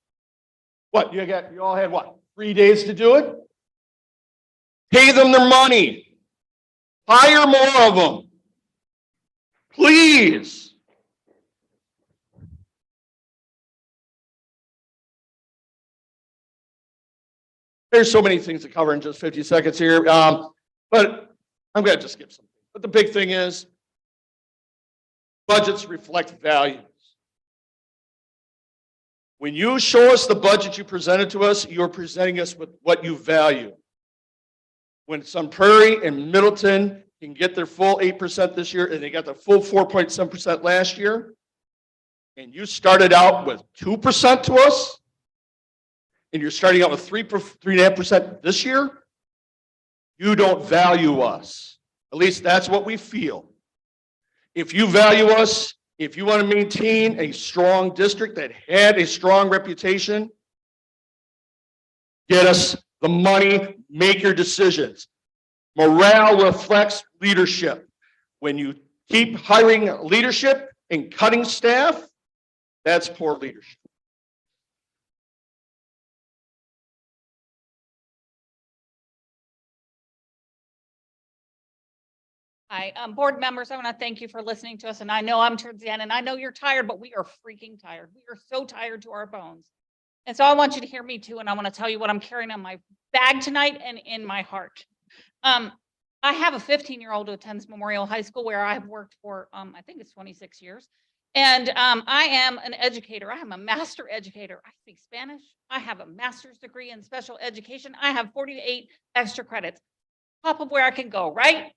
Speaker 13: what, you all had what, 3 days to do it? Pay them their money. Hire more of them. Please. There's so many things to cover in just 50 seconds here, but I'm going to just skip something. But the big thing is, budgets reflect values. When you show us the budget you presented to us, you're presenting us with what you value. When Sun Prairie and Middleton can get their full 8% this year, and they got the full 4.7% last year, and you started out with 2% to us, and you're starting out with 3.5% this year, you don't value us. At least that's what we feel. If you value us, if you want to maintain a strong district that had a strong reputation, get us the money, make your decisions. Morale reflects leadership. When you keep hiring leadership and cutting staff, that's poor leadership.
Speaker 14: Hi, board members, I want to thank you for listening to us. And I know I'm towards the end and I know you're tired, but we are freaking tired. We are so tired to our bones. And so I want you to hear me too. And I want to tell you what I'm carrying on my bag tonight and in my heart. I have a 15-year-old who attends Memorial High School where I've worked for, I think it's 26 years. And I am an educator. I am a master educator. I speak Spanish. I have a master's degree in special education. I have 48 extra credits, top of where I can go, right?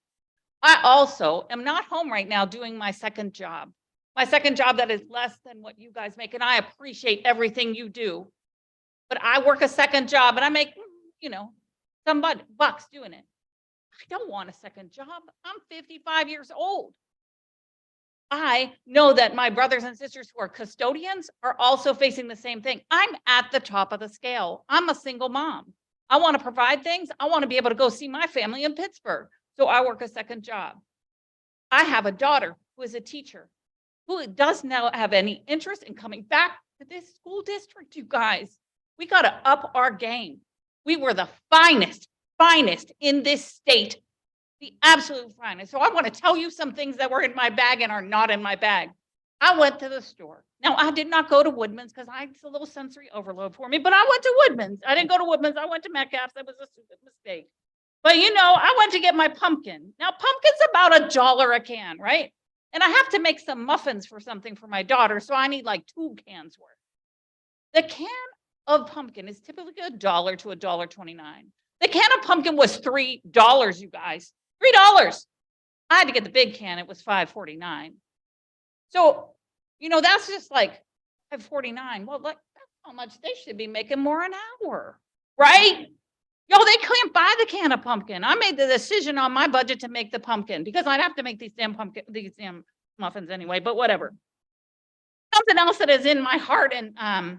Speaker 14: I also am not home right now doing my second job. My second job that is less than what you guys make. And I appreciate everything you do. But I work a second job and I make, you know, some bucks doing it. I don't want a second job. I'm 55 years old. I know that my brothers and sisters who are custodians are also facing the same thing. I'm at the top of the scale. I'm a single mom. I want to provide things. I want to be able to go see my family in Pittsburgh. So I work a second job. I have a daughter who is a teacher who does not have any interest in coming back to this school district, you guys. We got to up our game. We were the finest in this state, the absolute finest. So I want to tell you some things that were in my bag and are not in my bag. I went to the store. Now, I did not go to Woodman's because it's a little sensory overload for me, but I went to Woodman's. I didn't go to Woodman's. I went to Metcalf's. That was a stupid mistake. But you know, I went to get my pumpkin. Now, pumpkin's about $1 a can, right? And I have to make some muffins for something for my daughter, so I need like 2 cans worth. The can of pumpkin is typically $1 to $1.29. The can of pumpkin was $3, you guys. $3. I had to get the big can. It was $5.49. So, you know, that's just like $5.49. Well, like that's how much they should be making more an hour, right? Yo, they can't buy the can of pumpkin. I made the decision on my budget to make the pumpkin because I'd have to make these damn muffins anyway, but whatever. Something else that is in my heart and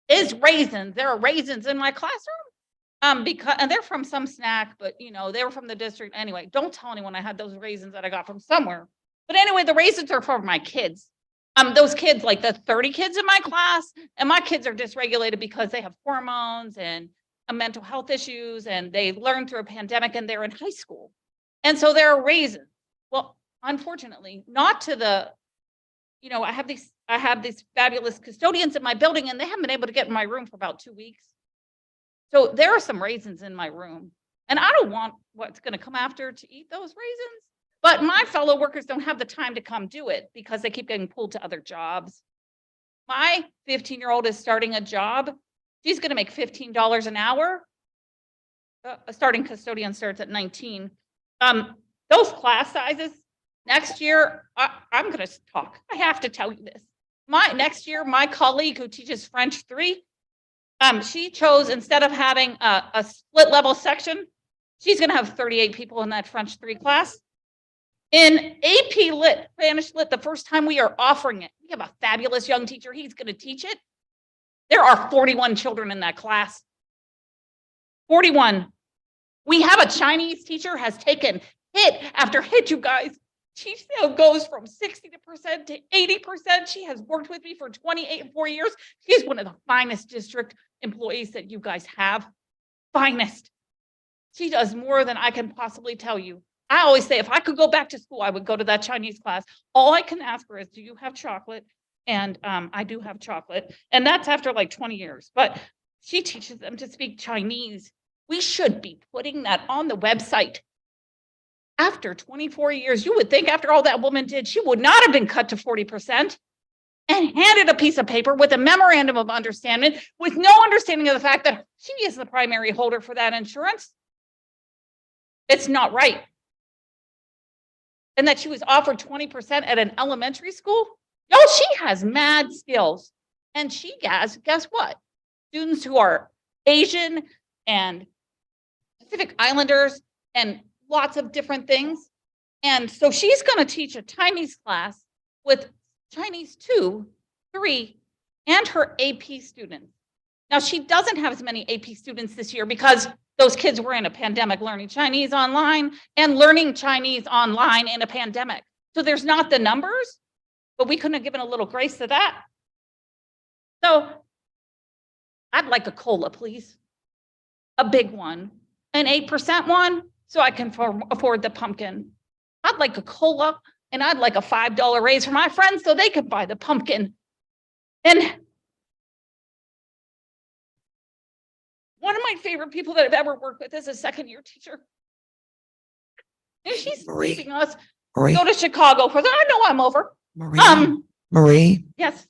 Speaker 14: is raisins. There are raisins in my classroom. Because and they're from some snack, but you know, they were from the district anyway. Don't tell anyone I had those raisins that I got from somewhere. But anyway, the raisins are for my kids. Those kids, like the 30 kids in my class, and my kids are dysregulated because they have hormones and mental health issues, and they learned through a pandemic and they're in high school. And so there are raisins. Well, unfortunately, not to the, you know, I have these fabulous custodians in my building and they haven't been able to get in my room for about 2 weeks. So there are some raisins in my room and I don't want what's going to come after to eat those raisins, but my fellow workers don't have the time to come do it because they keep getting pulled to other jobs. My 15-year-old is starting a job. She's going to make $15 an hour. A starting custodian starts at 19. Those class sizes next year, I'm going to talk. I have to tell you this. Next year, my colleague who teaches French 3, she chose, instead of having a split level section, she's going to have 38 people in that French 3 class. In AP Lit, Spanish Lit, the first time we are offering it, we have a fabulous young teacher. He's going to teach it. There are 41 children in that class. 41. We have a Chinese teacher has taken hit after hit, you guys. She still goes from 60% to 80%. She has worked with me for 4 years. She's one of the finest district employees that you guys have. Finest. She does more than I can possibly tell you. I always say, if I could go back to school, I would go to that Chinese class. All I can ask her is, do you have chocolate? And I do have chocolate. And that's after like 20 years. But she teaches them to speak Chinese. We should be putting that on the website. After 24 years, you would think after all that woman did, she would not have been cut to 40% and handed a piece of paper with a memorandum of understanding with no understanding of the fact that she is the primary holder for that insurance. It's not right. And that she was offered 20% at an elementary school. Yo, she has mad skills. And she has, guess what? Students who are Asian and Pacific Islanders and lots of different things. And so she's going to teach a Chinese class with Chinese 2, 3, and her AP students. Now, she doesn't have as many AP students this year because those kids were in a pandemic learning Chinese online and learning Chinese online in a pandemic. So there's not the numbers, but we couldn't have given a little grace to that. So I'd like a COLA, please. A big one, an 8% one, so I can afford the pumpkin. I'd like a COLA, and I'd like a $5 raise for my friends so they could buy the pumpkin. And one of my favorite people that I've ever worked with is a second-year teacher. And she's leaving us to go to Chicago because I know I'm over.
Speaker 6: Marie.
Speaker 14: Yes.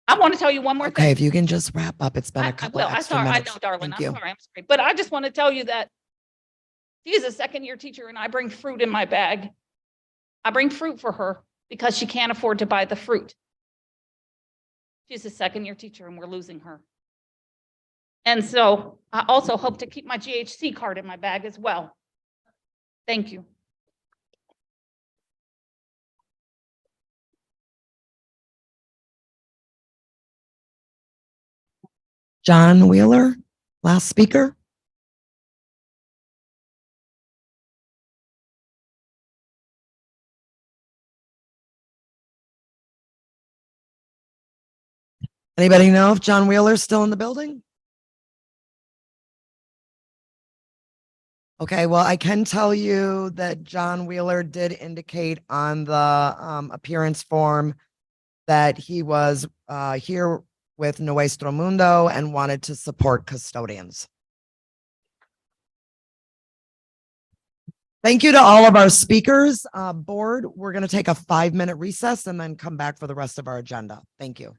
Speaker 14: I want to tell you one more thing.
Speaker 6: Okay, if you can just wrap up. It's been a couple
Speaker 14: Well,
Speaker 6: extra
Speaker 14: I
Speaker 6: minutes.
Speaker 14: know, darling.
Speaker 6: Thank you.
Speaker 14: I'm sorry. I'm sorry. But I just want to tell you that she is a second-year teacher and I bring fruit in my bag. I bring fruit for her because she can't afford to buy the fruit. She's a second-year teacher and we're losing her. And so I also hope to keep my GHC card in my bag as well. Thank you.
Speaker 6: John Wheeler, last speaker. Anybody know if John Wheeler's still in the building? Okay, well, I can tell you that John Wheeler did indicate on the appearance form that he was here with Nuestro Mundo and wanted to support custodians. Thank you to all of our speakers. Board, we're going to take a 5-minute recess and then come back for the rest of our agenda. Thank you.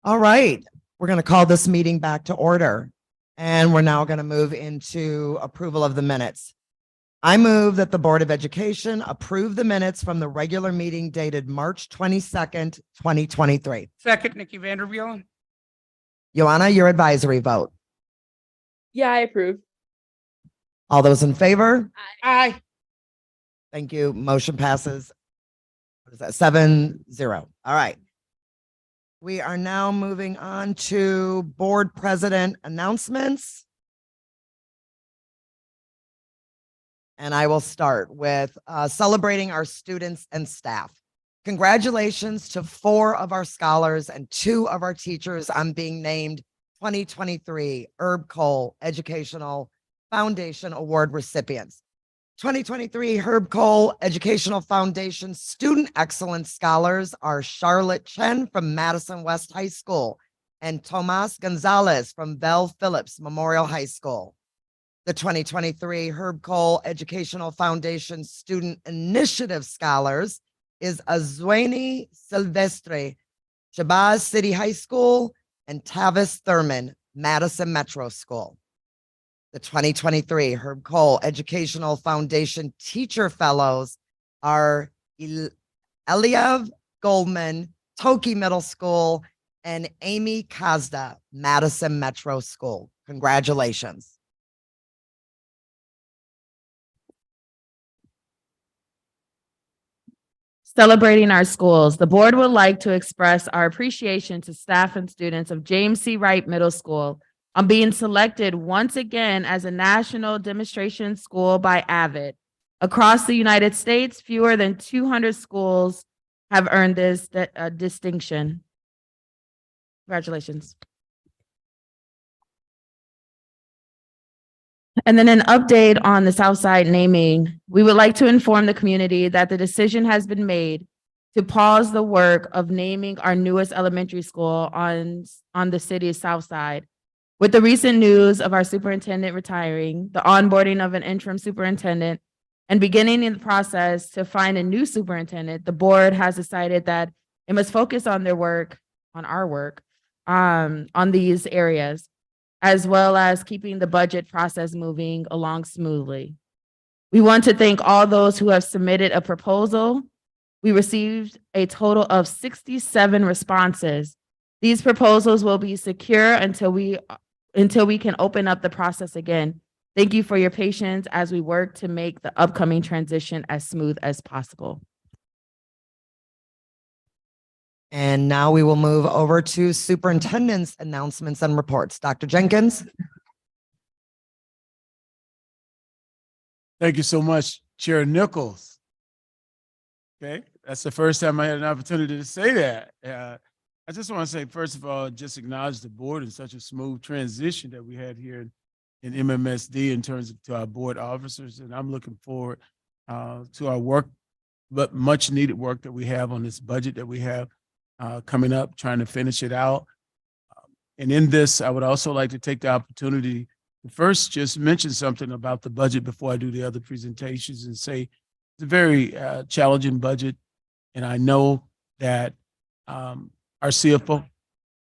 Speaker 6: All right, we're going to call this meeting back to order. And we're now going to move into approval of the minutes. I move that the Board of Education approve the minutes from the regular meeting dated March 22nd, 2023.
Speaker 8: Second, Nikki Vandervelde.
Speaker 6: Joanna, your advisory vote.
Speaker 19: Yeah, I approve.
Speaker 6: All those in favor?
Speaker 8: Aye.
Speaker 6: Thank you. Motion passes. What is that? 7-0. All right. We are now moving on to board president announcements. And I will start with celebrating our students and staff. Congratulations to 4 of our scholars and 2 of our teachers on being named 2023 Herb Cole Educational Foundation Award recipients. 2023 Herb Cole Educational Foundation Student Excellence Scholars are Charlotte Chen from Madison West High School and Tomas Gonzalez from Bell Phillips Memorial High School. The 2023 Herb Cole Educational Foundation Student Initiative Scholars is Azweni Silvestre, Shabazz City High School, and Tavis Thurman, Madison Metro School. The 2023 Herb Cole Educational Foundation Teacher Fellows are Eliev Goldman, Toki Middle School, and Amy Kazda, Madison Metro School. Congratulations.
Speaker 12: Celebrating our schools, the board would like to express our appreciation to staff and students of James C. Wright Middle School on being selected once again as a national demonstration school by Avid. Across the United States, fewer than 200 schools have earned this distinction. Congratulations. And then an update on the Southside naming. We would like to inform the community that the decision has been made to pause the work of naming our newest elementary school on the city's South Side. With the recent news of our superintendent retiring, the onboarding of an interim superintendent, and beginning the process to find a new superintendent, the board has decided that it must focus on their work, on our work, on these areas, as well as keeping the budget process moving along smoothly. We want to thank all those who have submitted a proposal. We received a total of 67 responses. These proposals will be secure until we can open up the process again. Thank you for your patience as we work to make the upcoming transition as smooth as possible.
Speaker 6: And now we will move over to superintendent's announcements and reports. Dr. Jenkins.
Speaker 15: Thank you so much, Chair Nichols. Okay, that's the first time I had an opportunity to say that. I just want to say, first of all, just acknowledge the board in such a smooth transition that we had here in MMSD in terms of to our board officers. And I'm looking forward to our work, but much needed work that we have on this budget that we have coming up, trying to finish it out. And in this, I would also like to take the opportunity to first just mention something about the budget before I do the other presentations and say it's a very challenging budget. And I know that our CFO,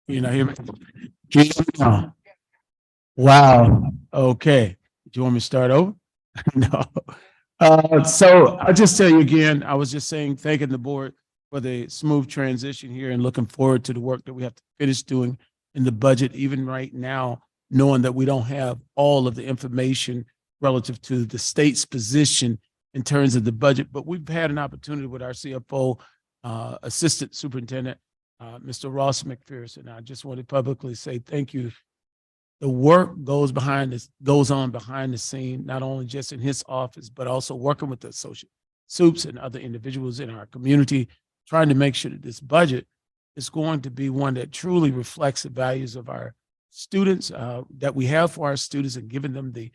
Speaker 15: you know, hear me? Wow. Okay. Do you want me to start over? No. So I'll just tell you again, I was just saying, thanking the board for the smooth transition here and looking forward to the work that we have to finish doing in the budget, even right now, knowing that we don't have all of the information relative to the state's position in terms of the budget. But we've had an opportunity with our CFO, Assistant Superintendent, Mr. Ross McPherson. I just want to publicly say thank you. The work goes on behind the scene, not only just in his office, but also working with the associate soups and other individuals in our community, trying to make sure that this budget is going to be one that truly reflects the values of our students, that we have for our students, and giving them the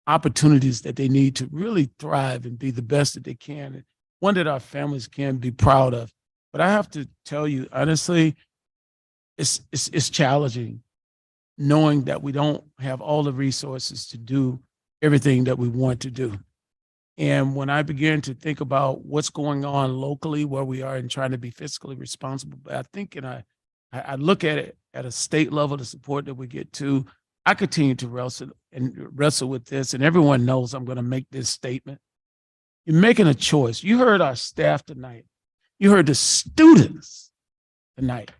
Speaker 15: opportunities that they need to really thrive and be the best that they can, and one that our families can be proud of. But I have to tell you, honestly, it's challenging knowing that we don't have all the resources to do everything that we want to do. And when I began to think about what's going on locally, where we are, and trying to be fiscally responsible, I think, and I I look at it at a state level, the support that we get to. I continue to wrestle with this, and everyone knows I'm going to make this statement. You're making a choice. You heard our staff tonight. You heard the students tonight.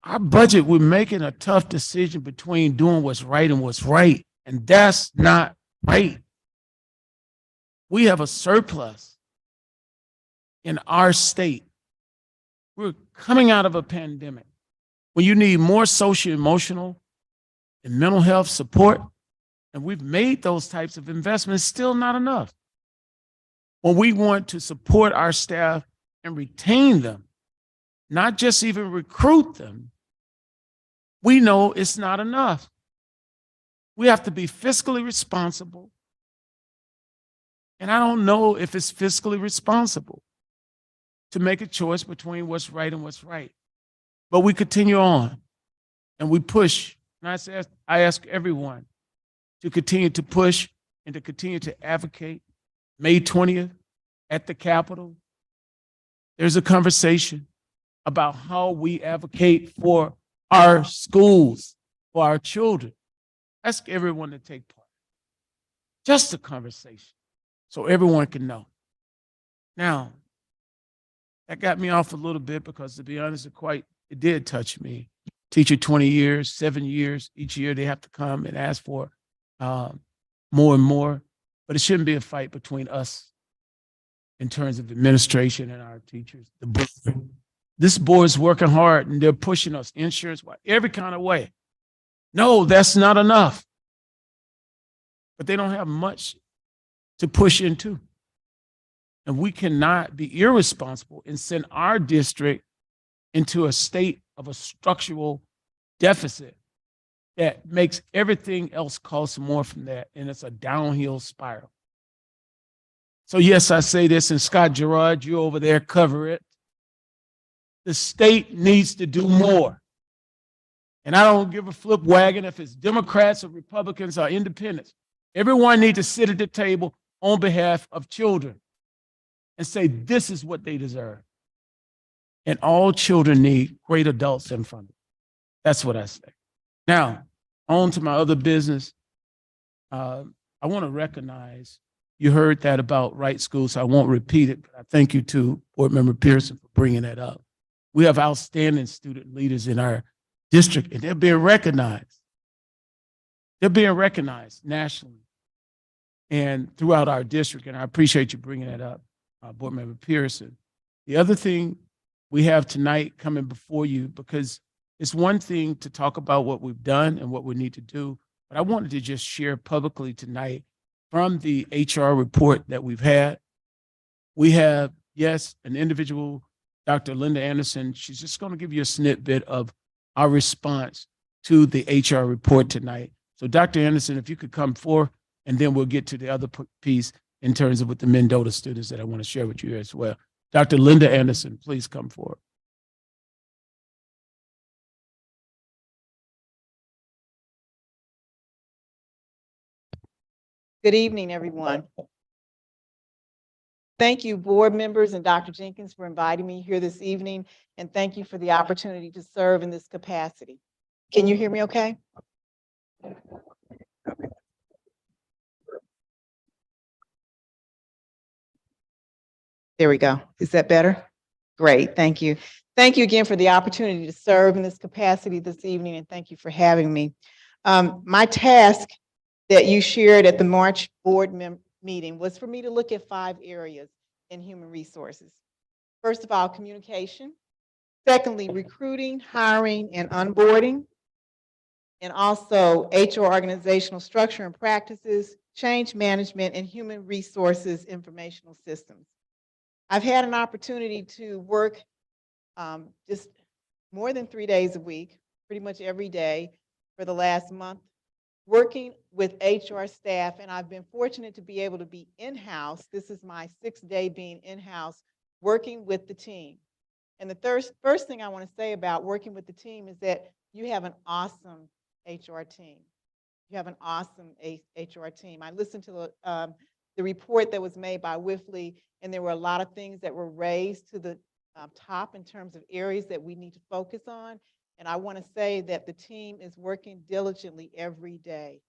Speaker 15: Our budget, we're making a tough decision between doing what's right and what's right, and that's not right. We have a surplus in our state. We're coming out of a pandemic when you need more social, emotional, and mental health support, and we've made those types of investments, still not enough. When we want to support our staff and retain them, not just even recruit them, we know it's not enough. We have to be fiscally responsible. And I don't know if it's fiscally responsible to make a choice between what's right and what's right. But we continue on and we push. And I ask everyone to continue to push and to continue to advocate. May 20th at the Capitol, there's a conversation about how we advocate for our schools, for our children. Ask everyone to take part. Just a conversation so everyone can know. Now, that got me off a little bit because, to be honest, it did touch me. Teacher 20 years, 7 years, each year they have to come and ask for more and more, but it shouldn't be a fight between us in terms of administration and our teachers. This board's working hard and they're pushing us insurance, every kind of way. No, that's not enough. But they don't have much to push into. And we cannot be irresponsible and send our district into a state of a structural deficit that makes everything else cost more from that. And it's a downhill spiral. So yes, I say this, and Scott Gerard, you over there cover it. The state needs to do more. And I don't give a flip wagon if it's Democrats or Republicans or independents. Everyone needs to sit at the table on behalf of children and say this is what they deserve. And all children need great adults in front of them. That's what I say. Now, on to my other business. I want to recognize, you heard that about Right School, so I won't repeat it, but I thank you to Board Member Pearson for bringing that up. We have outstanding student leaders in our district, and they're being recognized. They're being recognized nationally and throughout our district, and I appreciate you bringing that up, Board Member Pearson. The other thing we have tonight coming before you, because it's one thing to talk about what we've done and what we need to do, but I wanted to just share publicly tonight from the HR report that we've had. We have, yes, an individual, Dr. Linda Anderson. She's just going to give you a snippet of our response to the HR report tonight. So Dr. Anderson, if you could come forward, and then we'll get to the other piece in terms of with the Mendota students that I want to share with you as well. Dr. Linda Anderson, please come forward.
Speaker 16: Good evening, everyone. Thank you, board members and Dr. Jenkins, for inviting me here this evening, and thank you for the opportunity to serve in this capacity. Can you hear me okay? There we go. Is that better? Great, thank you. Thank you again for the opportunity to serve in this capacity this evening, and thank you for having me. My task that you shared at the March board meeting was for me to look at 5 areas in human resources. First of all, communication. Secondly, recruiting, hiring, and onboarding. And also HR organizational structure and practices, change management, and human resources informational systems. I've had an opportunity to work just more than 3 days a week, pretty much every day for the last month, working with HR staff, and I've been fortunate to be able to be in-house. This is my 6th day being in-house, working with the team. And the first thing I want to say about working with the team is that you have an awesome HR team. You have an awesome HR team. I listened to the report that was made by Wifley, and there were a lot of things that were raised to the top in terms of areas that we need to focus on. And I want to say that the team is working diligently every day.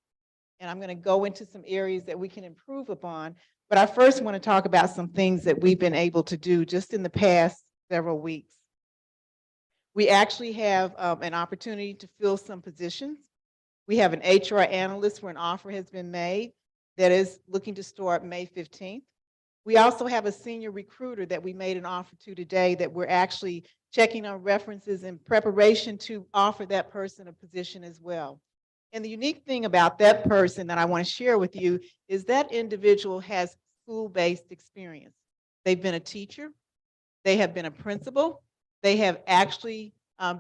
Speaker 16: And I'm going to go into some areas that we can improve upon. But I first want to talk about some things that we've been able to do just in the past several weeks. We actually have an opportunity to fill some positions. We have an HR analyst where an offer has been made that is looking to start May 15th. We also have a senior recruiter that we made an offer to today that we're actually checking on references in preparation to offer that person a position as well. And the unique thing about that person that I want to share with you is that individual has school-based experience. They've been a teacher, they have been a principal, they have actually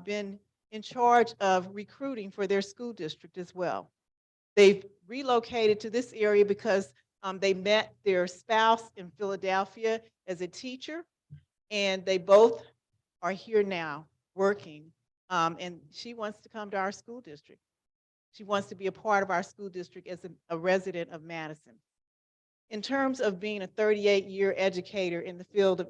Speaker 16: been in charge of recruiting for their school district as well. They've relocated to this area because they met their spouse in Philadelphia as a teacher, and they both are here now working. And she wants to come to our school district. She wants to be a part of our school district as a resident of Madison. In terms of being a 38-year educator in the field of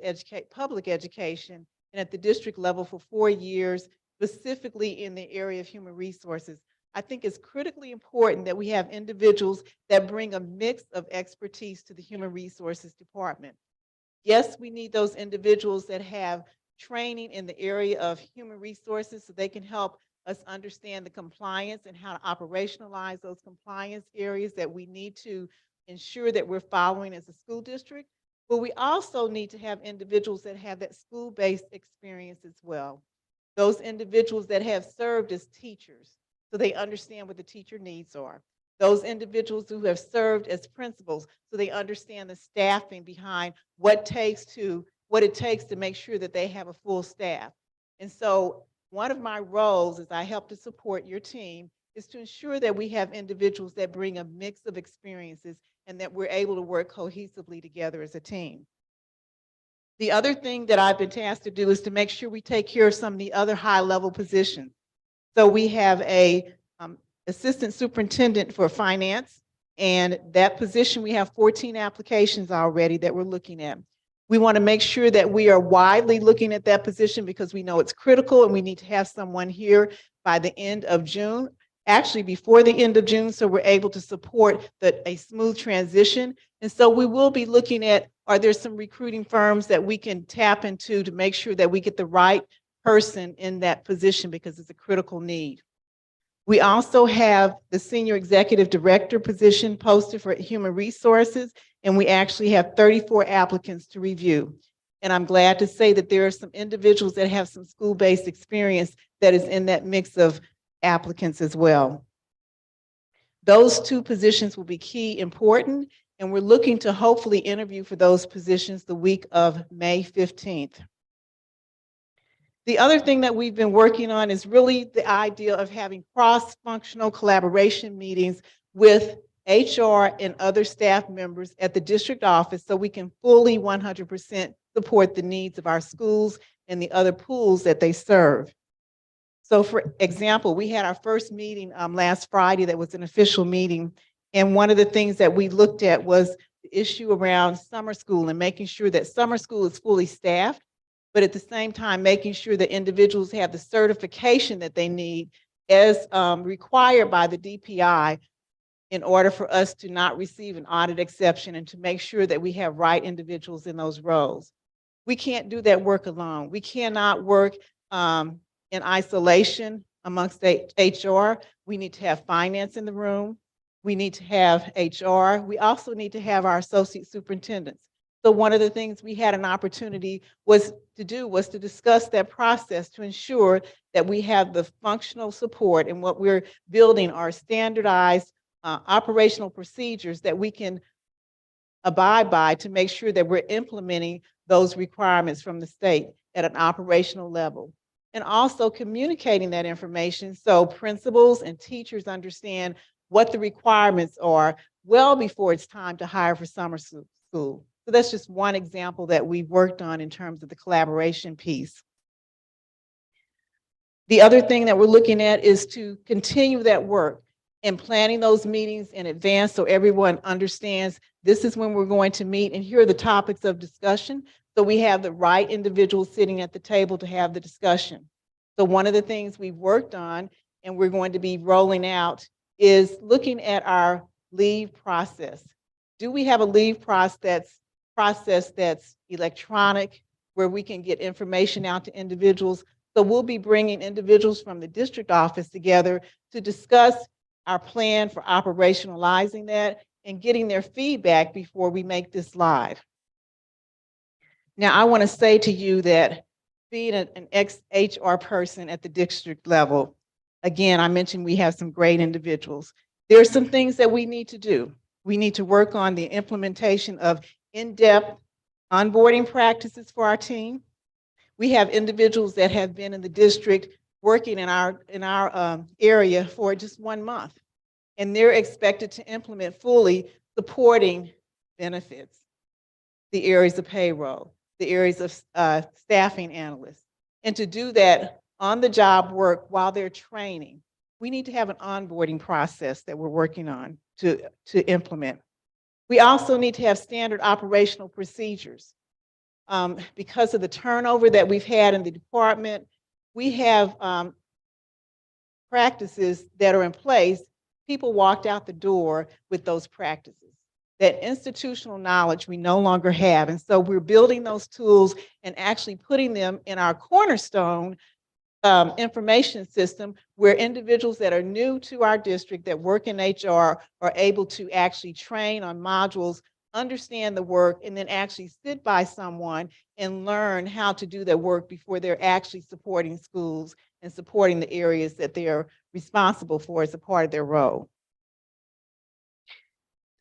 Speaker 16: public education and at the district level for 4 years, specifically in the area of human resources, I think it's critically important that we have individuals that bring a mix of expertise to the human resources department. Yes, we need those individuals that have training in the area of human resources so they can help us understand the compliance and how to operationalize those compliance areas that we need to ensure that we're following as a school district. But we also need to have individuals that have that school-based experience as well. Those individuals that have served as teachers, so they understand what the teacher needs are. Those individuals who have served as principals, so they understand the staffing behind what it takes to make sure that they have a full staff. And so one of my roles as I help to support your team is to ensure that we have individuals that bring a mix of experiences and that we're able to work cohesively together as a team. The other thing that I've been tasked to do is to make sure we take care of some of the other high-level positions. So we have a assistant superintendent for finance, and that position, we have 14 applications already that we're looking at. We want to make sure that we are widely looking at that position because we know it's critical and we need to have someone here by the end of June, actually before the end of June, so we're able to support a smooth transition. And so we will be looking at, are there some recruiting firms that we can tap into to make sure that we get the right person in that position because it's a critical need. We also have the senior executive director position posted for human resources, and we actually have 34 applicants to review. And I'm glad to say that there are some individuals that have some school-based experience that is in that mix of applicants as well. Those two positions will be key important, and we're looking to hopefully interview for those positions the week of May 15th. The other thing that we've been working on is really the idea of having cross-functional collaboration meetings with HR and other staff members at the district office so we can fully 100% support the needs of our schools and the other pools that they serve. So for example, we had our first meeting last Friday that was an official meeting, and one of the things that we looked at was the issue around summer school and making sure that summer school is fully staffed, but at the same time, making sure that individuals have the certification that they need as required by the DPI in order for us to not receive an audit exception and to make sure that we have right individuals in those roles. We can't do that work alone. We cannot work in isolation amongst HR. We need to have finance in the room. We need to have HR. We also need to have our associate superintendents. So one of the things we had an opportunity was to discuss that process to ensure that we have the functional support, and what we're building are standardized operational procedures that we can abide by to make sure that we're implementing those requirements from the state at an operational level. And also communicating that information so principals and teachers understand what the requirements are well before it's time to hire for summer school. So that's just one example that we've worked on in terms of the collaboration piece. The other thing that we're looking at is to continue that work and planning those meetings in advance so everyone understands this is when we're going to meet and here are the topics of discussion. So we have the right individuals sitting at the table to have the discussion. So one of the things we've worked on and we're going to be rolling out is looking at our leave process. Do we have a leave process that's electronic where we can get information out to individuals? So we'll be bringing individuals from the district office together to discuss our plan for operationalizing that and getting their feedback before we make this live. Now, I want to say to you that being an ex-HR person at the district level, again, I mentioned we have some great individuals. There are some things that we need to do. We need to work on the implementation of in-depth onboarding practices for our team. We have individuals that have been in the district working in our area for just 1 month, and they're expected to implement fully supporting benefits, the areas of payroll, the areas of staffing analysts, and to do that on-the-job work while they're training. We need to have an onboarding process that we're working on to implement. We also need to have standard operational procedures. Because of the turnover that we've had in the department, we have practices that are in place. People walked out the door with those practices. That institutional knowledge we no longer have. And so we're building those tools and actually putting them in our cornerstone information system where individuals that are new to our district that work in HR are able to actually train on modules, understand the work, and then actually sit by someone and learn how to do their work before they're actually supporting schools and supporting the areas that they're responsible for as a part of their role.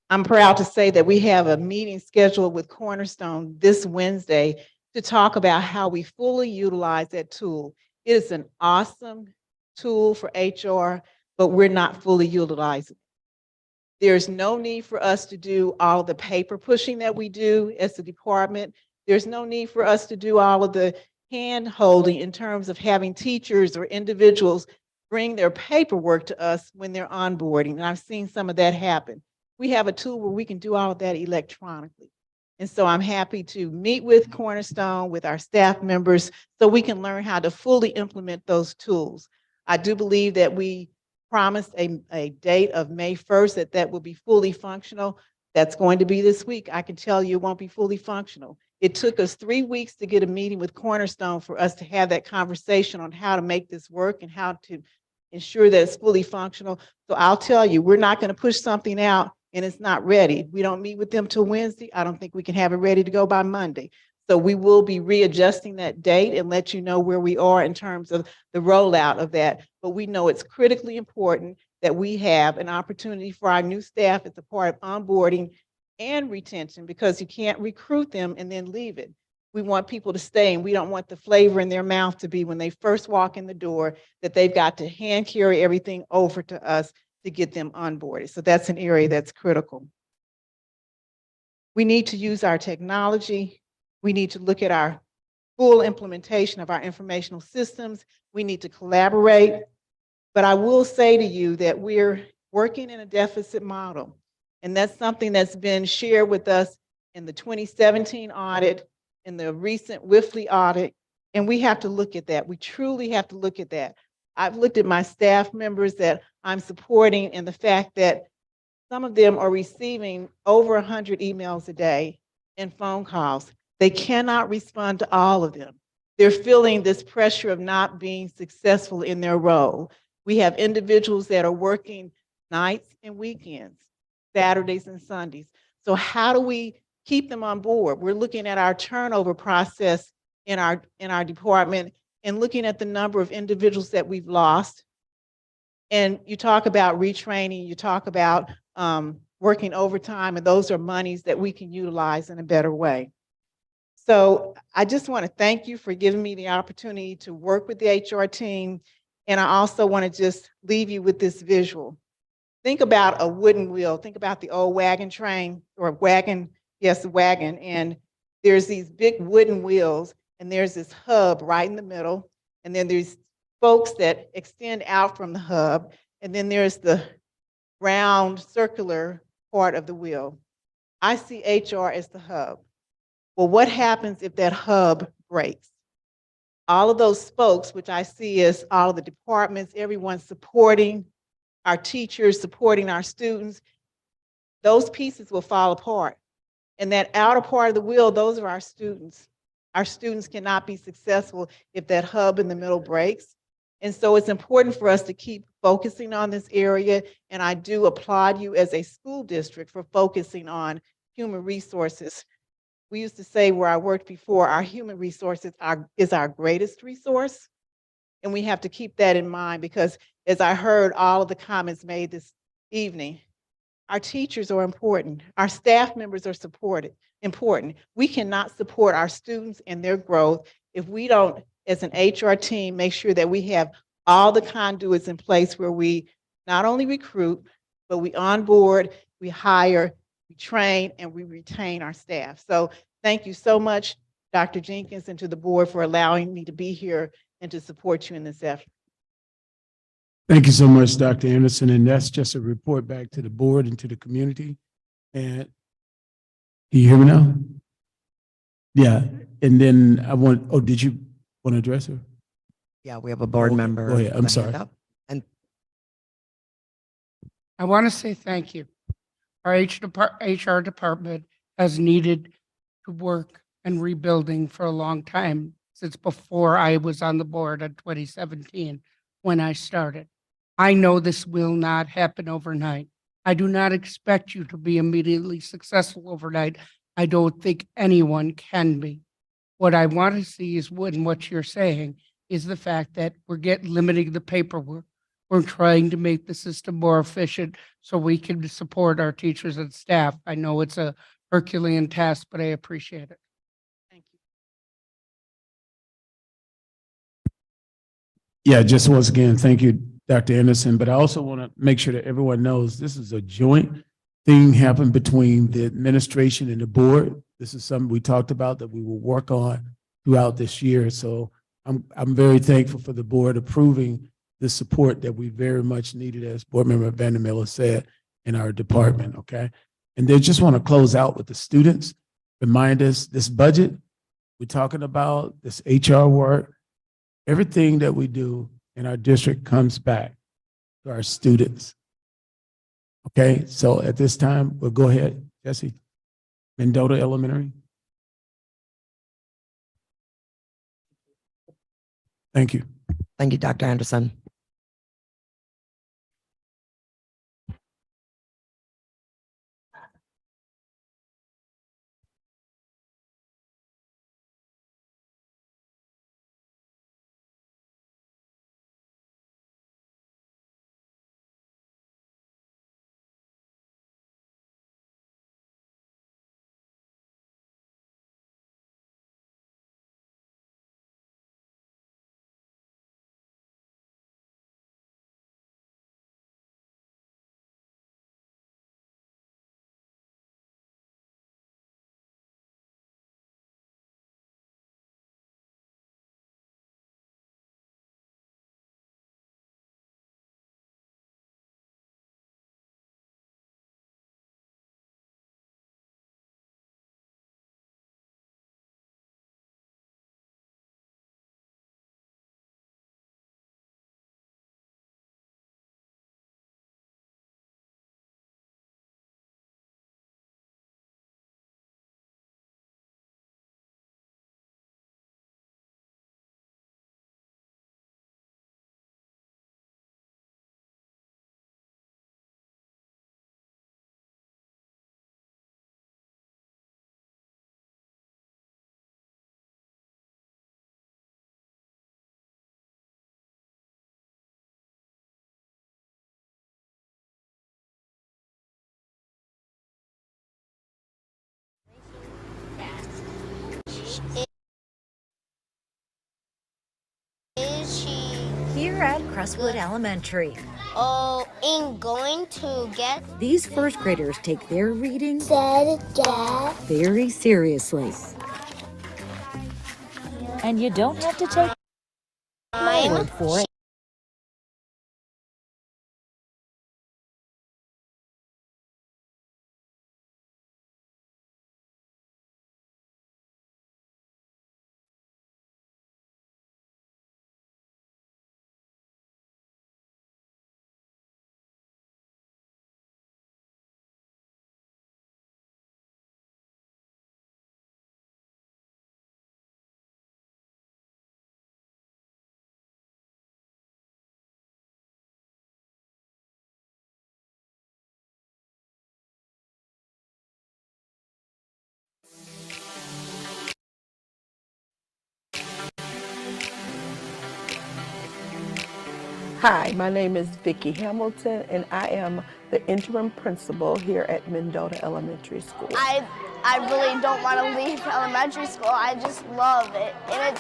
Speaker 16: I'm proud to say that we have a meeting scheduled with Cornerstone this Wednesday to talk about how we fully utilize that tool. It is an awesome tool for HR, but we're not fully utilizing it. There's no need for us to do all the paper pushing that we do as a department. There's no need for us to do all of the hand holding in terms of having teachers or individuals bring their paperwork to us when they're onboarding. And I've seen some of that happen. We have a tool where we can do all of that electronically. And so I'm happy to meet with Cornerstone, with our staff members, so we can learn how to fully implement those tools. I do believe that we promised a date of May 1st that will be fully functional. That's going to be this week. I can tell you it won't be fully functional. It took us 3 weeks to get a meeting with Cornerstone for us to have that conversation on how to make this work and how to ensure that it's fully functional. So I'll tell you, we're not going to push something out and it's not ready. We don't meet with them till Wednesday. I don't think we can have it ready to go by Monday. So we will be readjusting that date and let you know where we are in terms of the rollout of that. But we know it's critically important that we have an opportunity for our new staff as a part of onboarding and retention, because you can't recruit them and then leave it. We want people to stay, and we don't want the flavor in their mouth to be when they first walk in the door that they've got to hand carry everything over to us to get them onboarded. So that's an area that's critical. We need to use our technology. We need to look at our full implementation of our informational systems. We need to collaborate. But I will say to you that we're working in a deficit model. And that's something that's been shared with us in the 2017 audit, in the recent Wifley audit. And we have to look at that. We truly have to look at that. I've looked at my staff members that I'm supporting and the fact that some of them are receiving over 100 emails a day and phone calls. They cannot respond to all of them. They're feeling this pressure of not being successful in their role. We have individuals that are working nights and weekends, Saturdays and Sundays. So how do we keep them on board? We're looking at our turnover process in our department and looking at the number of individuals that we've lost. And you talk about retraining, you talk about working overtime, and those are monies that we can utilize in a better way. So I just want to thank you for giving me the opportunity to work with the HR team. And I also want to just leave you with this visual. Think about a wooden wheel. Think about the old wagon train, or wagon, yes, wagon. And there's these big wooden wheels, and there's this hub right in the middle. And then there's spokes that extend out from the hub. And then there's the round circular part of the wheel. I see HR as the hub. Well, what happens if that hub breaks? All of those spokes, which I see as all of the departments, everyone supporting our teachers, supporting our students, those pieces will fall apart. And that outer part of the wheel, those are our students. Our students cannot be successful if that hub in the middle breaks. And so it's important for us to keep focusing on this area. And I do applaud you as a school district for focusing on human resources. We used to say where I worked before, our human resources is our greatest resource. And we have to keep that in mind because as I heard all of the comments made this evening, our teachers are important. Our staff members are important. We cannot support our students and their growth if we don't, as an HR team, make sure that we have all the conduits in place where we not only recruit, but we onboard, we hire, we train, and we retain our staff. So thank you so much, Dr. Jenkins, and to the board for allowing me to be here and to support you in this effort.
Speaker 15: Thank you so much, Dr. Anderson. And that's just a report back to the board and to the community. And can you hear me now? Yeah. And then I want, oh, did you want to address her?
Speaker 6: Yeah, we have a board
Speaker 15: Okay,
Speaker 6: member.
Speaker 15: go ahead. I'm
Speaker 6: with a hand
Speaker 15: sorry.
Speaker 6: up. And
Speaker 8: I want to say thank you. Our HR department has needed to work and rebuilding for a long time, since before I was on the board in 2017 when I started. I know this will not happen overnight. I do not expect you to be immediately successful overnight. I don't think anyone can be. What I want to see is what you're saying is the fact that we're limiting the paperwork. We're trying to make the system more efficient so we can support our teachers and staff. I know it's a Herculean task, but I appreciate it.
Speaker 16: Thank you.
Speaker 15: Yeah, just once again, thank you, Dr. Anderson. But I also want to make sure that everyone knows this is a joint thing happened between the administration and the board. This is something we talked about that we will work on throughout this year. So I'm very thankful for the board approving the support that we very much needed, as Board Member Vandermiller said, in our department, okay? And they just want to close out with the students, remind us this budget we're talking about, this HR work, everything that we do in our district comes back to our students. Okay, so at this time, we'll go ahead, Jesse. Mendota Elementary. Thank you.
Speaker 6: thank you, Dr. Anderson.
Speaker 18: Is she?
Speaker 20: Here at Crestwood Elementary,
Speaker 18: Oh, in going to get
Speaker 20: these first graders take their reading
Speaker 18: said dad.
Speaker 20: very seriously. And you don't have to take my word for it.
Speaker 3: Hi, my name is Vicki Hamilton, and I am the interim principal here at Mendota Elementary School.
Speaker 18: I really don't want to leave elementary school. I just love it. And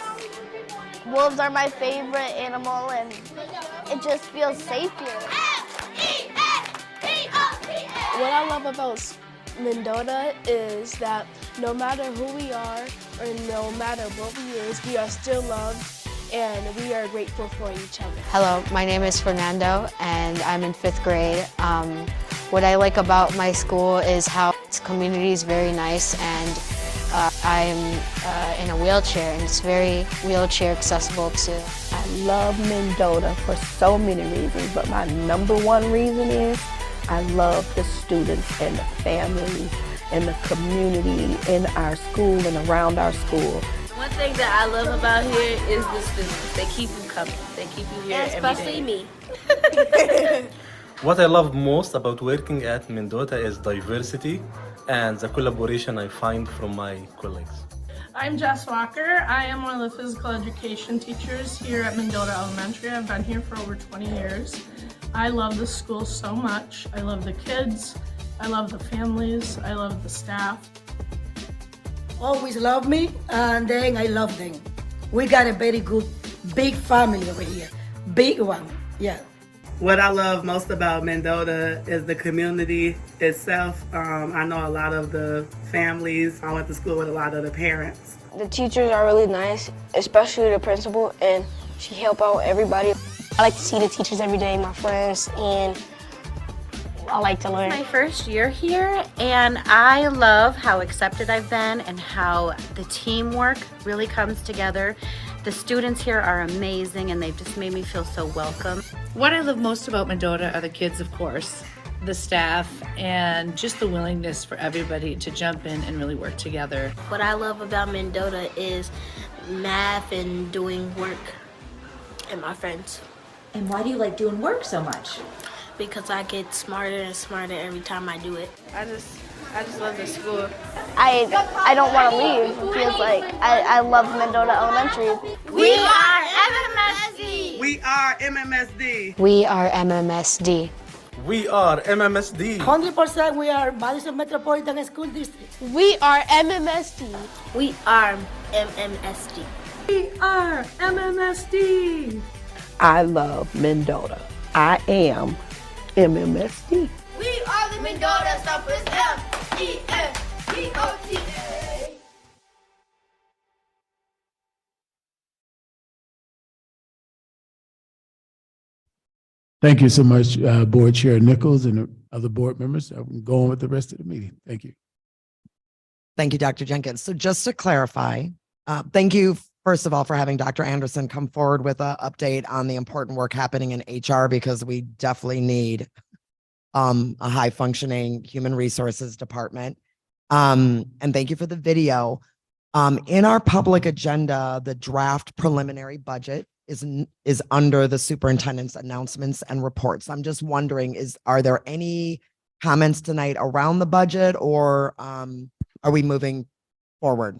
Speaker 18: wolves are my favorite animal, and it just feels safe here.
Speaker 21: What I love about Mendota is that no matter who we are or no matter what we is, we are still loved and we are grateful for each other.
Speaker 23: Hello, my name is Fernando and I'm in 5th grade. What I like about my school is how its community is very nice, and I'm in a wheelchair and it's very wheelchair accessible too.
Speaker 3: I love Mendota for so many reasons, but my number one reason is I love the students and the families and the community in our school and around our school.
Speaker 24: One thing that I love about here is the students. They keep you coming. They keep you here
Speaker 21: Especially
Speaker 24: every day.
Speaker 21: me.
Speaker 25: What I love most about working at Mendota is diversity and the collaboration I find from my colleagues.
Speaker 26: I'm Jess Walker. I am one of the physical education teachers here at Mendota Elementary. I've been here for over 20 years. I love the school so much. I love the kids. I love the families. I love the staff.
Speaker 27: Always love me, and then I love them. We got a very good, big family over here. Big one, yeah.
Speaker 28: What I love most about Mendota is the community itself. I know a lot of the families. I went to school with a lot of the parents.
Speaker 21: The teachers are really nice, especially the principal, and she help out everybody. I like to see the teachers every day, my friends, and I like to learn.
Speaker 29: My first year here, and I love how accepted I've been and how the teamwork really comes together. The students here are amazing, and they've just made me feel so welcome.
Speaker 30: What I love most about Mendota are the kids, of course, the staff, and just the willingness for everybody to jump in and really work together.
Speaker 21: What I love about Mendota is math and doing work and my friends.
Speaker 20: And why do you like doing work so much?
Speaker 21: Because I get smarter and smarter every time I do it.
Speaker 29: I just love the school.
Speaker 18: I don't want to leave. It feels like I love Mendota Elementary.
Speaker 21: We are MMSD.
Speaker 28: We are MMSD.
Speaker 23: We are MMSD.
Speaker 25: We are MMSD.
Speaker 27: 100% we are Madison Metropolitan School District.
Speaker 21: We are MMSD. We are MMSD.
Speaker 27: We are MMSD. I love Mendota. I am MMSD.
Speaker 18: We are the Mendota Stoppers, MENDOTA.
Speaker 15: Thank you so much, Board Chair Nichols and the other board members. I'm going with the rest of the meeting. Thank you.
Speaker 6: Thank you, Dr. Jenkins. So just to clarify, thank you, first of all, for having Dr. Anderson come forward with an update on the important work happening in HR, because we definitely need a high functioning human resources department. And thank you for the video. In our public agenda, the draft preliminary budget is under the superintendent's announcements and reports. I'm just wondering, are there any comments tonight around the budget, or are we moving forward?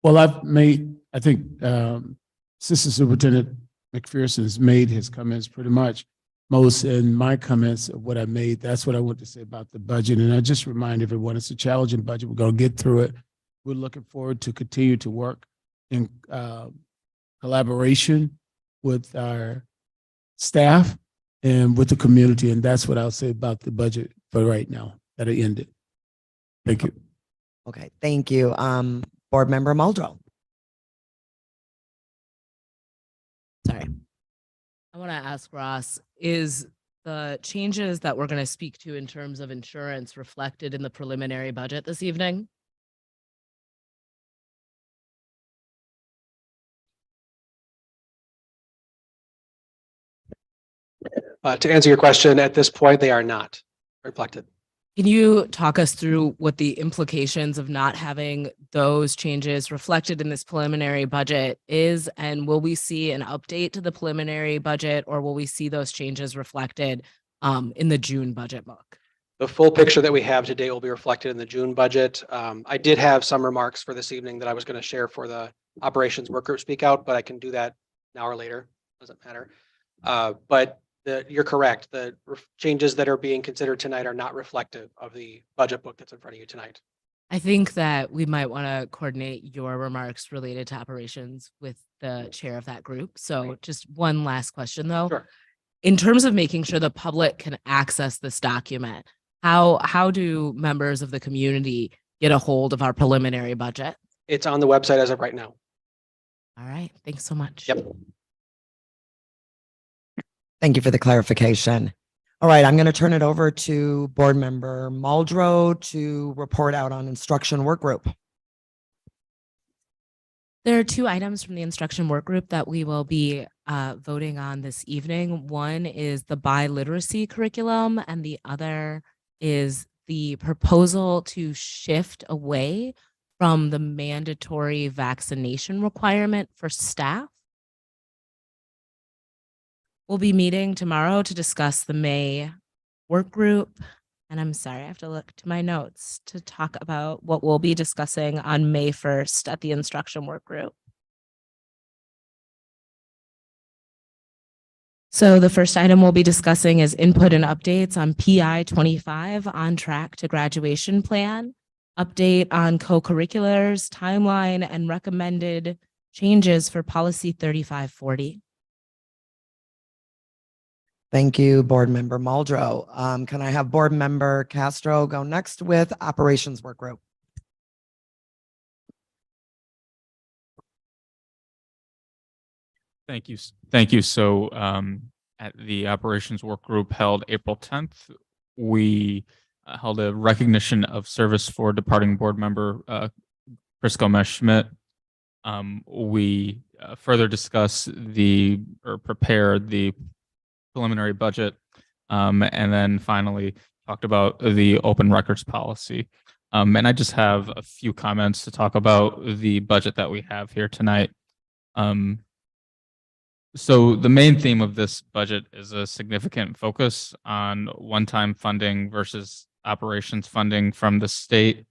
Speaker 15: Well, I think Assistant Superintendent McPherson has made his comments pretty much. Most in my comments of what I made, that's what I want to say about the budget. And I just remind everyone, it's a challenging budget. We're going to get through it. We're looking forward to continue to work in collaboration with our staff and with the community. And that's what I'll say about the budget for right now. That'll end it. Thank you.
Speaker 6: Okay, thank you. Board Member Muldrow.
Speaker 31: Sorry. I want to ask Ross, is the changes that we're going to speak to in terms of insurance reflected in the preliminary budget this evening?
Speaker 32: To answer your question, at this point, they are not reflected.
Speaker 31: Can you talk us through what the implications of not having those changes reflected in this preliminary budget is? And will we see an update to the preliminary budget, or will we see those changes reflected in the June budget book?
Speaker 32: The full picture that we have today will be reflected in the June budget. I did have some remarks for this evening that I was going to share for the operations work group speak out, but I can do that now or later. Doesn't matter. But you're correct. The changes that are being considered tonight are not reflective of the budget book that's in front of you tonight.
Speaker 31: I think that we might want to coordinate your remarks related to operations with the chair of that group. So just one last question though.
Speaker 32: Sure.
Speaker 31: In terms of making sure the public can access this document, how do members of the community get a hold of our preliminary budget?
Speaker 32: It's on the website as of right now.
Speaker 31: All right, thanks so much.
Speaker 32: Yep.
Speaker 6: Thank you for the clarification. All right, I'm going to turn it over to Board Member Muldrow to report out on instruction work group.
Speaker 31: There are two items from the instruction work group that we will be voting on this evening. One is the biliteracy curriculum, and the other is the proposal to shift away from the mandatory vaccination requirement for staff. We'll be meeting tomorrow to discuss the May work group. And I'm sorry, I have to look to my notes to talk about what we'll be discussing on May 1st at the instruction work group. So the first item we'll be discussing is input and updates on PI 25 on track to graduation plan, update on co-curriculars, timeline, and recommended changes for policy 3540.
Speaker 6: Thank you, Board Member Muldrow. Can I have Board Member Castro go next with operations work group?
Speaker 1: Thank you. Thank you. So at the operations work group held April 10th, we held a recognition of service for departing board member Chris Gomez-Schmidt. We further discussed prepared the preliminary budget, and then finally talked about the open records policy. And I just have a few comments to talk about the budget that we have here tonight. So the main theme of this budget is a significant focus on one-time funding versus operations funding from the state.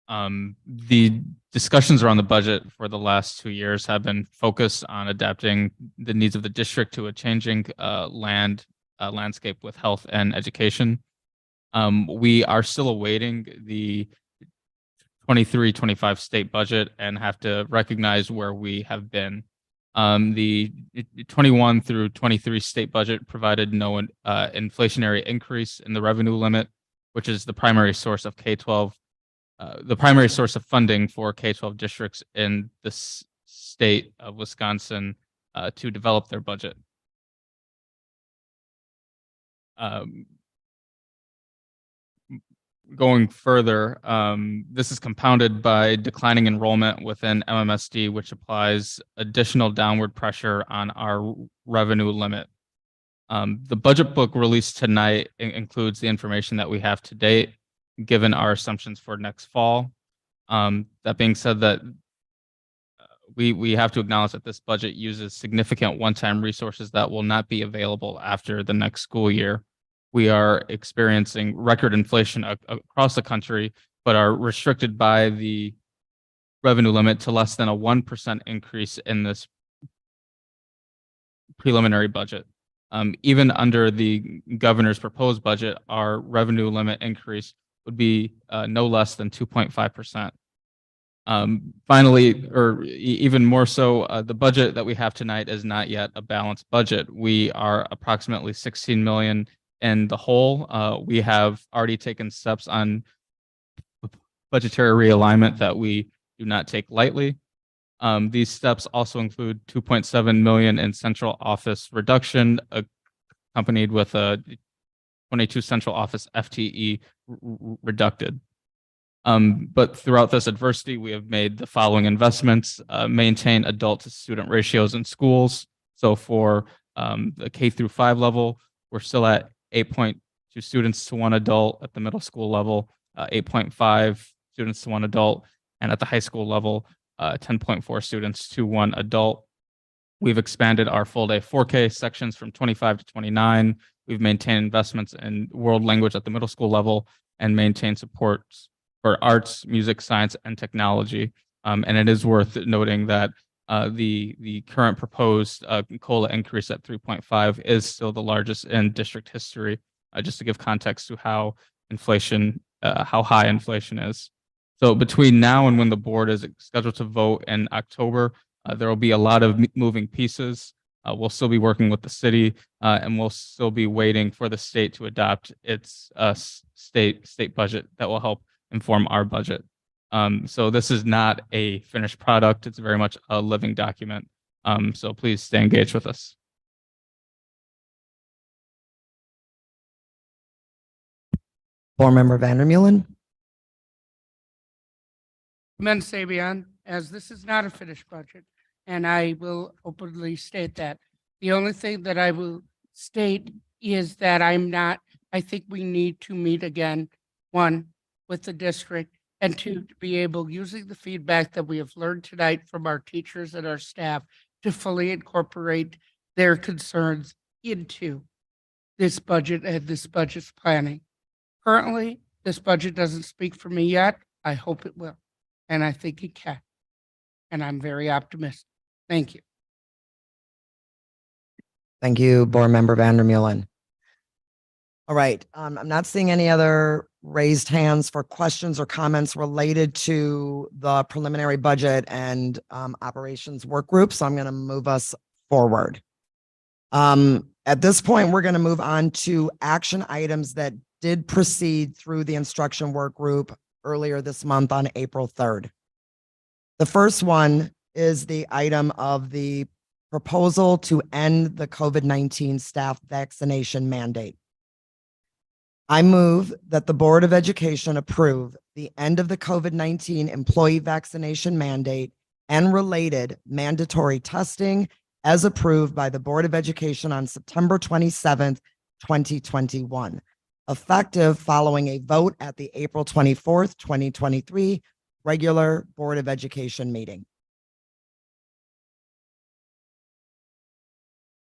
Speaker 1: The discussions around the budget for the last 2 years have been focused on adapting the needs of the district to a changing landscape with health and education. We are still awaiting the 23-25 state budget and have to recognize where we have been. The 21 through 23 state budget provided no inflationary increase in the revenue limit, which is the primary source of K-12, the primary source of funding for K-12 districts in the state of Wisconsin to develop their budget. Going further, this is compounded by declining enrollment within MMSD, which applies additional downward pressure on our revenue limit. The budget book released tonight includes the information that we have to date, given our assumptions for next fall. That being said, that we have to acknowledge that this budget uses significant one-time resources that will not be available after the next school year. We are experiencing record inflation across the country, but are restricted by the revenue limit to less than a 1% increase in this preliminary budget. Even under the governor's proposed budget, our revenue limit increase would be no less than 2.5%. Finally, or even more so, the budget that we have tonight is not yet a balanced budget. We are approximately 16 million in the hole. We have already taken steps on budgetary realignment that we do not take lightly. These steps also include 2.7 million in central office reduction, accompanied with a 22 central office FTE reducted. But throughout this adversity, we have made the following investments: maintain adult to student ratios in schools. So for the K through 5 level, we're still at 8.2 students to 1 adult. At the middle school level, 8.5 students to 1 adult, and at the high school level, 10.4 students to 1 adult. We've expanded our full day 4K sections from 25 to 29. We've maintained investments in world language at the middle school level and maintained supports for arts, music, science, and technology. And it is worth noting that the current proposed COLA increase at 3.5 is still the largest in district history, just to give context to how high inflation is. So between now and when the board is scheduled to vote in October, there will be a lot of moving pieces. We'll still be working with the city, and we'll still be waiting for the state to adopt its state budget that will help inform our budget. So this is not a finished product. It's very much a living document. So please stay engaged with us.
Speaker 6: Board Member Vandermeulen.
Speaker 8: Commend Sabian, as this is not a finished budget, and I will openly state that. The only thing that I will state is that I think we need to meet again, one, with the district, and two, to be able, using the feedback that we have learned tonight from our teachers and our staff, to fully incorporate their concerns into this budget and this budget's planning. Currently, this budget doesn't speak for me yet. I hope it will, and I think it can. And I'm very optimistic. Thank you.
Speaker 6: Thank you, Board Member Vandermeulen. All right, I'm not seeing any other raised hands for questions or comments related to the preliminary budget and operations work group, so I'm going to move us forward. At this point, we're going to move on to action items that did proceed through the instruction work group earlier this month on April 3rd. The first one is the item of the proposal to end the COVID-19 staff vaccination mandate. I move that the Board of Education approve the end of the COVID-19 employee vaccination mandate and related mandatory testing as approved by the Board of Education on September 27th, 2021, effective following a vote at the April 24th, 2023 regular Board of Education meeting.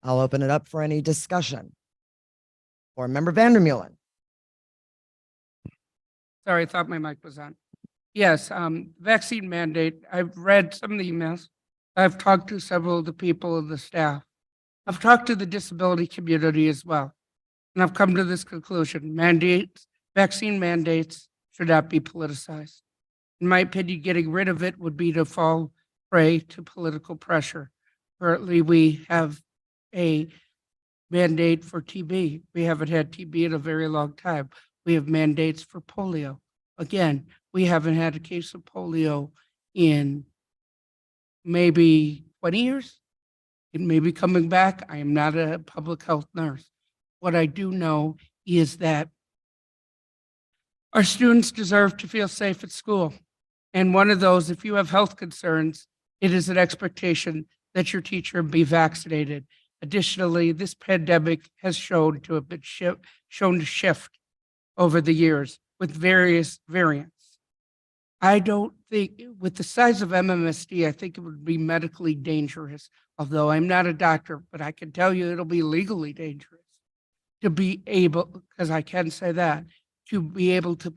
Speaker 6: I'll open it up for any discussion. Board Member Vandermeulen.
Speaker 8: Sorry, I thought my mic was on. Yes, vaccine mandate. I've read some of the emails. I've talked to several of the people of the staff. I've talked to the disability community as well. And I've come to this conclusion: vaccine mandates should not be politicized. In my opinion, getting rid of it would be to fall prey to political pressure. Currently, we have a mandate for TB. We haven't had TB in a very long time. We have mandates for polio. Again, we haven't had a case of polio in maybe 20 years. It may be coming back. I am not a public health nurse. What I do know is that our students deserve to feel safe at school. And one of those, if you have health concerns, it is an expectation that your teacher be vaccinated. Additionally, this pandemic has shown to have been shown to shift over the years with various variants. I don't think, with the size of MMSD, I think it would be medically dangerous, although I'm not a doctor, but I can tell you it'll be legally dangerous to be able, because I can say that, to be able to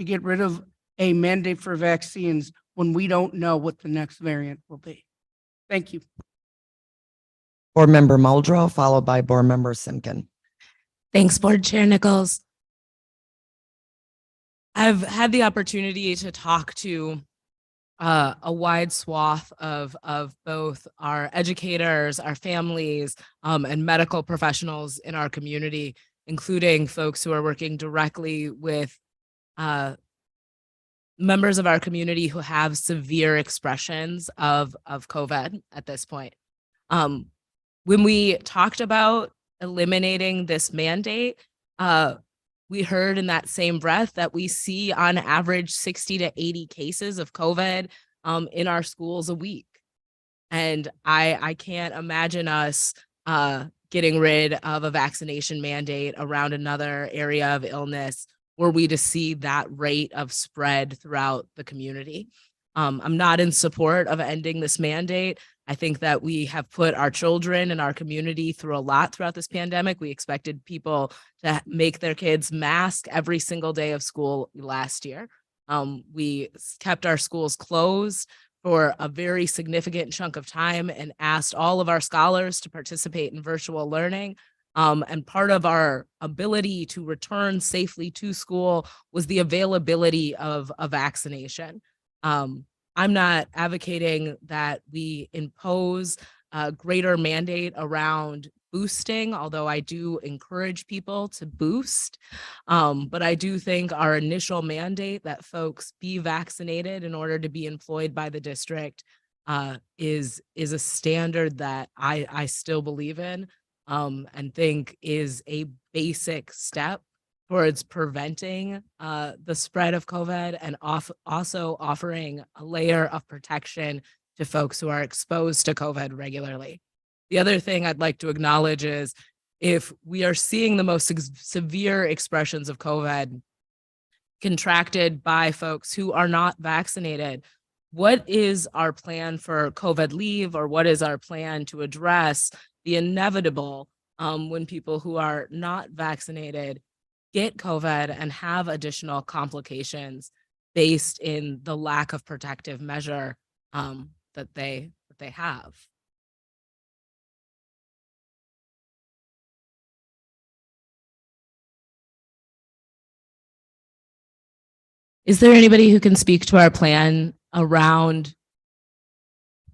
Speaker 8: get rid of a mandate for vaccines when we don't know what the next variant will be. Thank you.
Speaker 6: Board Member Muldrow, followed by Board Member Simkin.
Speaker 31: Thanks, Board Chair Nichols. I've had the opportunity to talk to a wide swath of both our educators, our families, and medical professionals in our community, including folks who are working directly with members of our community who have severe expressions of COVID at this point. When we talked about eliminating this mandate, we heard in that same breath that we see on average 60 to 80 cases of COVID in our schools a week. And I can't imagine us getting rid of a vaccination mandate around another area of illness were we to see that rate of spread throughout the community. I'm not in support of ending this mandate. I think that we have put our children and our community through a lot throughout this pandemic. We expected people to make their kids mask every single day of school last year. We kept our schools closed for a very significant chunk of time and asked all of our scholars to participate in virtual learning. And part of our ability to return safely to school was the availability of a vaccination. I'm not advocating that we impose a greater mandate around boosting, although I do encourage people to boost. But I do think our initial mandate that folks be vaccinated in order to be employed by the district is a standard that I still believe in and think is a basic step towards preventing the spread of COVID and also offering a layer of protection to folks who are exposed to COVID regularly. The other thing I'd like to acknowledge is if we are seeing the most severe expressions of COVID contracted by folks who are not vaccinated, what is our plan for COVID leave, or what is our plan to address the inevitable when people who are not vaccinated get COVID and have additional complications based in the lack of protective measure that they have? Is there anybody who can speak to our plan around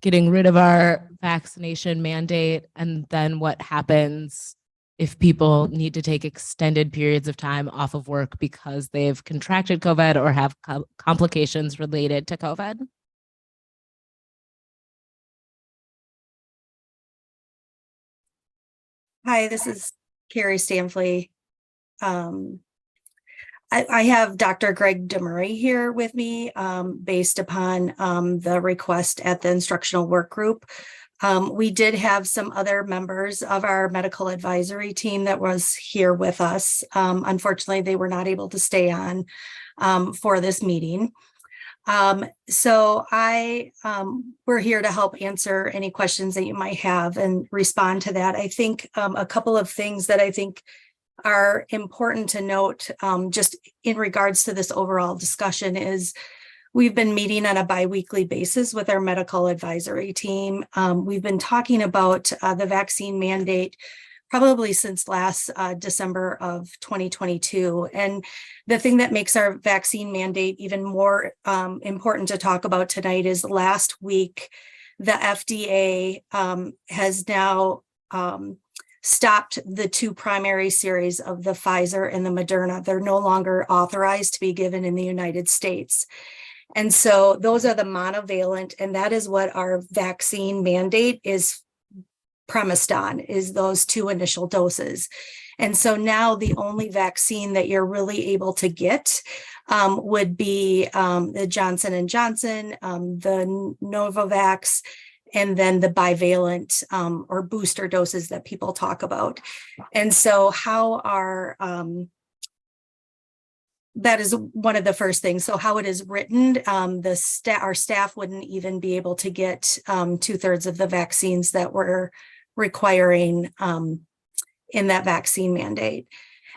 Speaker 31: getting rid of our vaccination mandate, and then what happens if people need to take extended periods of time off of work because they've contracted COVID or have complications related to COVID?
Speaker 2: Hi, this is Carrie Stanfley. I have Dr. Greg DeMurray here with me based upon the request at the instructional work group. We did have some other members of our medical advisory team that was here with us. Unfortunately, they were not able to stay on for this meeting. So we're here to help answer any questions that you might have and respond to that. I think a couple of things that I think are important to note just in regards to this overall discussion is we've been meeting on a biweekly basis with our medical advisory team. We've been talking about the vaccine mandate probably since last December of 2022. And the thing that makes our vaccine mandate even more important to talk about tonight is last week, the FDA has now stopped the two primary series of the Pfizer and the Moderna. They're no longer authorized to be given in the United States. And so those are the monovalent, and that is what our vaccine mandate is premised on, is those two initial doses. And so now the only vaccine that you're really able to get would be the Johnson & Johnson, the Novavax, and then the bivalent or booster doses that people talk about. And so how that is one of the first things. So how it is written, our staff wouldn't even be able to get 2/3 of the vaccines that we're requiring in that vaccine mandate.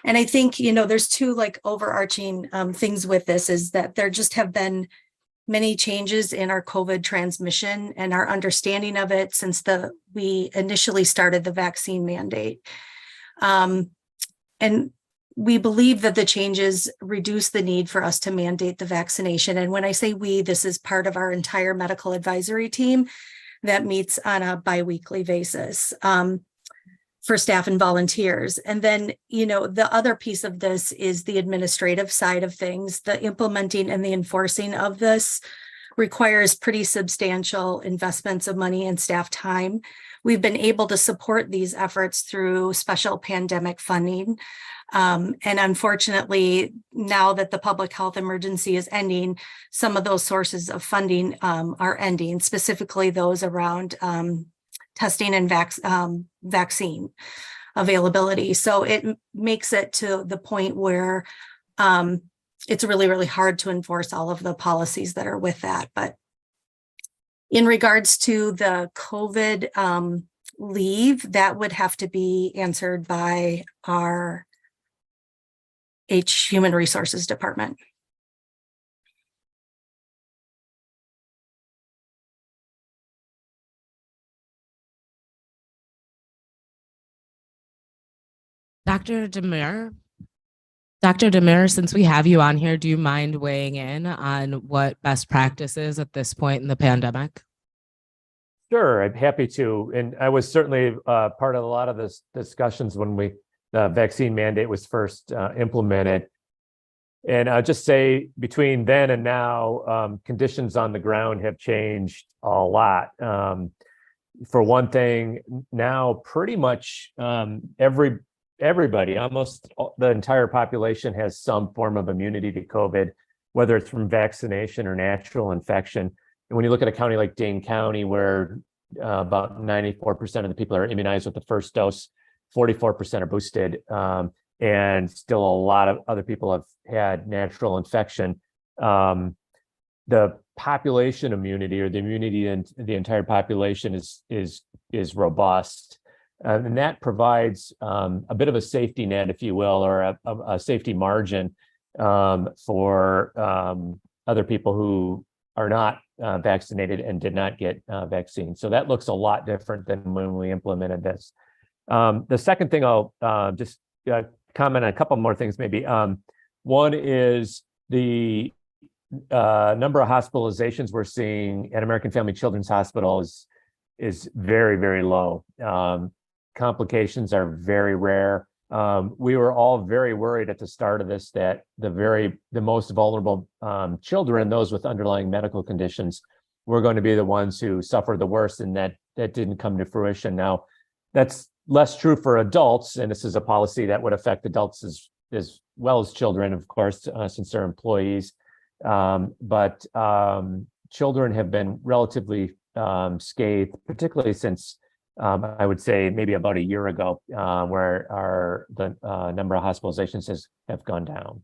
Speaker 2: And I think, there's two overarching things with this, is that there just have been many changes in our COVID transmission and our understanding of it since we initially started the vaccine mandate. And we believe that the changes reduce the need for us to mandate the vaccination. And when I say we, this is part of our entire medical advisory team that meets on a biweekly basis for staff and volunteers. And then, the other piece of this is the administrative side of things. The implementing and the enforcing of this requires pretty substantial investments of money and staff time. We've been able to support these efforts through special pandemic funding. And unfortunately, now that the public health emergency is ending, some of those sources of funding are ending, specifically those around testing and vaccine availability. So it makes it to the point where it's really, really hard to enforce all of the policies that are with that. But in regards to the COVID leave, that would have to be answered by our Human Resources Department.
Speaker 31: Dr. Demir, Dr. Demir, since we have you on here, do you mind weighing in on what best practices at this point in the pandemic?
Speaker 4: Sure, I'm happy to. And I was certainly part of a lot of this discussions when the vaccine mandate was first implemented. And I'll just say between then and now, conditions on the ground have changed a lot. For one thing, now pretty much everybody, almost the entire population has some form of immunity to COVID, whether it's from vaccination or natural infection. And when you look at a county like Dane County, where about 94% of the people are immunized with the first dose, 44% are boosted, and still a lot of other people have had natural infection. The population immunity, or the immunity in the entire population, is robust. And that provides a bit of a safety net, if you will, or a safety margin for other people who are not vaccinated and did not get vaccines. So that looks a lot different than when we implemented this. The second thing I'll just comment on a couple more things maybe. One is the number of hospitalizations we're seeing at American Family Children's Hospital is very, very low. Complications are very rare. We were all very worried at the start of this that the most vulnerable children, those with underlying medical conditions, were going to be the ones who suffered the worst, and that didn't come to fruition. Now, that's less true for adults, and this is a policy that would affect adults as well as children, of course, since they're employees. But children have been relatively scathed, particularly since I would say maybe about a year ago, where the number of hospitalizations have gone down.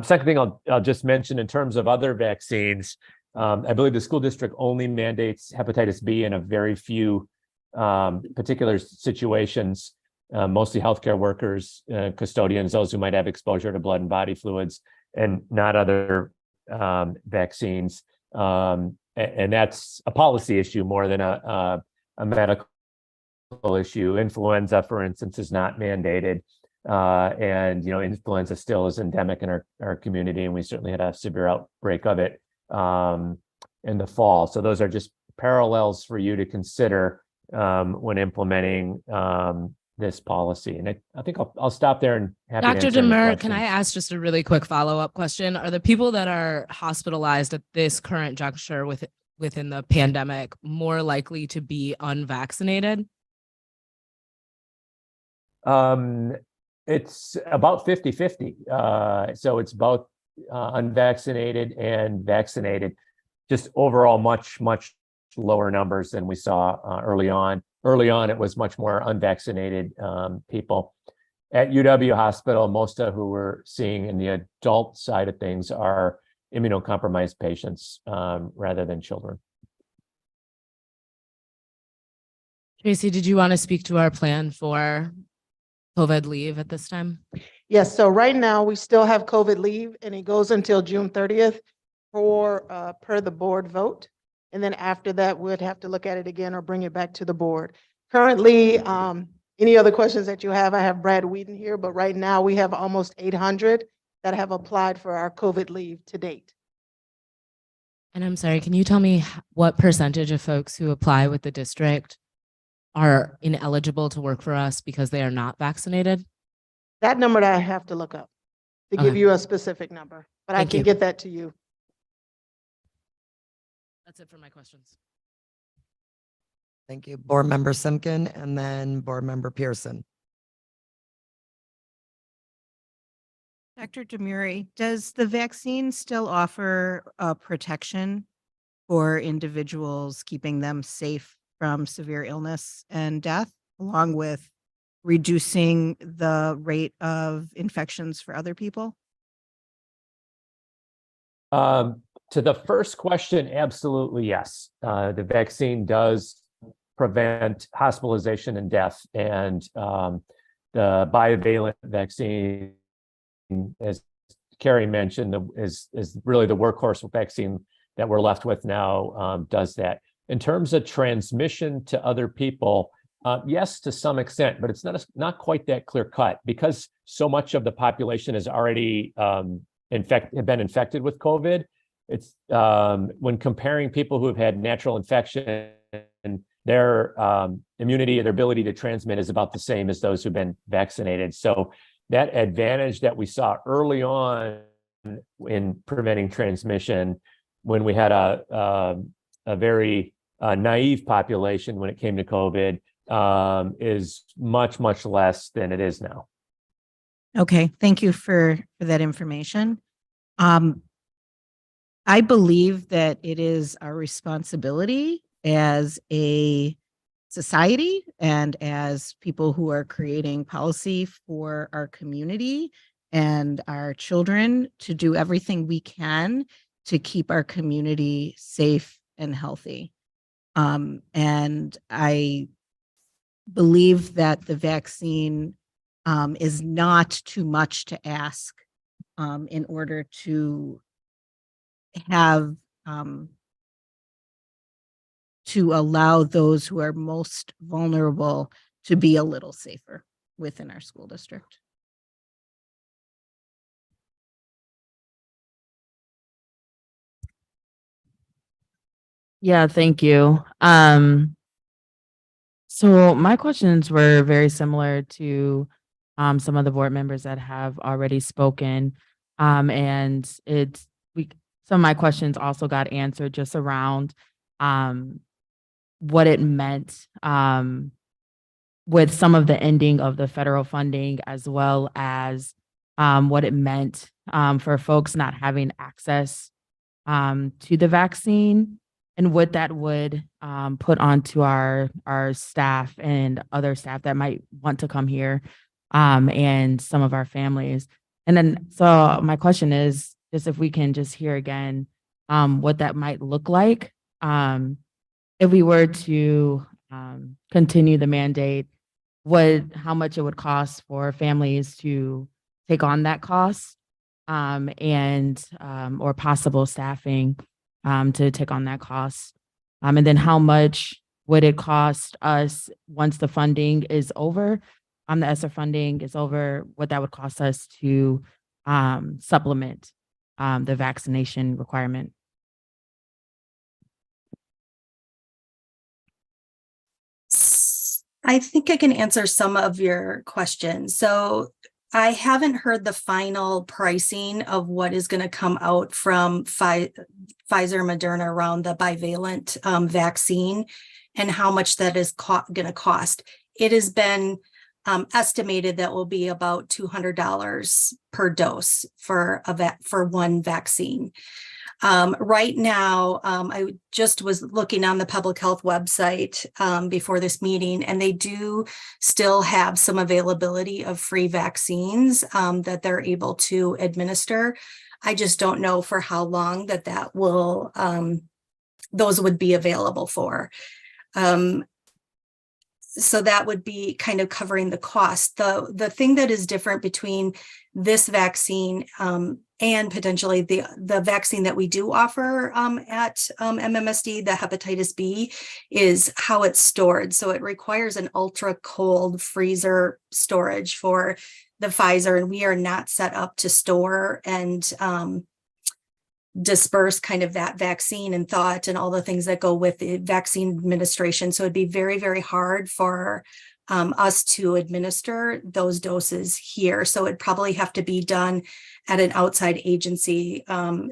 Speaker 4: Second thing I'll just mention in terms of other vaccines, I believe the school district only mandates hepatitis B in a very few particular situations, mostly healthcare workers, custodians, those who might have exposure to blood and body fluids, and not other vaccines. And that's a policy issue more than a medical issue. Influenza, for instance, is not mandated. And, influenza still is endemic in our community, and we certainly had a severe outbreak of it in the fall. So those are just parallels for you to consider when implementing this policy. And I think I'll stop there and happy to
Speaker 31: Dr.
Speaker 4: answer any
Speaker 31: Demir,
Speaker 4: questions.
Speaker 31: can I ask just a really quick follow-up question? Are the people that are hospitalized at this current juncture within the pandemic more likely to be unvaccinated?
Speaker 4: It's about 50-50. So it's both unvaccinated and vaccinated, just overall much lower numbers than we saw early on. Early on, it was much more unvaccinated people. At UW Hospital, most of who we're seeing in the adult side of things are immunocompromised patients rather than children.
Speaker 31: Tracy, did you want to speak to our plan for COVID leave at this time?
Speaker 16: Yes, so right now we still have COVID leave, and it goes until June 30th per the board vote. And then after that, we'd have to look at it again or bring it back to the board. Currently, any other questions that you have, I have Brad Whedon here, but right now we have almost 800 that have applied for our COVID leave to date.
Speaker 31: And I'm sorry, can you tell me what percentage of folks who apply with the district are ineligible to work for us because they are not vaccinated?
Speaker 16: That number that I have to look up to give you a specific number, but I can get that to you.
Speaker 31: That's it for my questions.
Speaker 6: Thank you. Board Member Simkin, and then Board Member Pearson.
Speaker 5: Dr. Demiri, does the vaccine still offer protection for individuals, keeping them safe from severe illness and death, along with reducing the rate of infections for other people?
Speaker 4: To the first question, absolutely yes. The vaccine does prevent hospitalization and death, and the bivalent vaccine, as Carrie mentioned, is really the workhorse vaccine that we're left with now, does that. In terms of transmission to other people, Yes, to some extent, but it's not quite that clear cut because so much of the population is already been infected with COVID. It's when comparing people who have had natural infection, their immunity or their ability to transmit is about the same as those who've been vaccinated. So that advantage that we saw early on in preventing transmission, when we had a very naive population when it came to COVID, is much, much less than it is now.
Speaker 5: Okay, thank you for that information. I believe that it is our responsibility as a society and as people who are creating policy for our community and our children to do everything we can to keep our community safe and healthy. And I believe that the vaccine is not too much to ask in order to have to allow those who are most vulnerable to be a little safer within our school district.
Speaker 31: Yeah, thank you. So my questions were very similar to some of the board members that have already spoken. And some of my questions also got answered just around what it meant with some of the ending of the federal funding, as well as what it meant for folks not having access to the vaccine, and what that would put onto our staff and other staff that might want to come here, and some of our families. And then, so my question is just if we can just hear again what that might look like if we were to continue the mandate, how much it would cost for families to take on that cost, and or possible staffing to take on that cost. And then how much would it cost us once the funding is over, the ESSER funding is over, what that would cost us to supplement the vaccination requirement?
Speaker 2: I think I can answer some of your questions. So I haven't heard the final pricing of what is going to come out from Pfizer, Moderna around the bivalent vaccine and how much that is going to cost. It has been estimated that will be about $200 per dose for one vaccine. Right now, I just was looking on the public health website before this meeting, and they do still have some availability of free vaccines that they're able to administer. I just don't know for how long that will, those would be available for. So that would be kind of covering the cost. The thing that is different between this vaccine and potentially the vaccine that we do offer at MMSD, the hepatitis B, is how it's stored. So it requires an ultra cold freezer storage for the Pfizer, and we are not set up to store and disperse kind of that vaccine and thought and all the things that go with the vaccine administration. So it'd be very, very hard for us to administer those doses here. So it'd probably have to be done at an outside agency,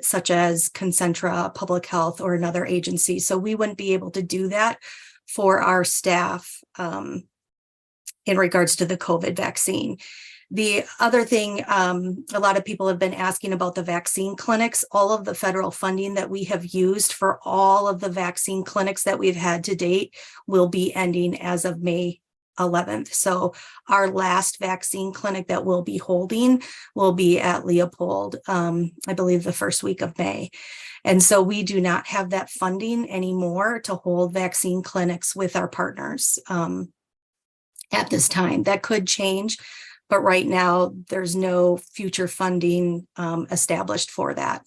Speaker 2: such as Concentra Public Health or another agency. So we wouldn't be able to do that for our staff in regards to the COVID vaccine. The other thing, a lot of people have been asking about the vaccine clinics. All of the federal funding that we have used for all of the vaccine clinics that we've had to date will be ending as of May 11th. So our last vaccine clinic that we'll be holding will be at Leopold, I believe the first week of May. And so we do not have that funding anymore to hold vaccine clinics with our partners at this time. That could change, but right now there's no future funding established for that.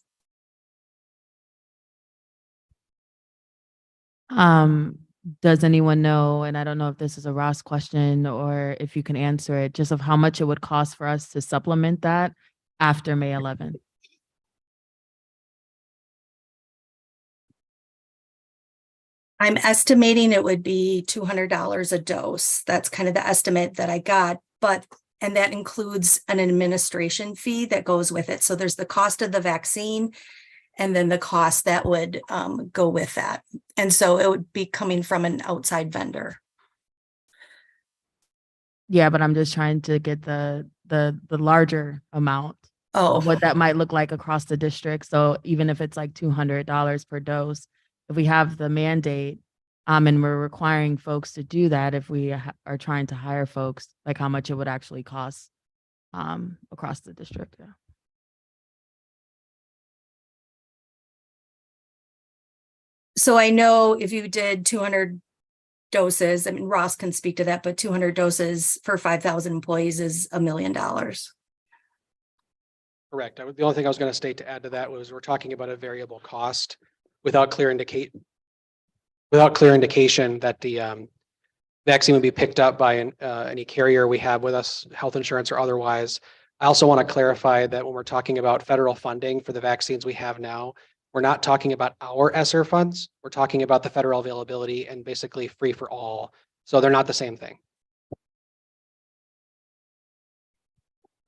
Speaker 3: does anyone know, and I don't know if this is a Ross question or if you can answer it, just of how much it would cost for us to supplement that after May 11th?
Speaker 2: I'm estimating it would be $200 a dose. That's kind of the estimate that I got, and that includes an administration fee that goes with it. So there's the cost of the vaccine and then the cost that would go with that. And so it would be coming from an outside vendor.
Speaker 3: Yeah, but I'm just trying to get the larger amount of what that might look like across the district. So even if it's like $200 per dose, if we have the mandate, and we're requiring folks to do that, if we are trying to hire folks, like how much it would actually cost across the district. Yeah.
Speaker 2: So I know if you did 200 doses, I mean, Ross can speak to that, but 200 doses for 5,000 employees is $1 million.
Speaker 32: Correct. The only thing I was going to state to add to that was we're talking about a variable cost without clear indication that the vaccine would be picked up by any carrier we have with us, health insurance or otherwise. I also want to clarify that when we're talking about federal funding for the vaccines we have now, we're not talking about our ESSER funds. We're talking about the federal availability and basically free for all. So they're not the same thing.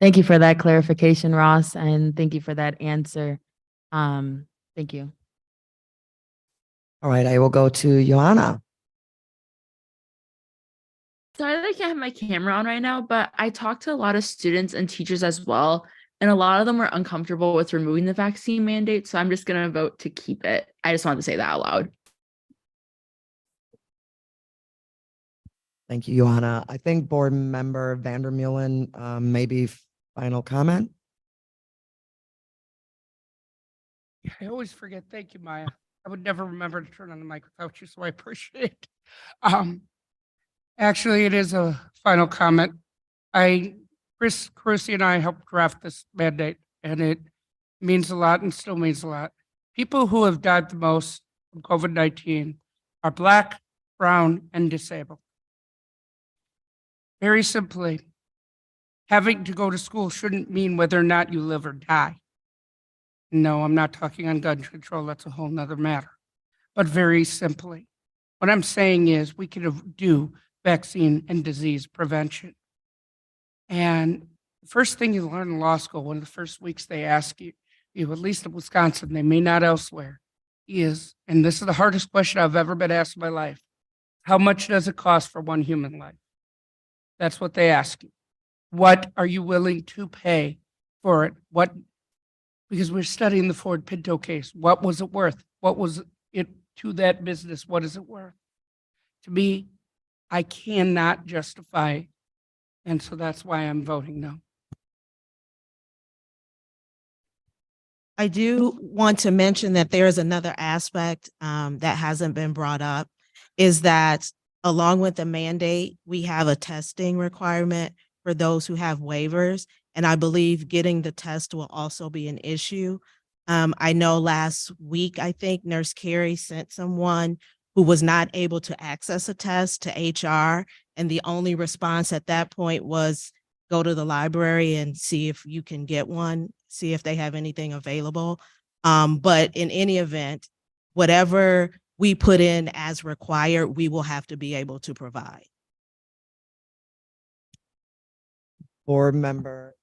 Speaker 3: Thank you for that clarification, Ross, and thank you for that answer. Thank you.
Speaker 6: All right, I will go to Joanna.
Speaker 7: Sorry that I can't have my camera on right now, but I talked to a lot of students and teachers as well, and a lot of them were uncomfortable with removing the vaccine mandate, so I'm just going to vote to keep it. I just wanted to say that out loud.
Speaker 6: Thank you, Johanna. I think Board Member Vandermeulen, maybe final comment?
Speaker 8: I always forget. Thank you, Maya. I would never remember to turn on the mic without you, so I appreciate it. Actually, it is a final comment. Chris Carusi and I helped draft this mandate, and it means a lot and still means a lot. People who have died the most from COVID-19 are Black, brown, and disabled. Very simply, having to go to school shouldn't mean whether or not you live or die. No, I'm not talking on gun control. That's a whole nother matter. But very simply, what I'm saying is we can do vaccine and disease prevention. And the first thing you learn in law school, one of the first weeks they ask you, at least in Wisconsin, they may not elsewhere, is, and this is the hardest question I've ever been asked in my life, how much does it cost for one human life? That's what they ask you. What are you willing to pay for it? Because we're studying the Ford Pinto case. What was it worth? What was it to that business? What is it worth? To me, I cannot justify, and so that's why I'm voting no.
Speaker 9: I do want to mention that there is another aspect that hasn't been brought up, is that along with the mandate, we have a testing requirement for those who have waivers. And I believe getting the test will also be an issue. I know last week, I think Nurse Carey sent someone who was not able to access a test to HR. And the only response at that point was go to the library and see if you can get one, see if they have anything available. But in any event, whatever we put in as required, we will have to be able to provide.
Speaker 6: Board Member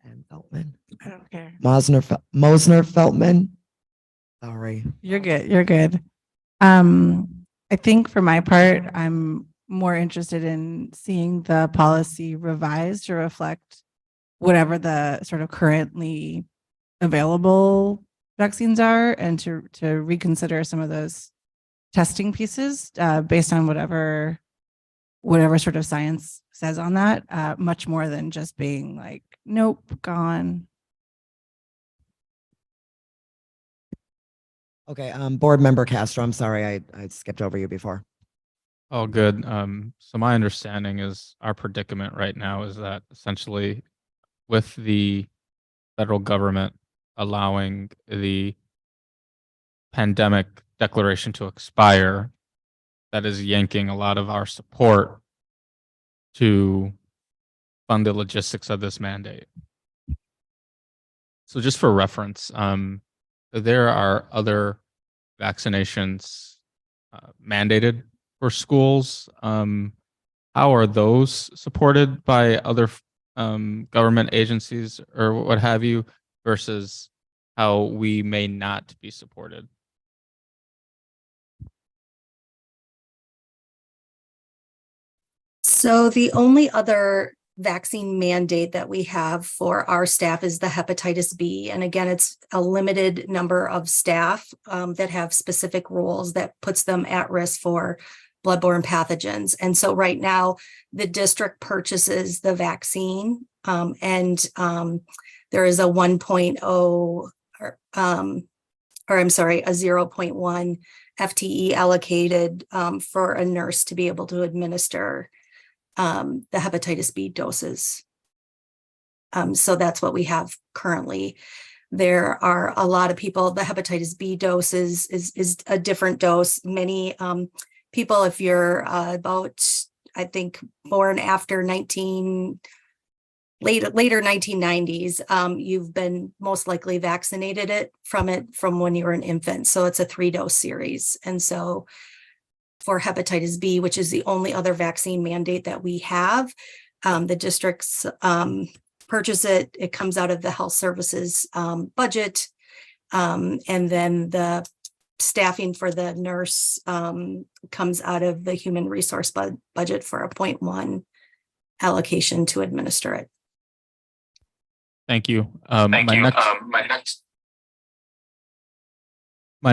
Speaker 6: and Feltman.
Speaker 10: I don't care.
Speaker 6: Mosner Feltman. Sorry.
Speaker 10: You're good. You're good. I think for my part, I'm more interested in seeing the policy revised to reflect whatever the sort of currently available vaccines are, and to reconsider some of those testing pieces based on whatever sort of science says on that, much more than just being like, nope, gone.
Speaker 6: Okay, Board Member Castro, I'm sorry, I skipped over you before.
Speaker 1: Oh, good. So my understanding is our predicament right now is that essentially with the federal government allowing the pandemic declaration to expire that is yanking a lot of our support to fund the logistics of this mandate. So just for reference, there are other vaccinations mandated for schools. How are those supported by other government agencies or what have you, versus how we may not be supported?
Speaker 2: So the only other vaccine mandate that we have for our staff is the hepatitis B. And again, it's a limited number of staff that have specific rules that puts them at risk for bloodborne pathogens. And so right now, the district purchases the vaccine and there is a 1.0 a 0.1 FTE allocated for a nurse to be able to administer the hepatitis B doses. So that's what we have currently. There are a lot of people, the hepatitis B dose is a different dose. Many people, if you're about, I think, born after later 1990s, you've been most likely vaccinated from when you were an infant. So it's a 3-dose series. And so for hepatitis B, which is the only other vaccine mandate that we have, the districts purchase it. It comes out of the health services budget. And then the staffing for the nurse comes out of the human resource budget for a 0.1 allocation to administer it.
Speaker 1: Thank you. My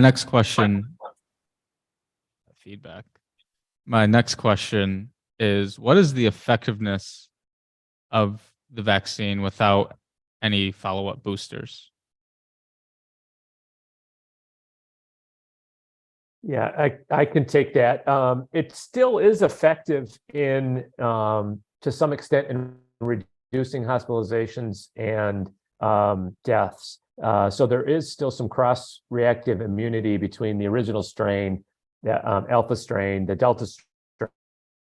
Speaker 1: next question. Feedback. My next question is, what is the effectiveness of the vaccine without any follow-up boosters?
Speaker 4: Yeah, I can take that. It still is effective in, to some extent, in reducing hospitalizations and deaths. So there is still some cross-reactive immunity between the original strain, the alpha strain, the delta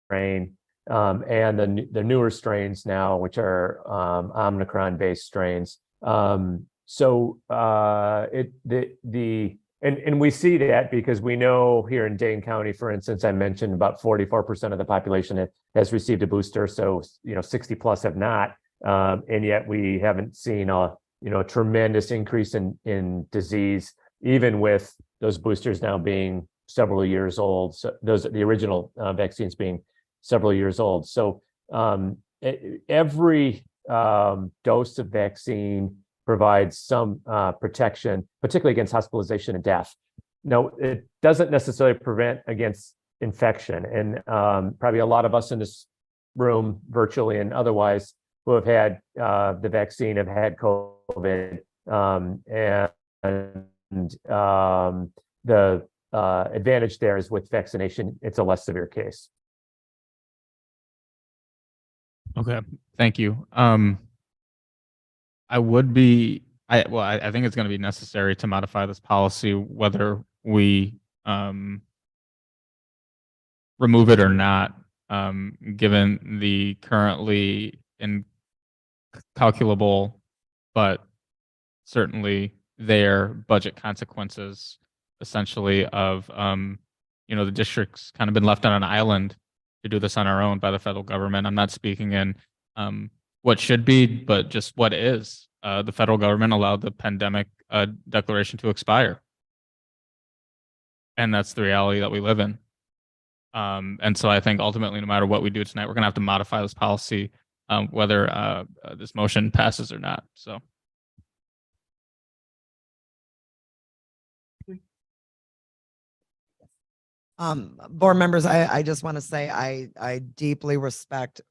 Speaker 4: strain, and the newer strains now, which are Omicron-based strains. And we see that because we know here in Dane County, for instance, I mentioned about 44% of the population has received a booster. So, 60 plus have not. And yet we haven't seen a tremendous increase in disease, even with those boosters now being several years old. So the original vaccines being several years old. So every dose of vaccine provides some protection, particularly against hospitalization and death. No, it doesn't necessarily prevent against infection. And probably a lot of us in this room, virtually and otherwise, who have had the vaccine have had COVID. The advantage there is with vaccination, it's a less severe case.
Speaker 1: Okay, thank you. I think it's going to be necessary to modify this policy, whether we remove it or not, given the currently incalculable, but certainly their budget consequences, essentially, of the district's kind of been left on an island to do this on our own by the federal government. I'm not speaking in what should be, but just what is. The federal government allowed the pandemic declaration to expire. And that's the reality that we live in. And so I think ultimately, no matter what we do tonight, we're going to have to modify this policy, whether this motion passes or not. So.
Speaker 6: Board members, I just want to say I deeply respect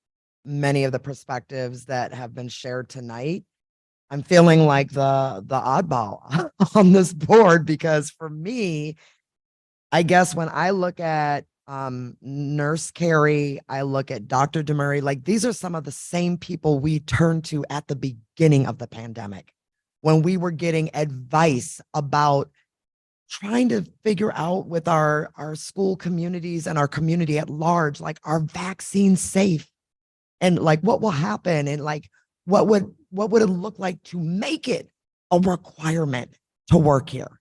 Speaker 6: many of the perspectives that have been shared tonight. I'm feeling like the oddball on this board, because for me, I guess when I look at Nurse Carey, I look at Dr. DeMurray, like these are some of the same people we turned to at the beginning of the pandemic when we were getting advice about trying to figure out with our school communities and our community at large, like, are vaccines safe? And like, what will happen? And like, what would it look like to make it a requirement to work here?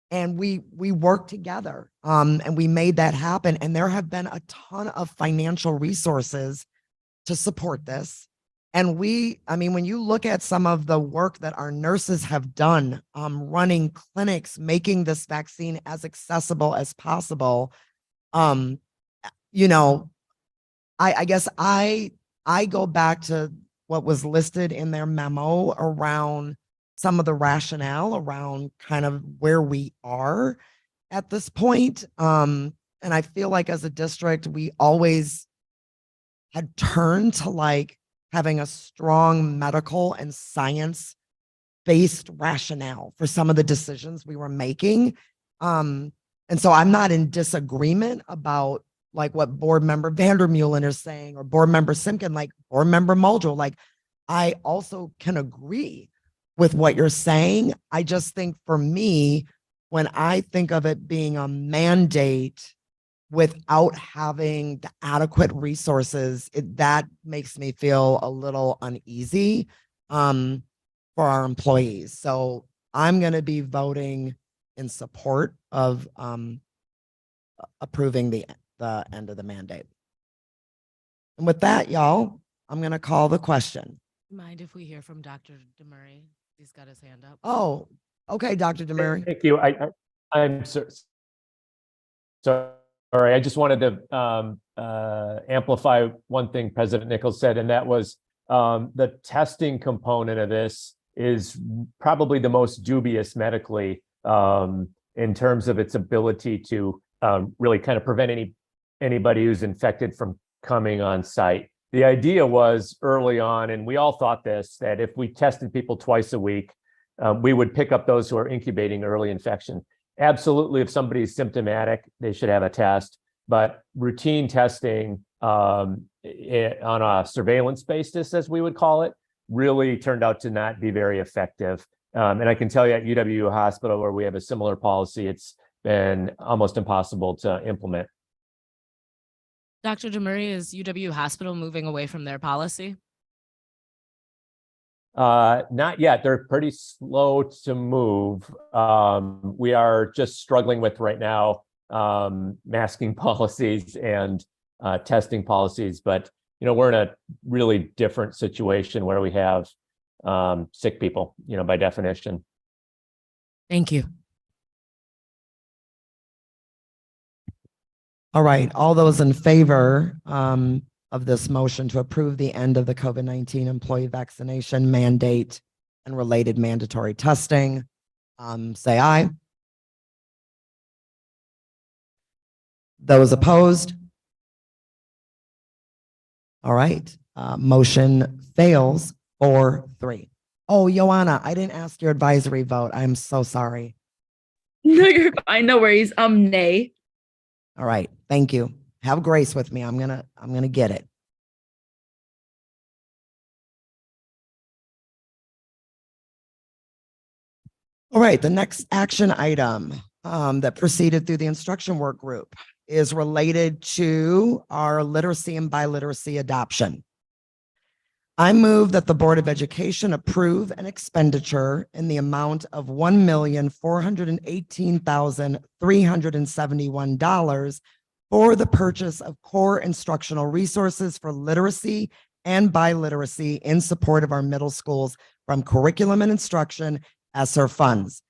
Speaker 6: And we worked together, and we made that happen. And there have been a ton of financial resources to support this. And I mean, when you look at some of the work that our nurses have done, running clinics, making this vaccine as accessible as possible, you know, I guess I go back to what was listed in their memo around some of the rationale around kind of where we are at this point. And I feel like as a district, we always had turned to like having a strong medical and science-based rationale for some of the decisions we were making. And so I'm not in disagreement about like what board member Vandermeulen is saying, or board member Simkin, like board member Muldrow. Like, I also can agree with what you're saying. I just think for me, when I think of it being a mandate without having the adequate resources, that makes me feel a little uneasy for our employees. So I'm going to be voting in support of approving the end of the mandate. And with that, y'all, I'm going to call the question.
Speaker 31: Mind if we hear from Dr. DeMurray? He's got his hand up.
Speaker 6: Oh, okay, Dr. DeMurray.
Speaker 4: Thank you. I'm sorry. I just wanted to amplify one thing President Nichols said, and that was the testing component of this is probably the most dubious medically in terms of its ability to really kind of prevent anybody who's infected from coming on site. The idea was early on, and we all thought this, that if we tested people twice a week, we would pick up those who are incubating early infection. Absolutely, if somebody's symptomatic, they should have a test, but routine testing on a surveillance basis, as we would call it, really turned out to not be very effective. And I can tell you at UW Hospital, where we have a similar policy, it's been almost impossible to implement.
Speaker 31: Dr. DeMurray, is UW Hospital moving away from their policy?
Speaker 4: Not yet. They're pretty slow to move. We are just struggling with right now masking policies and testing policies, but we're in a really different situation where we have sick people, by definition.
Speaker 31: Thank you.
Speaker 6: All right, all those in favor of this motion to approve the end of the COVID-19 employee vaccination mandate and related mandatory testing, say aye. Those opposed? All right, motion fails 4-3. Oh, Joanna, I didn't ask your advisory vote. I'm so sorry.
Speaker 7: No, you're fine. No worries. Nay.
Speaker 6: All right, thank you. Have grace with me. I'm gonna get it. All right, the next action item that proceeded through the instruction work group is related to our literacy and biliteracy adoption. I move that the Board of Education approve an expenditure in the amount of $1,418,371 for the purchase of core instructional resources for literacy and biliteracy in support of our middle schools from curriculum and instruction ESSER funds.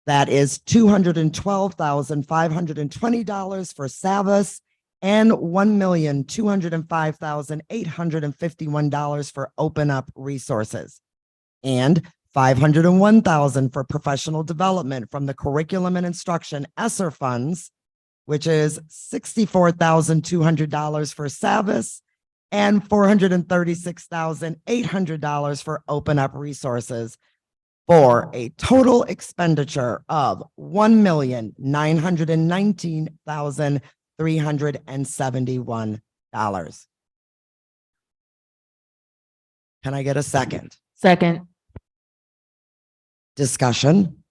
Speaker 6: That is $212,520 for SAVAS and $1,205,851 for Open Up resources, and $501,000 for professional development from the curriculum and instruction ESSER funds, which is $64,200 for SAVAS and $436,800 for Open Up resources, for a total expenditure of $1,919,371. Can I get a second?
Speaker 3: Second.
Speaker 6: Discussion?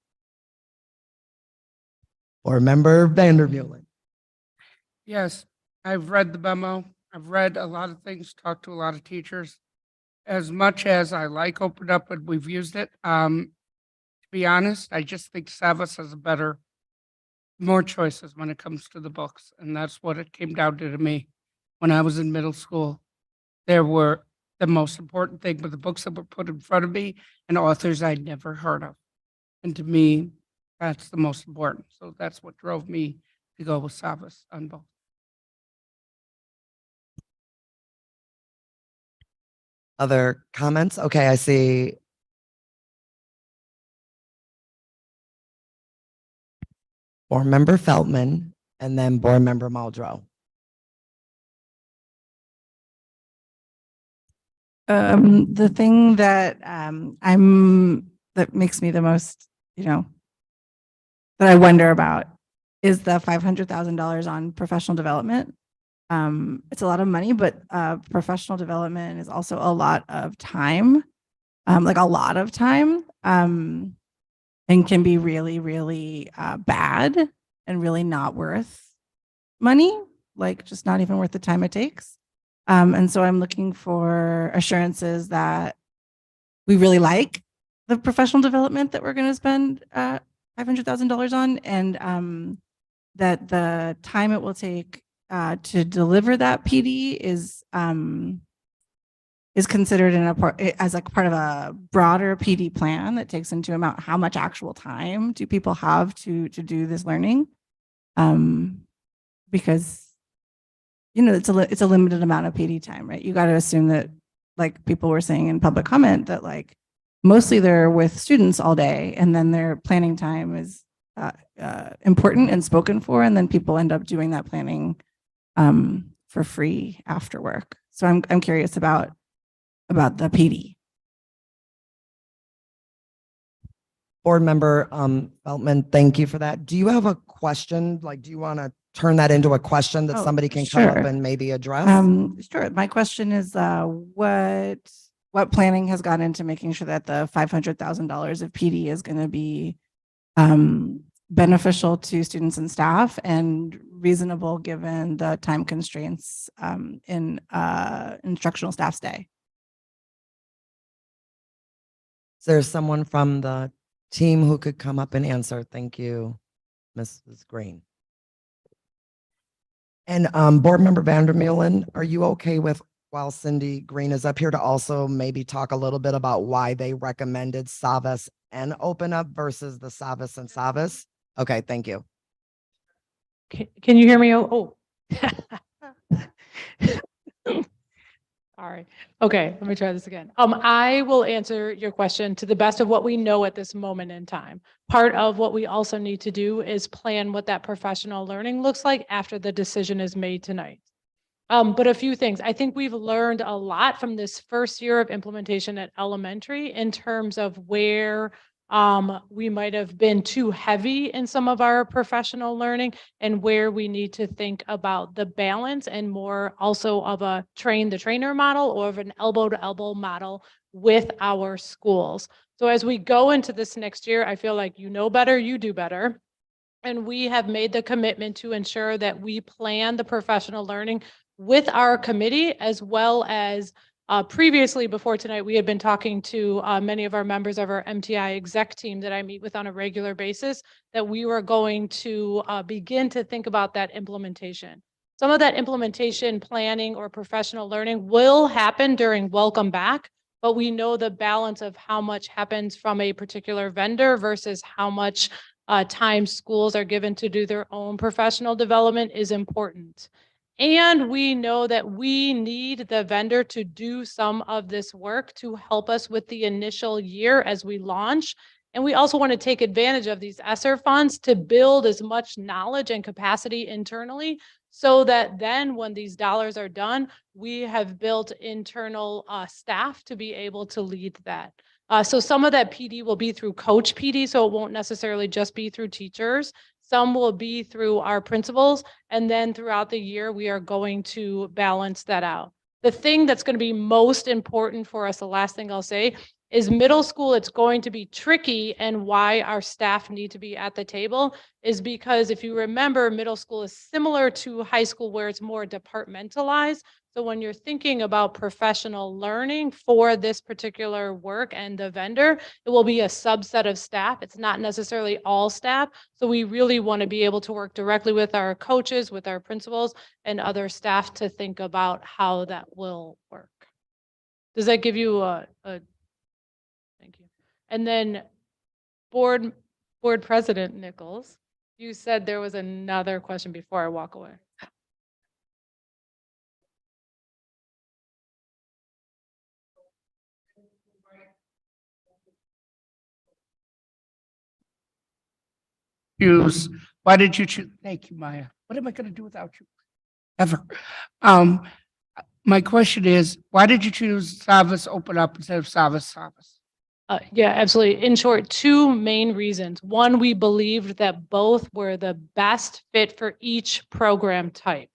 Speaker 6: Board Member Vandermeulen.
Speaker 8: Yes, I've read the memo. I've read a lot of things, talked to a lot of teachers. As much as I like Open Up and we've used it, to be honest, I just think Savas has more choices when it comes to the books. And that's what it came down to me when I was in middle school. There were the most important thing were the books that were put in front of me and authors I'd never heard of. And to me, that's the most important. So that's what drove me to go with Savas on both.
Speaker 6: Other comments? Okay, I see. Board Member Feltman and then Board Member Muldrow.
Speaker 10: The thing that that makes me the most, that I wonder about is the $500,000 on professional development. It's a lot of money, but professional development is also a lot of time, like a lot of time, and can be really, really bad and really not worth money, like just not even worth the time it takes. And so I'm looking for assurances that we really like the professional development that we're going to spend $500,000 on, and that the time it will take to deliver that PD is considered as like part of a broader PD plan that takes into account how much actual time do people have to do this learning, because it's a limited amount of PD time, right? You got to assume that, like people were saying in public comment, that like mostly they're with students all day, and then their planning time is important and spoken for, and then people end up doing that planning for free after work. So I'm curious about the PD.
Speaker 6: Board Member Feltman, thank you for that. Do you have a question? Like, do you want to turn that into a question that somebody can come up and maybe address?
Speaker 10: Sure. My question is, what planning has gone into making sure that the $500,000 of PD is going to be beneficial to students and staff and reasonable given the time constraints in instructional staff's day?
Speaker 6: Is there someone from the team who could come up and answer? Thank you, Mrs. Green. And Board Member Vandermeulen, are you okay with, while Cindy Green is up here, to also maybe talk a little bit about why they recommended Savas and Open Up versus the Savas and Savas? Okay, thank you.
Speaker 11: Can you hear me? Oh. All right. Okay, let me try this again. I will answer your question to the best of what we know at this moment in time. Part of what we also need to do is plan what that professional learning looks like after the decision is made tonight. But a few things. I think we've learned a lot from this first year of implementation at elementary in terms of where we might have been too heavy in some of our professional learning and where we need to think about the balance and more also of a train the trainer model or of an elbow to elbow model with our schools. So as we go into this next year, I feel like you know better, you do better. And we have made the commitment to ensure that we plan the professional learning with our committee, as well as previously before tonight, we had been talking to many of our members of our MTI exec team that I meet with on a regular basis, that we were going to begin to think about that implementation. Some of that implementation planning or professional learning will happen during welcome back, but we know the balance of how much happens from a particular vendor versus how much time schools are given to do their own professional development is important. And we know that we need the vendor to do some of this work to help us with the initial year as we launch. And we also want to take advantage of these ESSER funds to build as much knowledge and capacity internally so that then when these dollars are done, we have built internal staff to be able to lead that. So some of that PD will be through coach PD, so it won't necessarily just be through teachers. Some will be through our principals, and then throughout the year, we are going to balance that out. The thing that's going to be most important for us, the last thing I'll say, Is middle school, it's going to be tricky, and why our staff need to be at the table is because if you remember, middle school is similar to high school where it's more departmentalized. So when you're thinking about professional learning for this particular work and the vendor, it will be a subset of staff. It's not necessarily all staff. So we really want to be able to work directly with our coaches, with our principals and other staff to think about how that will work. Does that give you a thank you. And then board president Nichols, you said there was another question before I walk away.
Speaker 8: Choose. Why did you choose? Thank you, Maya. What am I going to do without you? Ever. My question is, why did you choose Savas Open Up instead of Savas?
Speaker 11: Yeah, absolutely. In short, two main reasons. One, we believed that both were the best fit for each program type,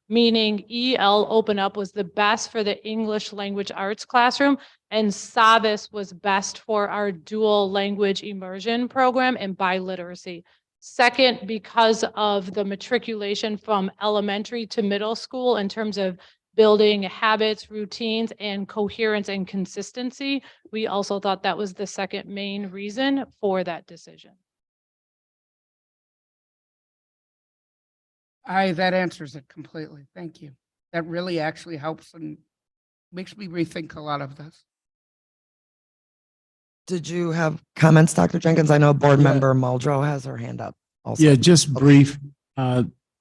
Speaker 11: meaning EL Open Up was the best for the English language arts classroom, and Savas was best for our dual language immersion program and biliteracy. Second, because of the matriculation from elementary to middle school in terms of building habits, routines, and coherence and consistency, we also thought that was the second main reason for that decision.
Speaker 8: That answers it completely. Thank you. That really actually helps and makes me rethink a lot of this.
Speaker 6: Did you have comments, Dr. Jenkins? I know board member Muldrow has her hand up also.
Speaker 15: Yeah, just brief.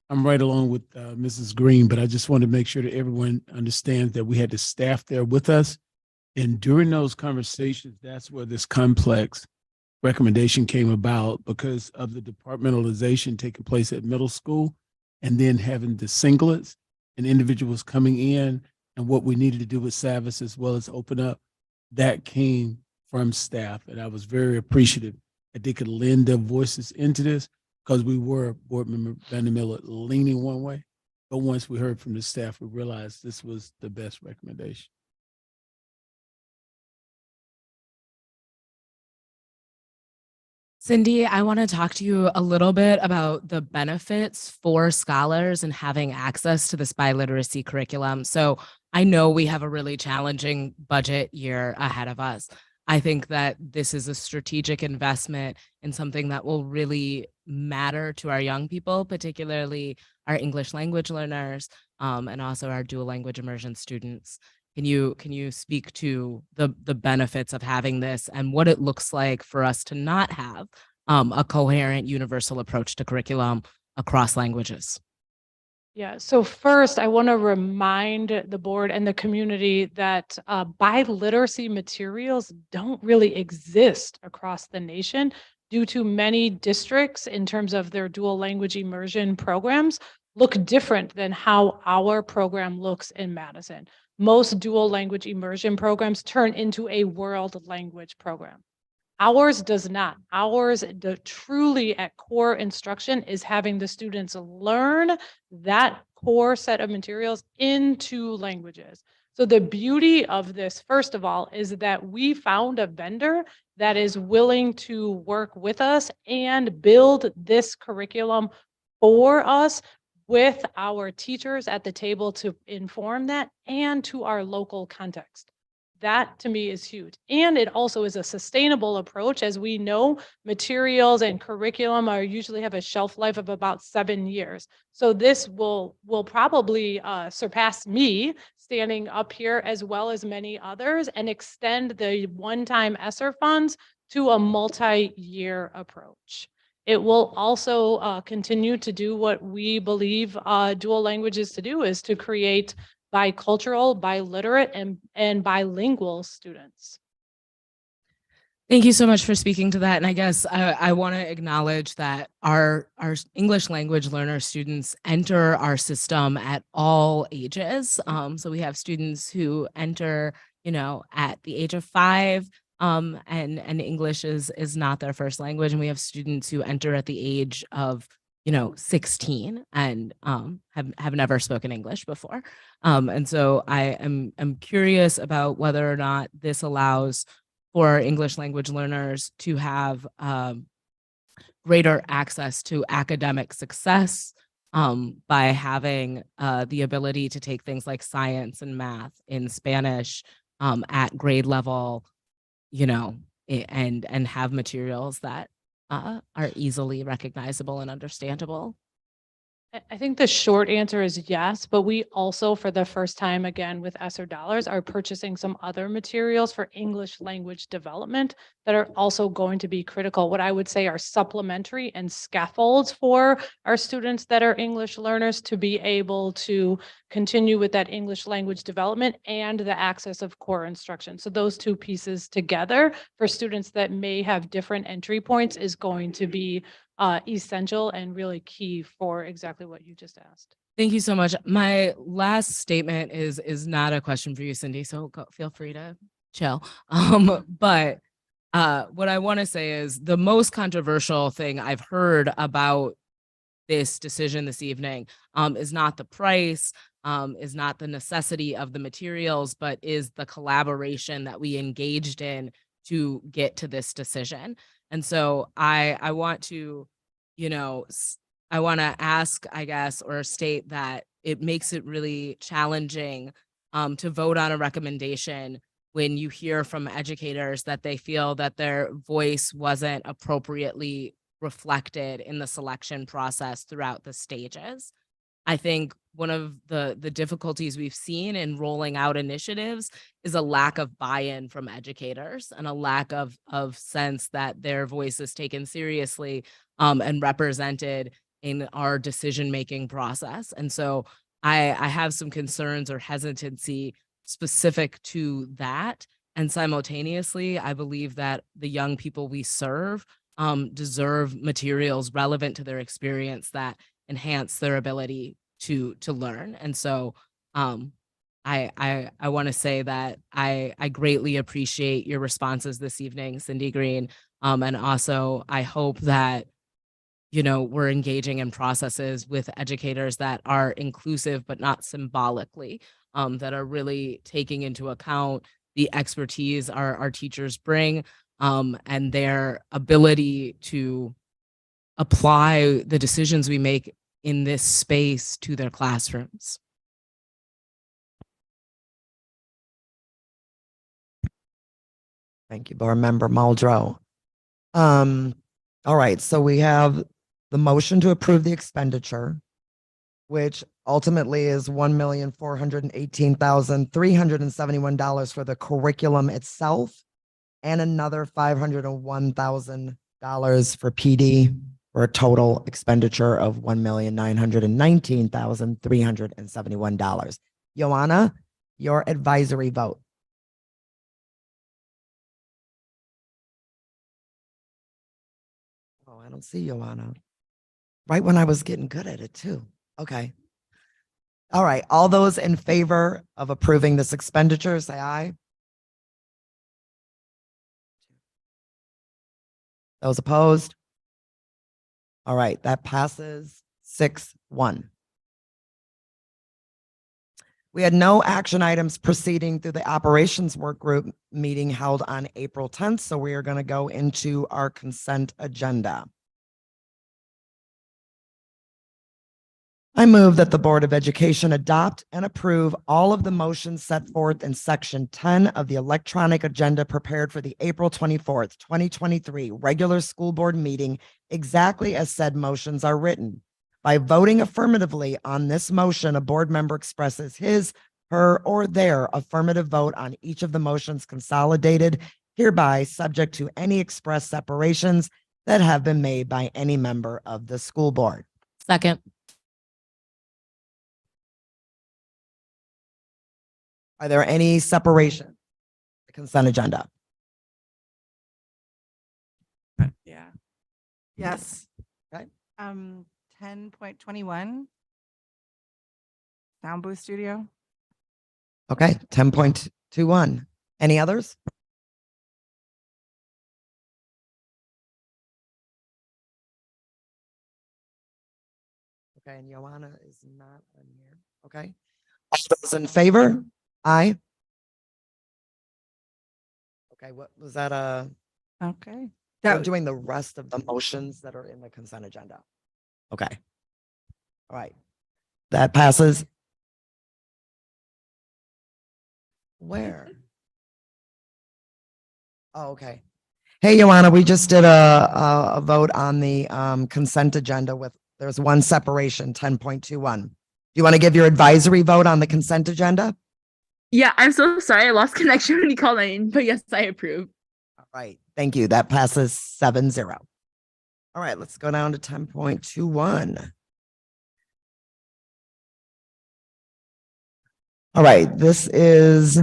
Speaker 15: I'm right along with Mrs. Green, but I just want to make sure that everyone understands that we had the staff there with us. And during those conversations, that's where this complex recommendation came about, because of the departmentalization taking place at middle school and then having the singlets and individuals coming in, and what we needed to do with Savas as well as Open Up, that came from staff. And I was very appreciative that they could lend their voices into this, because we were board member Vandermiller leaning one way, but once we heard from the staff, we realized this was the best recommendation.
Speaker 31: Cindy, I want to talk to you a little bit about the benefits for scholars and having access to this biliteracy curriculum. So I know we have a really challenging budget year ahead of us. I think that this is a strategic investment in something that will really matter to our young people, particularly our English language learners, and also our dual language immersion students. Can you speak to the benefits of having this and what it looks like for us to not have a coherent universal approach to curriculum across languages?
Speaker 11: Yeah, so first I want to remind the board and the community that biliteracy materials don't really exist across the nation due to many districts in terms of their dual language immersion programs look different than how our program looks in Madison. Most dual language immersion programs turn into a world language program. Ours does not. Ours, the truly at core instruction is having the students learn that core set of materials in two languages. So the beauty of this, first of all, is that we found a vendor that is willing to work with us and build this curriculum for us with our teachers at the table to inform that and to our local context. That to me is huge. And it also is a sustainable approach. As we know, materials and curriculum usually have a shelf life of about 7 years. So this will probably surpass me standing up here as well as many others and extend the one-time ESSER funds to a multi-year approach. It will also continue to do what we believe dual languages to do, is to create bicultural, biliterate, and bilingual students.
Speaker 31: Thank you so much for speaking to that. And I guess I want to acknowledge that our English language learner students enter our system at all ages. So we have students who enter, at the age of 5, and English is not their first language. And we have students who enter at the age of 16 and have never spoken English before. And so I'm curious about whether or not this allows for English language learners to have greater access to academic success by having the ability to take things like science and math in Spanish at grade level, and have materials that are easily recognizable and understandable.
Speaker 11: I think the short answer is yes, but we also, for the first time again with Esser dollars, are purchasing some other materials for English language development that are also going to be critical. What I would say are supplementary and scaffolds for our students that are English learners to be able to continue with that English language development and the access of core instruction. So those two pieces together for students that may have different entry points is going to be essential and really key for exactly what you just asked.
Speaker 31: Thank you so much. My last statement is not a question for you, Cindy, so feel free to chill. But what I want to say is the most controversial thing I've heard about this decision this evening is not the price, is not the necessity of the materials, but is the collaboration that we engaged in to get to this decision. And so I want to, I want to ask, I guess, or state that it makes it really challenging to vote on a recommendation when you hear from educators that they feel that their voice wasn't appropriately reflected in the selection process throughout the stages. I think one of the difficulties we've seen in rolling out initiatives is a lack of buy-in from educators and a lack of sense that their voice is taken seriously and represented in our decision-making process. And so I have some concerns or hesitancy specific to that. And simultaneously, I believe that the young people we serve deserve materials relevant to their experience that enhance their ability to learn. And so I want to say that I greatly appreciate your responses this evening, Cindy Green. And also I hope that we're engaging in processes with educators that are inclusive, but not symbolically, that are really taking into account the expertise our teachers bring and their ability to apply the decisions we make in this space to their classrooms.
Speaker 6: Thank you, Board Member Muldrow. All right, so we have the motion to approve the expenditure, which ultimately is $1,418,371 for the curriculum itself, and another $501,000 for PD, for a total expenditure of $1,919,371. Joanna, your advisory vote. Oh, I don't see Joanna. Right when I was getting good at it too. Okay. All right. All those in favor of approving this expenditure, say aye. Those opposed? All right, that passes 6-1. We had no action items proceeding through the operations work group meeting held on April 10th, so we are going to go into our consent agenda. I move that the Board of Education adopt and approve all of the motions set forth in Section 10 of the electronic agenda prepared for the April 24th, 2023 regular school board meeting, exactly as said motions are written. By voting affirmatively on this motion, a board member expresses his, her, or their affirmative vote on each of the motions consolidated, hereby subject to any express separations that have been made by any member of the school board.
Speaker 31: Second.
Speaker 6: Are there any separation? The consent agenda.
Speaker 10: Yeah. Yes.
Speaker 6: Okay.
Speaker 10: 10.21. Sound booth studio.
Speaker 6: Okay, 10.21. Any others? Okay, and Joanna is not on here. Okay. All those in favor? Aye. Okay, what was that?
Speaker 10: Okay.
Speaker 6: We're doing the rest of the motions that are in the consent agenda. Okay. All right. That passes. Where? Oh, okay. Hey, Joanna, we just did a vote on the consent agenda with, there's one separation, 10.21. Do you want to give your advisory vote on the consent agenda?
Speaker 7: Yeah, I'm so sorry. I lost connection when you called my name, but yes, I approve.
Speaker 6: All right. Thank you. That passes 7-0. All right, let's go down to 10.21. All right, this is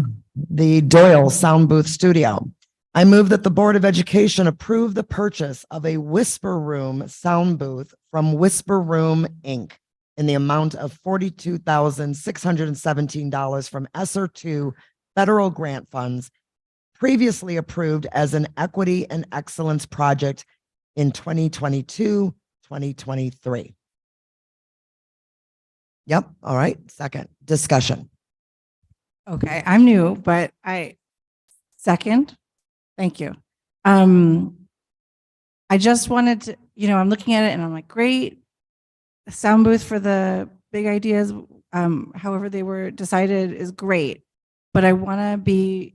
Speaker 6: the Doyle Sound Booth Studio. I move that the Board of Education approve the purchase of a Whisper Room sound booth from Whisper Room, Inc. in the amount of $42,617 from Esser 2 federal grant funds, previously approved as an equity and excellence project in 2022-2023. Yep. All right. Second discussion.
Speaker 10: Okay, I'm new, but second. Thank you. I just wanted to, I'm looking at it and I'm like, great. A sound booth for the big ideas, however they were decided is great. But I want to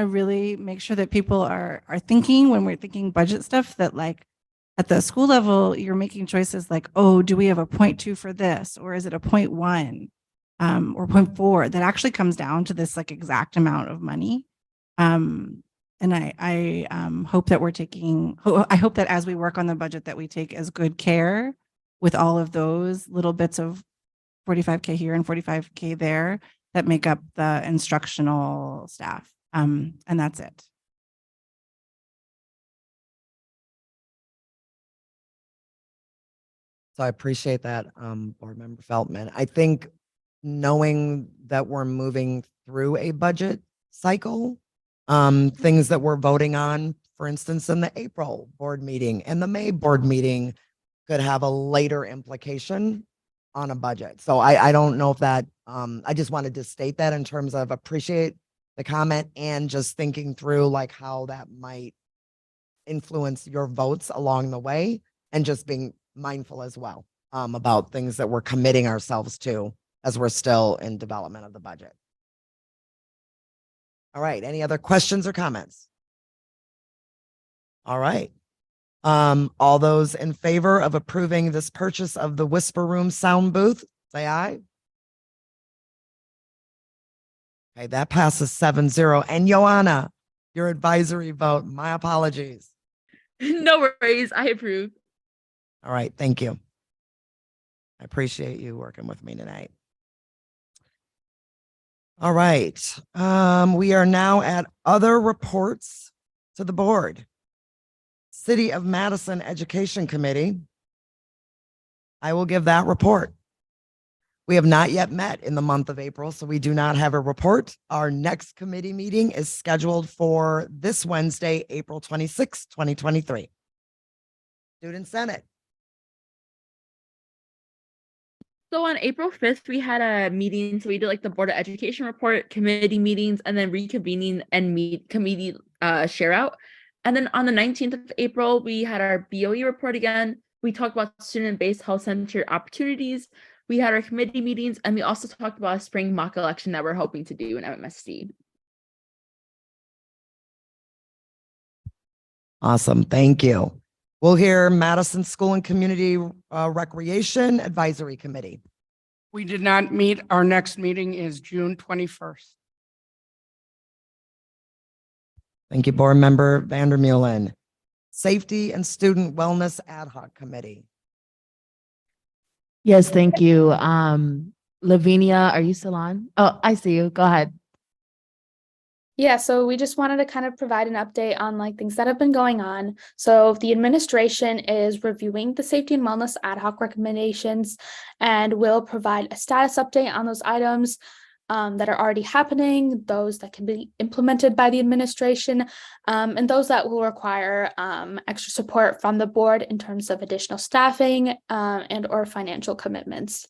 Speaker 10: really make sure that people are thinking when we're thinking budget stuff that like at the school level, you're making choices like, oh, do we have a 0.2 for this? Or is it a 0.1 or 0.4 that actually comes down to this like exact amount of money? And I hope that I hope that as we work on the budget that we take as good care with all of those little bits of 45K here and 45K there that make up the instructional staff. And that's it.
Speaker 6: So I appreciate that, Board Member Feltman. I think knowing that we're moving through a budget cycle, things that we're voting on, for instance, in the April board meeting and the May board meeting could have a later implication on a budget. So I don't know if that, I just wanted to state that in terms of appreciate the comment and just thinking through like how that might influence your votes along the way and just being mindful as well about things that we're committing ourselves to as we're still in development of the budget. All right. Any other questions or comments? All right. All those in favor of approving this purchase of the Whisper Room sound booth, say aye. Okay, that passes 7-0. And Joanna, your advisory vote, my apologies.
Speaker 7: No worries. I approve.
Speaker 6: All right. Thank you. I appreciate you working with me tonight. All right. We are now at other reports to the board. City of Madison Education Committee. I will give that report. We have not yet met in the month of April, so we do not have a report. Our next committee meeting is scheduled for this Wednesday, April 26, 2023. Student Senate.
Speaker 7: So on April 5th, we had a meeting. So we did like the Board of Education report, committee meetings, and then reconvening and meet committee share out. And then on the 19th of April, we had our BOE report again. We talked about student-based health center opportunities. We had our committee meetings, and we also talked about a spring mock election that we're hoping to do in MMSD.
Speaker 6: Awesome. Thank you. We'll hear Madison School and Community Recreation Advisory Committee.
Speaker 8: We did not meet. Our next meeting is June 21st.
Speaker 6: Thank you, Board Member Vandermeulen. Safety and Student Wellness Ad Hoc Committee.
Speaker 3: Yes, thank you. Lavinia, are you still on? Oh, I see you. Go ahead.
Speaker 12: Yeah, so we just wanted to kind of provide an update on like things that have been going on. So the administration is reviewing the safety and wellness ad hoc recommendations and will provide a status update on those items that are already happening, those that can be implemented by the administration, and those that will require extra support from the board in terms of additional staffing and or financial commitments.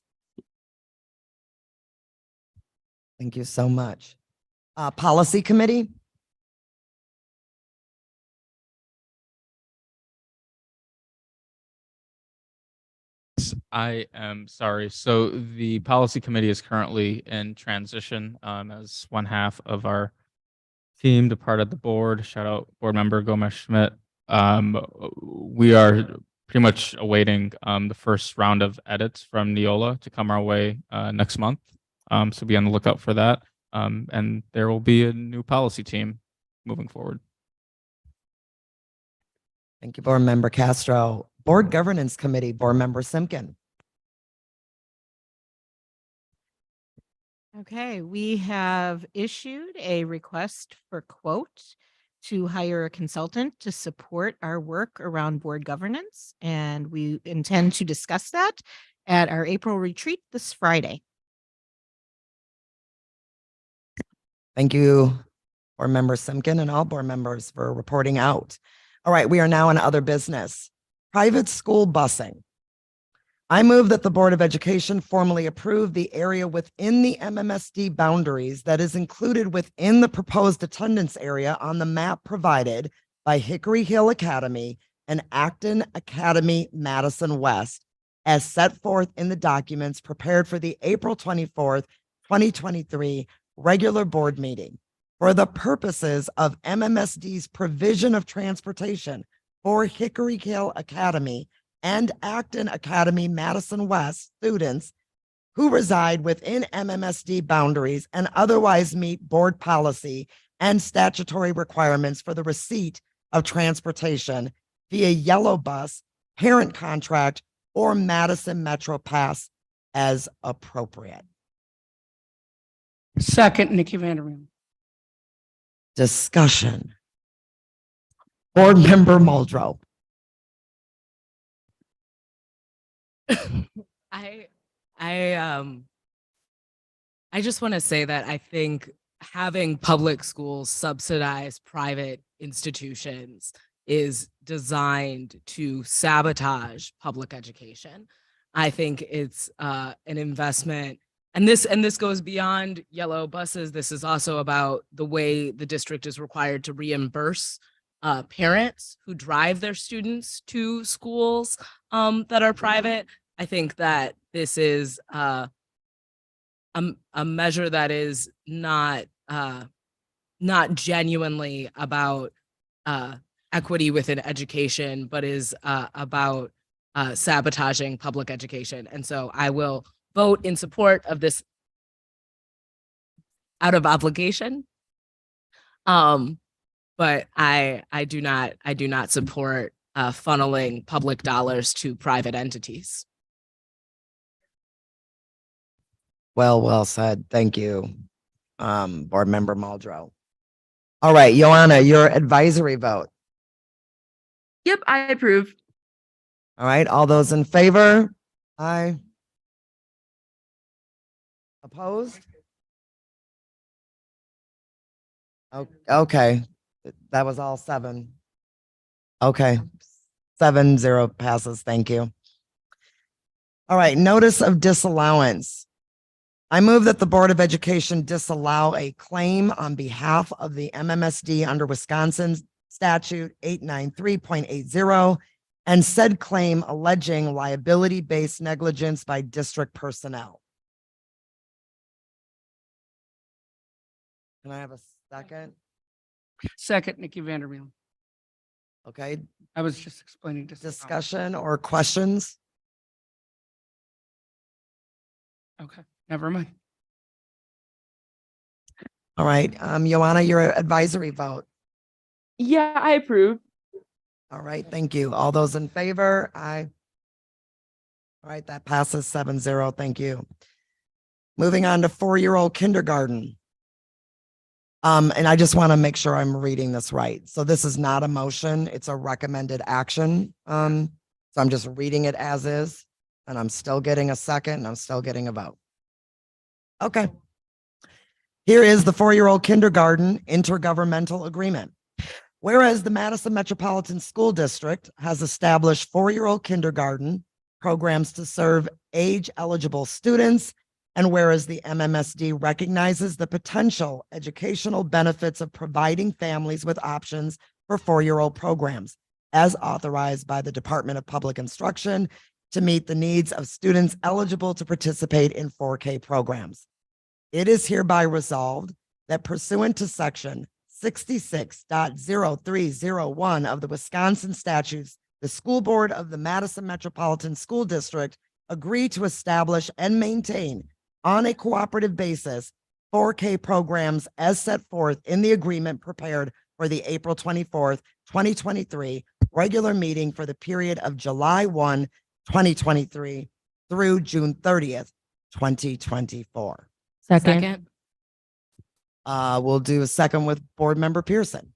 Speaker 6: Thank you so much. Policy Committee.
Speaker 1: I am sorry. So the policy committee is currently in transition as one half of our team departed the board. Shout out board member Gomez Schmidt. We are pretty much awaiting the first round of edits from Neola to come our way next month. So be on the lookout for that. And there will be a new policy team moving forward.
Speaker 6: Thank you, Board Member Castro. Board Governance Committee, Board Member Simkin.
Speaker 5: Okay, we have issued a request for quote to hire a consultant to support our work around board governance, and we intend to discuss that at our April retreat this Friday.
Speaker 6: Thank you, Board Member Simkin, and all board members for reporting out. All right, we are now on other business. Private school busing. I move that the Board of Education formally approve the area within the MMSD boundaries that is included within the proposed attendance area on the map provided by Hickory Hill Academy and Acton Academy Madison West, as set forth in the documents prepared for the April 24th, 2023 regular board meeting for the purposes of MMSD's provision of transportation for Hickory Hill Academy and Acton Academy Madison West students who reside within MMSD boundaries and otherwise meet board policy and statutory requirements for the receipt of transportation via yellow bus, parent contract, or Madison Metro Pass as appropriate.
Speaker 8: Second, Nikki Vandermeer.
Speaker 6: Discussion. Board Member Muldrow.
Speaker 31: I just want to say that I think having public schools subsidize private institutions is designed to sabotage public education. I think it's an investment, and this goes beyond yellow buses. This is also about the way the district is required to reimburse parents who drive their students to schools that are private. I think that this is a measure that is not genuinely about equity within education, but is about sabotaging public education. And so I will vote in support of this out of obligation. But I do not support funneling public dollars to private entities.
Speaker 6: Well said. Thank you, Board Member Muldrow. All right, Joanna, your advisory vote.
Speaker 7: Yep, I approve.
Speaker 6: All right, all those in favor? Aye. Opposed? Okay, that was all 7. Okay, 7-0 passes. Thank you. All right, notice of disallowance. I move that the Board of Education disallow a claim on behalf of the MMSD under Wisconsin Statute 893.80 and said claim alleging liability-based negligence by district personnel. Can I have a second?
Speaker 8: Second, Nikki Vandermeer.
Speaker 6: Okay.
Speaker 8: I was just explaining this.
Speaker 6: Discussion or questions?
Speaker 8: Okay, never mind.
Speaker 6: All right, Joanna, your advisory vote.
Speaker 7: Yeah, I approve.
Speaker 6: All right, thank you. All those in favor? Aye. All right, that passes 7-0. Thank you. Moving on to 4-year-old kindergarten. And I just want to make sure I'm reading this right. So this is not a motion, it's a recommended action. So I'm just reading it as is, and I'm still getting a second, and I'm still getting a vote. Okay. Here is the 4-year-old kindergarten intergovernmental agreement. Whereas the Madison Metropolitan School District has established 4-year-old kindergarten programs to serve age-eligible students, and whereas the MMSD recognizes the potential educational benefits of providing families with options for 4-year-old programs, as authorized by the Department of Public Instruction to meet the needs of students eligible to participate in 4K programs. It is hereby resolved that pursuant to section 66.0301 of the Wisconsin statutes, the school board of the Madison Metropolitan School District agree to establish and maintain on a cooperative basis 4K programs as set forth in the agreement prepared for the April 24th, 2023 regular meeting for the period of July 1, 2023 through June 30th, 2024.
Speaker 3: Second.
Speaker 6: We'll do a second with Board Member Pearson.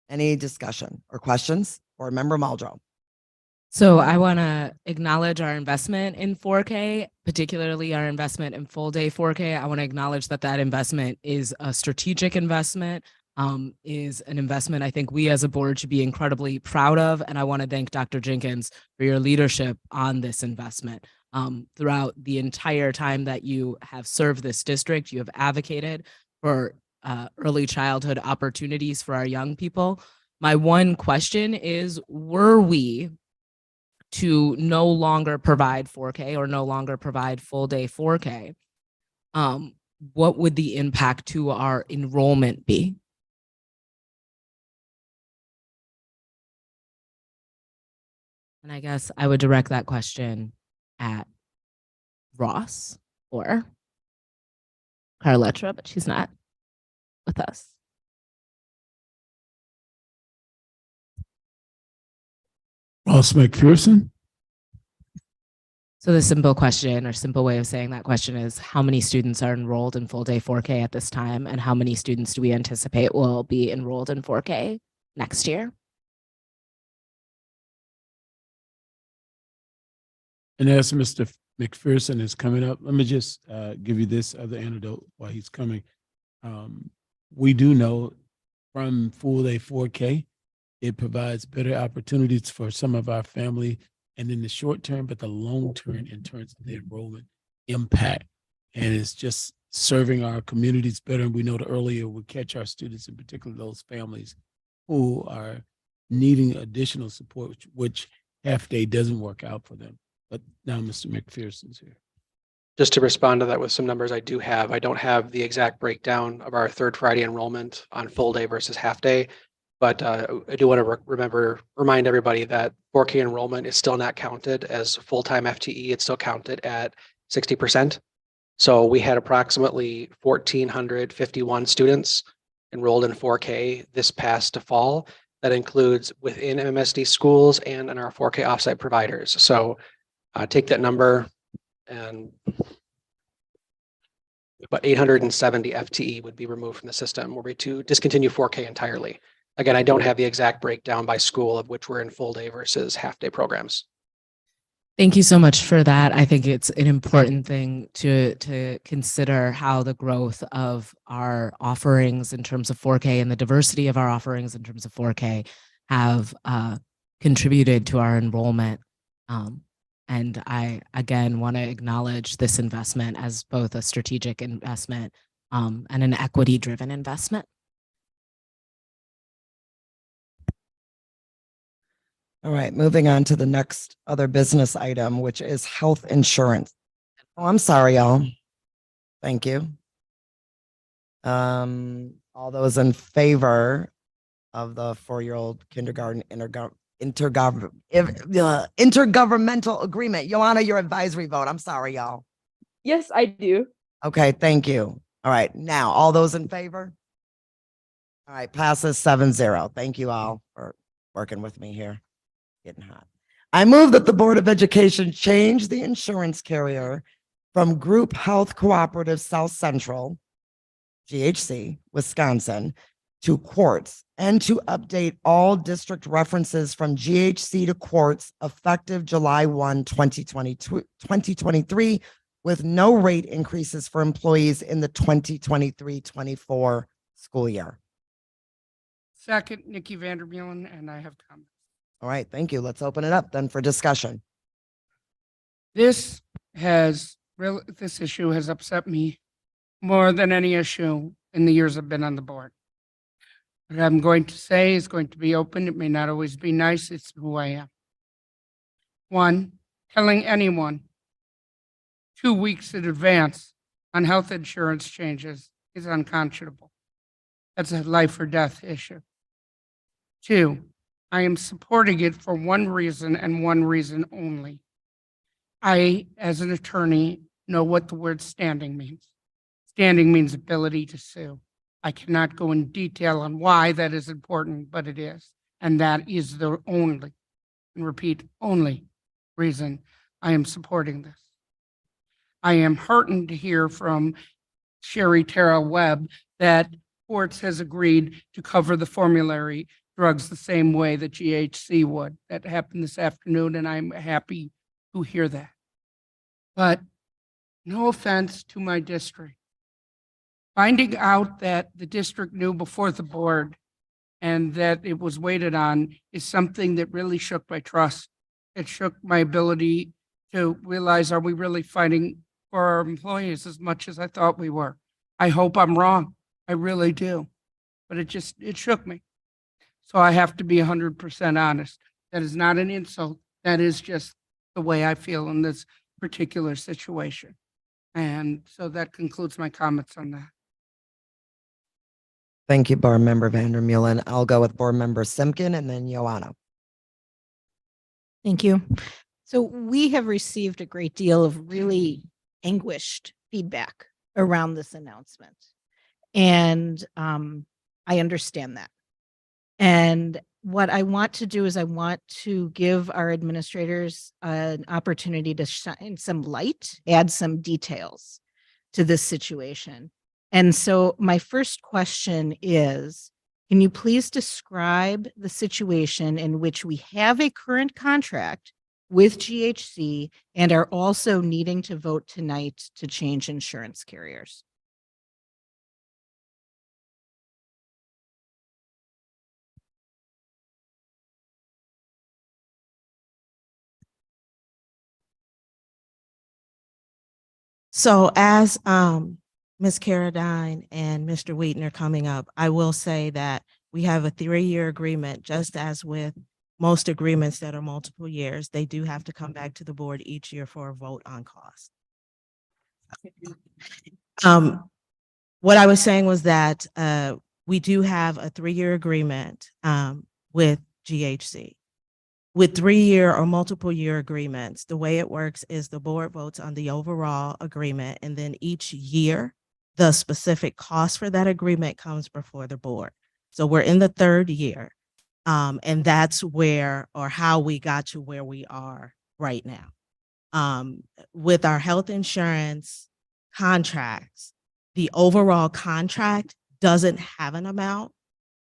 Speaker 6: Any discussion or questions? Board Member Muldrow.
Speaker 31: So I want to acknowledge our investment in 4K, particularly our investment in full day 4K. I want to acknowledge that that investment is a strategic investment, is an investment I think we as a board should be incredibly proud of. And I want to thank Dr. Jenkins for your leadership on this investment. Throughout the entire time that you have served this district, you have advocated for early childhood opportunities for our young people. My one question is, were we to no longer provide 4K or no longer provide full day 4K, what would the impact to our enrollment be? And I guess I would direct that question at Ross or Carletra, but she's not with us.
Speaker 15: Ross McPherson.
Speaker 31: So the simple question or simple way of saying that question is, how many students are enrolled in full day 4K at this time? And how many students do we anticipate will be enrolled in 4K next year?
Speaker 15: And as Mr. McPherson is coming up, let me just give you this other anecdote while he's coming. We do know from full day 4K, it provides better opportunities for some of our family, and in the short term, but the long term in terms of the enrollment impact. And it's just serving our communities better. And we know the earlier we catch our students, in particular those families who are needing additional support, which half day doesn't work out for them. But now Mr. McPherson's here.
Speaker 32: Just to respond to that with some numbers I do have, I don't have the exact breakdown of our third Friday enrollment on full day versus half day. But I do want to remind everybody that 4K enrollment is still not counted as full-time FTE. It's still counted at 60%. So we had approximately 1,451 students enrolled in 4K this past fall. That includes within MSD schools and in our 4K offsite providers. So take that number and about 870 FTE would be removed from the system were we to discontinue 4K entirely. Again, I don't have the exact breakdown by school of which we're in full day versus half day programs.
Speaker 31: Thank you so much for that. I think it's an important thing to consider how the growth of our offerings in terms of 4K and the diversity of our offerings in terms of 4K have contributed to our enrollment. And I, again, want to acknowledge this investment as both a strategic investment and an equity-driven investment.
Speaker 6: All right, moving on to the next other business item, which is health insurance. Oh, I'm sorry, y'all. Thank you. All those in favor of the four-year-old kindergarten intergovernmental agreement. Joanna, your advisory vote. I'm sorry, y'all.
Speaker 13: Yes, I do.
Speaker 6: Okay, thank you. All right, now all those in favor? All right, passes 7-0. Thank you all for working with me here. Getting hot. I move that the Board of Education change the insurance carrier from Group Health Cooperative South Central, GHC, Wisconsin, to Quartz, and to update all district references from GHC to Quartz effective July 1, 2023, with no rate increases for employees in the 2023-24 school year.
Speaker 8: Second, Nikki Vandermeulen, and I have comments.
Speaker 6: All right, thank you. Let's open it up then for discussion.
Speaker 8: This issue has upset me more than any issue in the years I've been on the board. What I'm going to say is going to be open. It may not always be nice. It's who I am. One, telling anyone 2 weeks in advance on health insurance changes is unconscionable. That's a life or death issue. Two, I am supporting it for one reason and one reason only. I, as an attorney, know what the word standing means. Standing means ability to sue. I cannot go in detail on why that is important, but it is. And that is the only, and repeat, only reason I am supporting this. I am heartened to hear from Sherry Tara Webb that Courts has agreed to cover the formulary drugs the same way that GHC would. That happened this afternoon, and I'm happy to hear that. But no offense to my district. Finding out that the district knew before the board and that it was waited on is something that really shook my trust. It shook my ability to realize, are we really fighting for our employees as much as I thought we were? I hope I'm wrong. I really do. But it shook me. So I have to be 100% honest. That is not an insult. That is just the way I feel in this particular situation. And so that concludes my comments on that.
Speaker 13: Thank you, Board Member Vandermeulen. I'll go with Board Member Simkin and then Joanna.
Speaker 14: Thank you. So we have received a great deal of really anguished feedback around this announcement. And I understand that. And what I want to do is I want to give our administrators an opportunity to shine some light, add some details to this situation. And so my first question is, can you please describe the situation in which we have a current contract with GHC and are also needing to vote tonight to change insurance carriers?
Speaker 9: So as Ms. Carradine and Mr. Wheaton are coming up, I will say that we have a 3-year agreement, just as with most agreements that are multiple years. They do have to come back to the board each year for a vote on cost. What I was saying was that we do have a 3-year agreement with GHC. With 3-year or multiple year agreements, the way it works is the board votes on the overall agreement, and then each year, the specific cost for that agreement comes before the board. So we're in the 3rd year, and that's where or how we got to where we are right now. With our health insurance contracts, the overall contract doesn't have an amount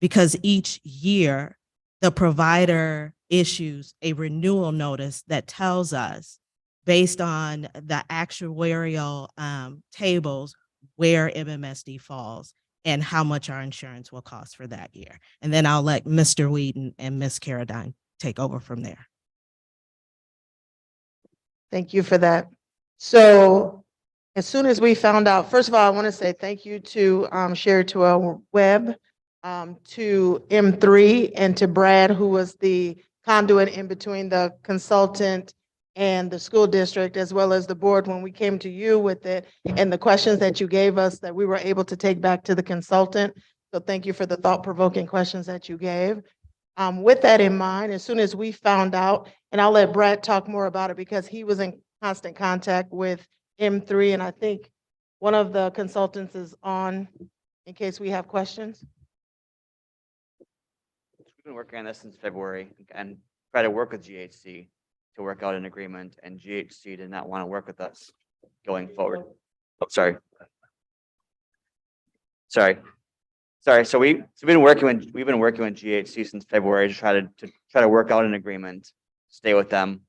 Speaker 9: because each year the provider issues a renewal notice that tells us, based on the actuarial tables, where MMSD falls and how much our insurance will cost for that year. And then I'll let Mr. Wheaton and Ms. Carradine take over from there.
Speaker 16: Thank you for that. So as soon as we found out, first of all, I want to say thank you to Sherry Terrell Webb, to M3, and to Brad, who was the conduit in between the consultant and the school district, as well as the board, when we came to you with it and the questions that you gave us that we were able to take back to the consultant. So thank you for the thought-provoking questions that you gave. With that in mind, as soon as we found out, and I'll let Brad talk more about it because he was in constant contact with M3, and I think one of the consultants is on in case we have questions.
Speaker 13: We've been working on this since February and try to work with GHC to work out an agreement, and GHC did not want to work with us going forward. Oh, sorry. So we've been working with GHC since February to try to work out an agreement, stay with them,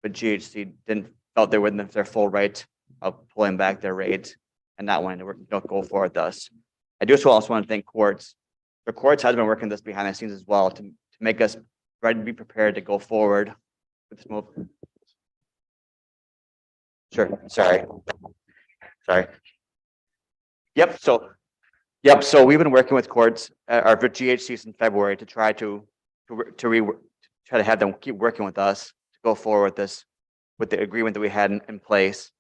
Speaker 13: but GHC felt they wouldn't have their full right of pulling back their rate and not wanting to go forward with us. I do also want to thank Courts. The Courts has been working this behind the scenes as well to make us ready to be prepared to go forward with this move. Sure. Sorry. Yep. So we've been working with Courts or with GHC since February to try to have them keep working with us go forward with this, with the agreement that we had in place.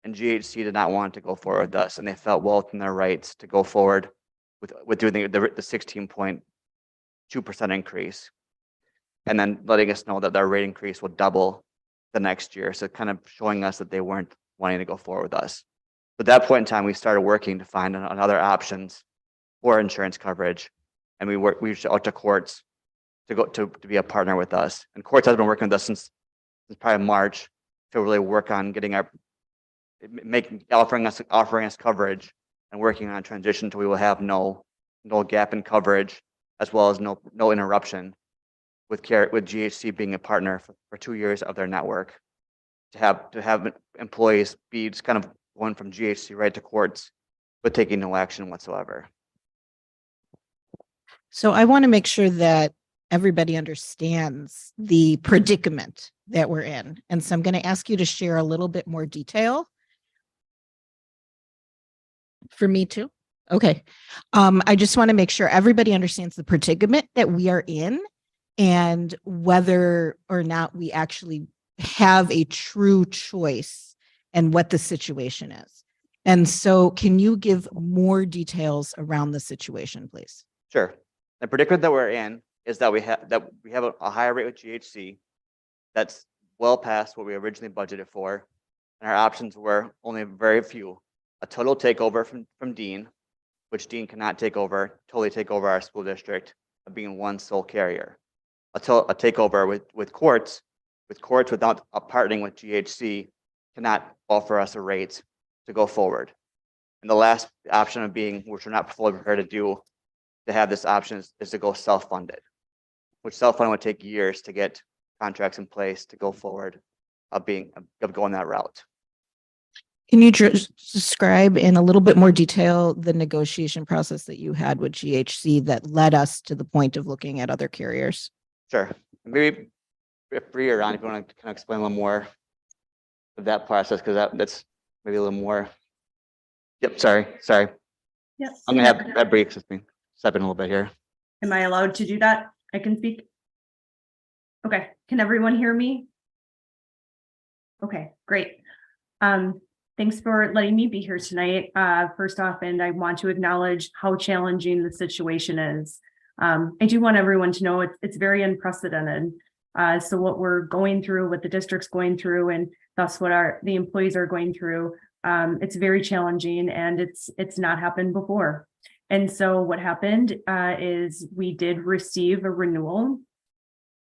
Speaker 13: And GHC did not want to go forward with us, and they felt well within their rights to go forward with doing the 16.2% increase. And then letting us know that their rate increase will double the next year. So kind of showing us that they weren't wanting to go forward with us. At that point in time, we started working to find other options for insurance coverage. And we reached out to courts to be a partner with us. And courts has been working with us since probably March to really work on getting offering us coverage and working on a transition to we will have no gap in coverage, as well as no interruption with GHC being a partner for 2 years of their network, to have employees be just kind of going from GHC right to courts, but taking no action whatsoever.
Speaker 14: So I want to make sure that everybody understands the predicament that we're in. And so I'm going to ask you to share a little bit more detail. For me too? Okay. I just want to make sure everybody understands the predicament that we are in and whether or not we actually have a true choice and what the situation is. And so can you give more details around the situation, please?
Speaker 13: Sure. The predicament that we're in is that we have a higher rate with GHC that's well past what we originally budgeted for. And our options were only very few. A total takeover from Dean, which Dean cannot totally take over our school district, of being one sole carrier. A takeover with courts without partnering with GHC cannot offer us a rate to go forward. And the last option of being, which we're not fully prepared to do, to have this option is to go self-funded, which self-funding would take years to get contracts in place to go forward of going that route.
Speaker 14: Can you describe in a little bit more detail the negotiation process that you had with GHC that led us to the point of looking at other carriers?
Speaker 13: Sure. Maybe if Bree or Ron, if you want to kind of explain a little more of that process, because that's maybe a little more. Yep. Sorry.
Speaker 17: Yes.
Speaker 13: I'm going to have Bree assist me. Step in a little bit here.
Speaker 17: Am I allowed to do that? I can speak. Okay. Can everyone hear me? Okay, great. Thanks for letting me be here tonight. First off, and I want to acknowledge how challenging the situation is. I do want everyone to know it's very unprecedented. So what we're going through, what the district's going through, and thus what the employees are going through, it's very challenging, and it's not happened before. And so what happened is we did receive a renewal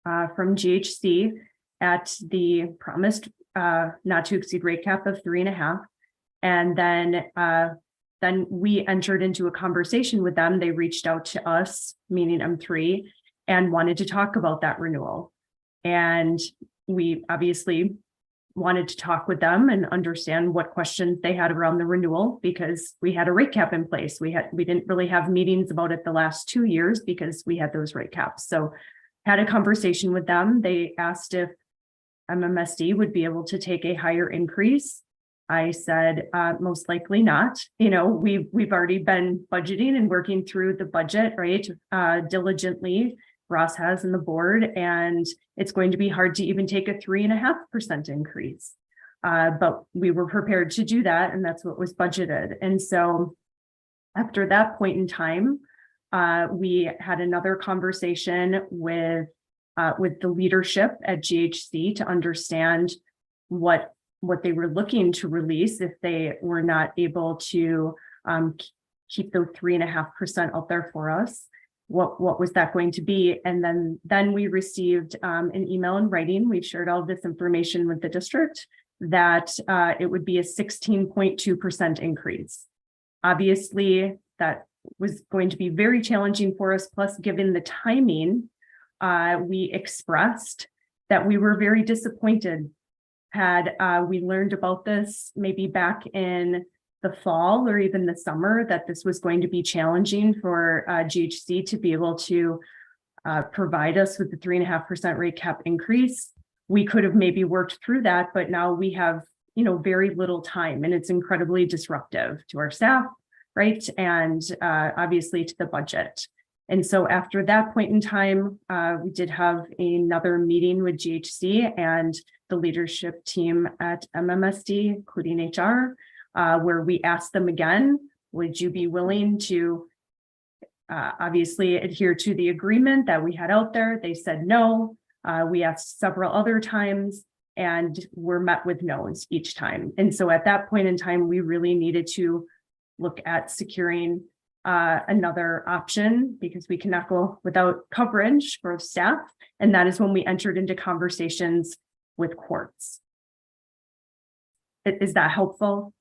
Speaker 17: from GHC at the promised not to exceed rate cap of 3.5. And then we entered into a conversation with them. They reached out to us, meaning M3, and wanted to talk about that renewal. And we obviously wanted to talk with them and understand what questions they had around the renewal, because we had a rate cap in place. We didn't really have meetings about it the last 2 years because we had those rate caps. So had a conversation with them. They asked if MMSD would be able to take a higher increase. I said, most likely not. You know, we've already been budgeting and working through the budget, right? Diligently, Ross has in the board, and it's going to be hard to even take a 3.5% increase. But we were prepared to do that, and that's what was budgeted. And so after that point in time, we had another conversation with the leadership at GHC to understand what they were looking to release if they were not able to keep the 3.5% out there for us. What was that going to be? And then we received an email in writing. We've shared all this information with the district that it would be a 16.2% increase. Obviously, that was going to be very challenging for us. Plus, given the timing, we expressed that we were very disappointed. Had we learned about this maybe back in the fall or even the summer, that this was going to be challenging for GHC to be able to provide us with the 3.5% rate cap increase, we could have maybe worked through that. But now we have, very little time, and it's incredibly disruptive to our staff, right? And obviously to the budget. And so after that point in time, we did have another meeting with GHC and the leadership team at MMSD, including HR, where we asked them again, would you be willing to obviously adhere to the agreement that we had out there? They said no. We asked several other times and were met with no's each time. And so at that point in time, we really needed to look at securing another option because we cannot go without coverage for staff. And that is when we entered into conversations with courts. Is that helpful?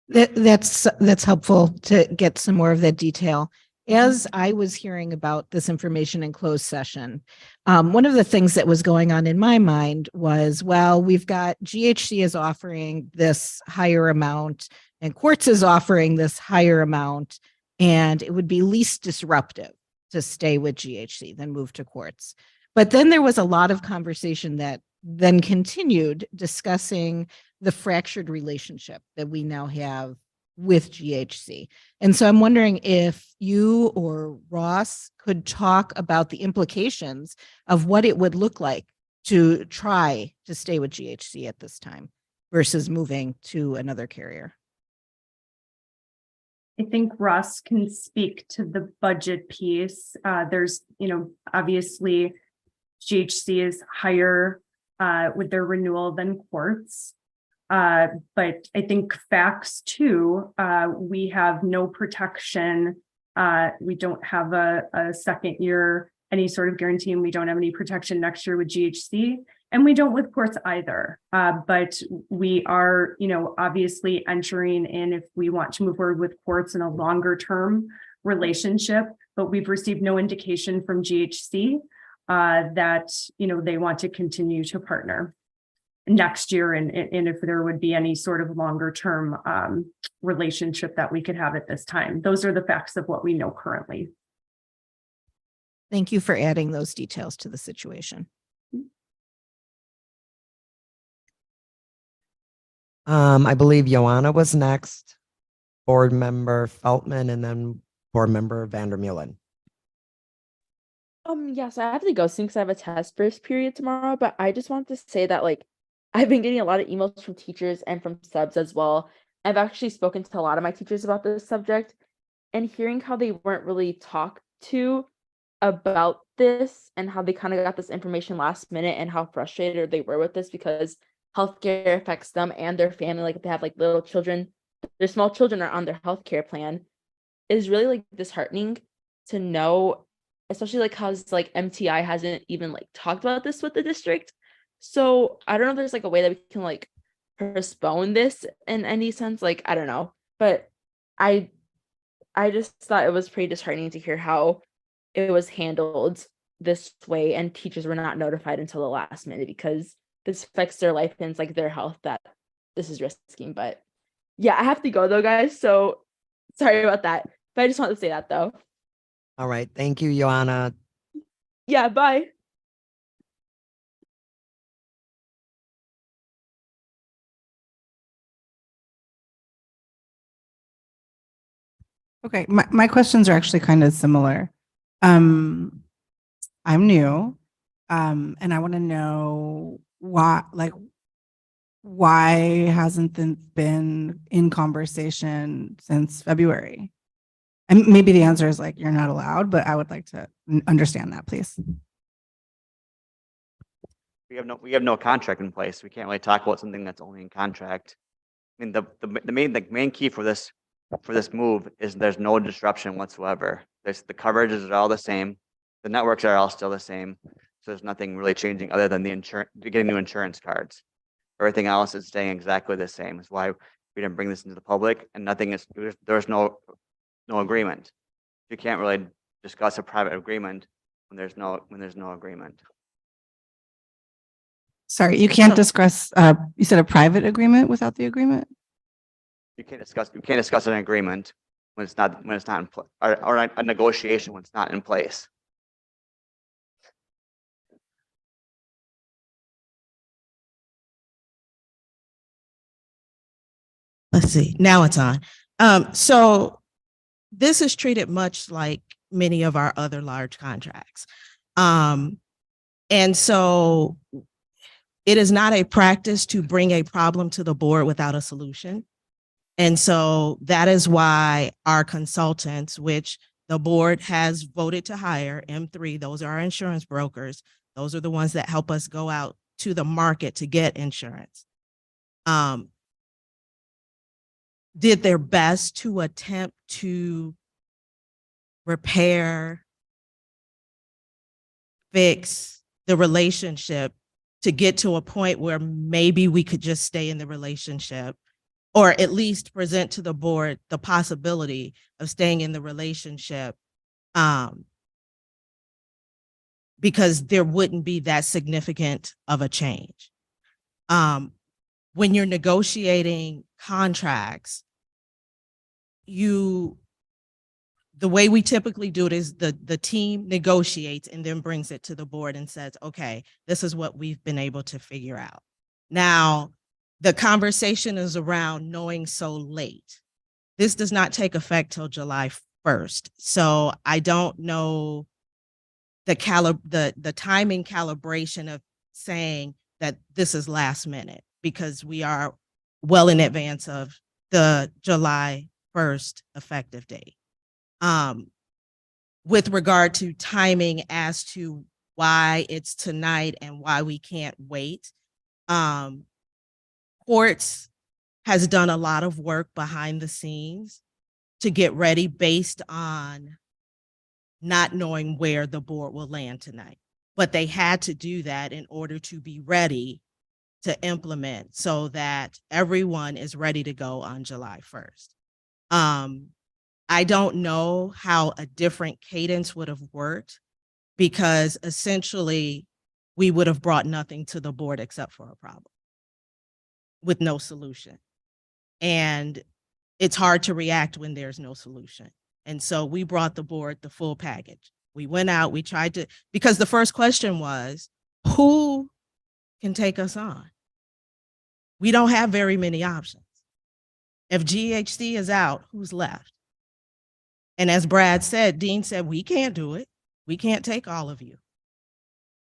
Speaker 14: That's helpful to get some more of that detail. As I was hearing about this information in closed session, one of the things that was going on in my mind was, well, we've got GHC is offering this higher amount and courts is offering this higher amount, and it would be least disruptive to stay with GHC than move to courts. But then there was a lot of conversation that then continued discussing the fractured relationship that we now have with GHC. And so I'm wondering if you or Ross could talk about the implications of what it would look like to try to stay with GHC at this time versus moving to another carrier.
Speaker 17: I think Ross can speak to the budget piece. There's, obviously GHC is higher with their renewal than courts. But I think facts too, we have no protection. We don't have a second year, any sort of guarantee, and we don't have any protection next year with GHC, and we don't with courts either. But we are, obviously entering in if we want to move forward with courts in a longer term relationship, but we've received no indication from GHC that, they want to continue to partner next year and if there would be any sort of longer term relationship that we could have at this time. Those are the facts of what we know currently.
Speaker 14: Thank you for adding those details to the situation.
Speaker 16: I believe Joanna was next, board member Feltman, and then board member Vandermeulen.
Speaker 7: Yes, I have to go soon because I have a test first period tomorrow, but I just want to say that I've been getting a lot of emails from teachers and from subs as well. I've actually spoken to a lot of my teachers about this subject and hearing how they weren't really talked to about this and how they kind of got this information last minute and how frustrated they were with this because healthcare affects them and their family. If they have little children, their small children are on their healthcare plan, is really disheartening to know, especially because MTI hasn't even talked about this with the district. So I don't know if there's a way that we can postpone this in any sense. I don't know, but I just thought it was pretty disheartening to hear how it was handled this way and teachers were not notified until the last minute because this affects their life and it's their health that this is risking. But yeah, I have to go though, guys. So sorry about that. But I just wanted to say that though.
Speaker 16: All right. Thank you, Joanna.
Speaker 7: Yeah, bye.
Speaker 10: Okay, my questions are actually kind of similar. I'm new, and I want to know why hasn't it been in conversation since February? And maybe the answer is you're not allowed, but I would like to understand that, please.
Speaker 13: We have no contract in place. We can't really talk about something that's only in contract. I mean, the main key for this move is there's no disruption whatsoever. The coverages are all the same. The networks are all still the same. So there's nothing really changing other than getting new insurance cards. Everything else is staying exactly the same. That's why we didn't bring this into the public, and there's no agreement. You can't really discuss a private agreement when there's no agreement.
Speaker 10: Sorry, you can't discuss, you said a private agreement without the agreement?
Speaker 13: You can't discuss an agreement when it's not in place, or a negotiation when it's not in place.
Speaker 9: Let's see, now it's on. So this is treated much like many of our other large contracts. And so it is not a practice to bring a problem to the board without a solution. And so that is why our consultants, which the board has voted to hire, M3, those are our insurance brokers. Those are the ones that help us go out to the market to get insurance. Did their best to attempt to repair, fix the relationship to get to a point where maybe we could just stay in the relationship, or at least present to the board the possibility of staying in the relationship, because there wouldn't be that significant of a change. When you're negotiating contracts, the way we typically do it is the team negotiates and then brings it to the board and says, okay, this is what we've been able to figure out. Now, the conversation is around knowing so late. This does not take effect till July 1st. So I don't know the timing calibration of saying that this is last minute, because we are well in advance of the July 1st effective date. With regard to timing as to why it's tonight and why we can't wait, courts has done a lot of work behind the scenes to get ready based on not knowing where the board will land tonight. But they had to do that in order to be ready to implement so that everyone is ready to go on July 1st. I don't know how a different cadence would have worked, because essentially we would have brought nothing to the board except for a problem with no solution. And it's hard to react when there's no solution. And so we brought the board the full package. We went out, we tried to, because the first question was, who can take us on? We don't have very many options. If GHC is out, who's left? And as Brad said, Dean said, we can't do it. We can't take all of you.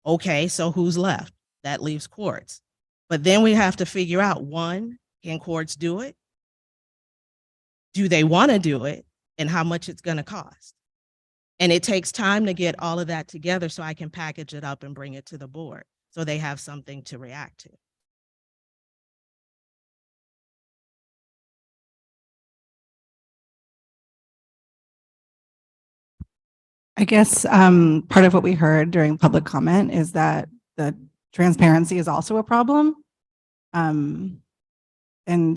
Speaker 9: Okay, so who's left? That leaves courts. But then we have to figure out, one, can courts do it? Do they want to do it? And how much it's going to cost? And it takes time to get all of that together so I can package it up and bring it to the board so they have something to react to.
Speaker 10: I guess part of what we heard during public comment is that the transparency is also a problem. And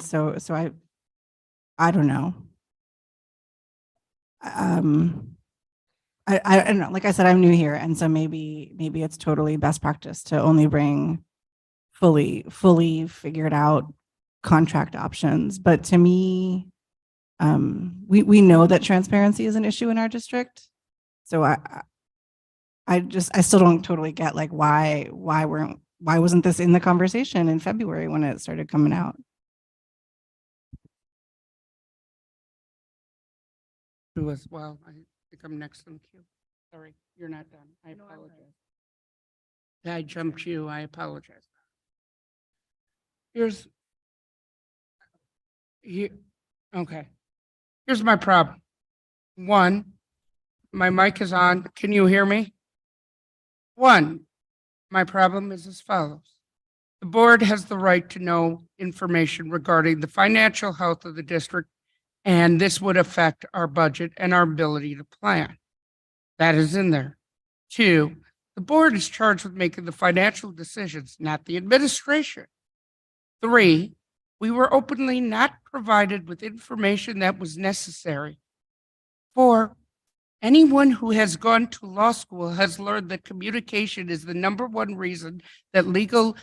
Speaker 10: so I don't know. I don't know. Like I said, I'm new here, and so maybe it's totally best practice to only bring fully figured out contract options. But to me, we know that transparency is an issue in our district. So I still don't totally get like why wasn't this in the conversation in February when it started coming out?
Speaker 8: Who as well? I think I'm next in queue. Sorry, you're not done. I apologize. I jumped you. I apologize. Okay. Here's my problem. One, my mic is on. Can you hear me? One, my problem is as follows. The board has the right to know information regarding the financial health of the district, and this would affect our budget and our ability to plan. That is in there. Two, the board is charged with making the financial decisions, not the administration. Three, we were openly not provided with information that was necessary. Four, anyone who has gone to law school has learned that communication is the #1 reason that legal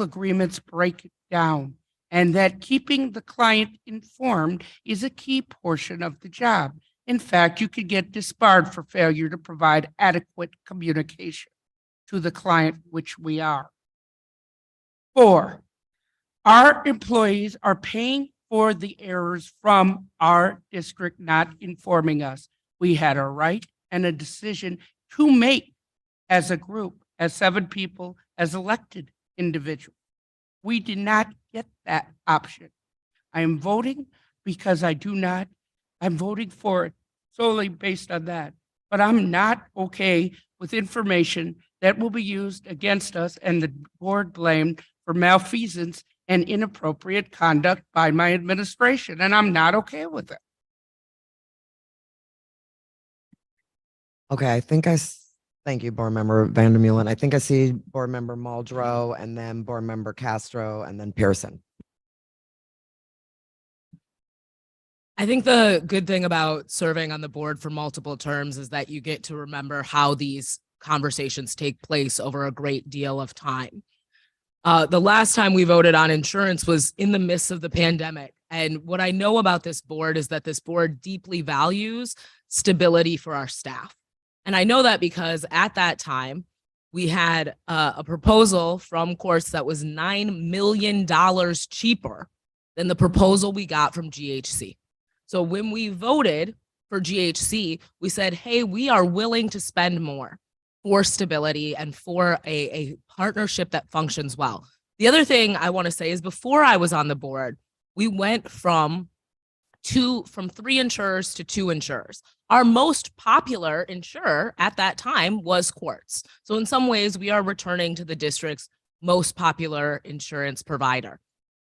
Speaker 8: agreements break down, and that keeping the client informed is a key portion of the job. In fact, you could get disbarred for failure to provide adequate communication to the client, which we are. Four, our employees are paying for the errors from our district not informing us. We had a right and a decision to make as a group, as 7 people, as elected individuals. We did not get that option. I am voting because I'm voting for it solely based on that. But I'm not okay with information that will be used against us and the board blamed for malfeasance and inappropriate conduct by my administration, and I'm not okay with it.
Speaker 19: Okay, thank you, Board Member Vandermeulen. I think I see Board Member Muldrow and then Board Member Castro and then Pearson.
Speaker 31: I think the good thing about serving on the board for multiple terms is that you get to remember how these conversations take place over a great deal of time. The last time we voted on insurance was in the midst of the pandemic. And what I know about this board is that this board deeply values stability for our staff. And I know that because at that time, we had a proposal from courts that was $9 million cheaper than the proposal we got from GHC. So when we voted for GHC, we said, hey, we are willing to spend more for stability and for a partnership that functions well. The other thing I want to say is before I was on the board, we went from 3 insurers to 2 insurers. Our most popular insurer at that time was Quartz. So in some ways, we are returning to the district's most popular insurance provider.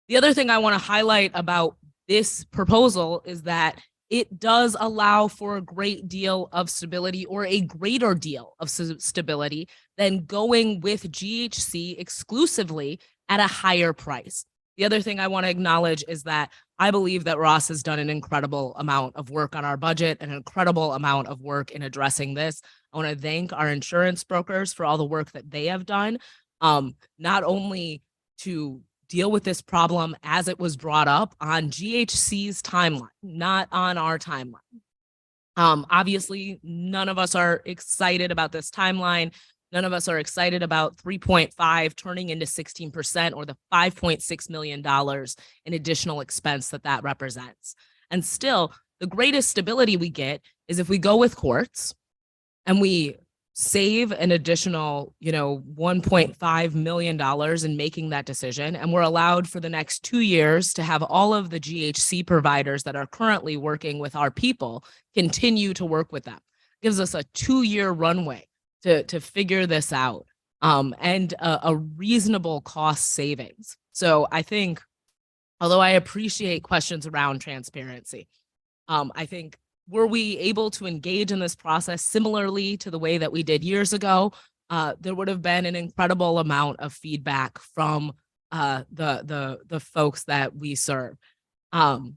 Speaker 31: The other thing I want to highlight about this proposal is that it does allow for a great deal of stability, or a greater deal of stability than going with GHC exclusively at a higher price. The other thing I want to acknowledge is that I believe that Ross has done an incredible amount of work on our budget, an incredible amount of work in addressing this. I want to thank our insurance brokers for all the work that they have done, not only to deal with this problem as it was brought up on GHC's timeline, not on our timeline. Obviously, none of us are excited about this timeline. None of us are excited about 3.5 turning into 16%, or the $5.6 million in additional expense that represents. And still, the greatest stability we get is if we go with courts and we save an additional, $1.5 million in making that decision. And we're allowed for the next 2 years to have all of the GHC providers that are currently working with our people continue to work with them. Gives us a 2-year runway to figure this out, and a reasonable cost savings. So I think, although I appreciate questions around transparency, I think, were we able to engage in this process similarly to the way that we did years ago, there would have been an incredible amount of feedback from the folks that we serve. I'm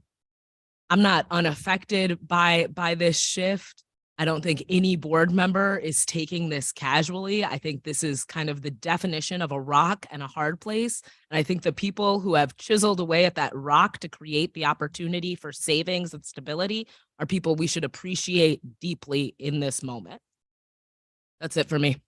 Speaker 31: not unaffected by this shift. I don't think any board member is taking this casually. I think this is kind of the definition of a rock and a hard place. And I think the people who have chiseled away at that rock to create the opportunity for savings and stability are people we should appreciate deeply in this moment. That's it for me.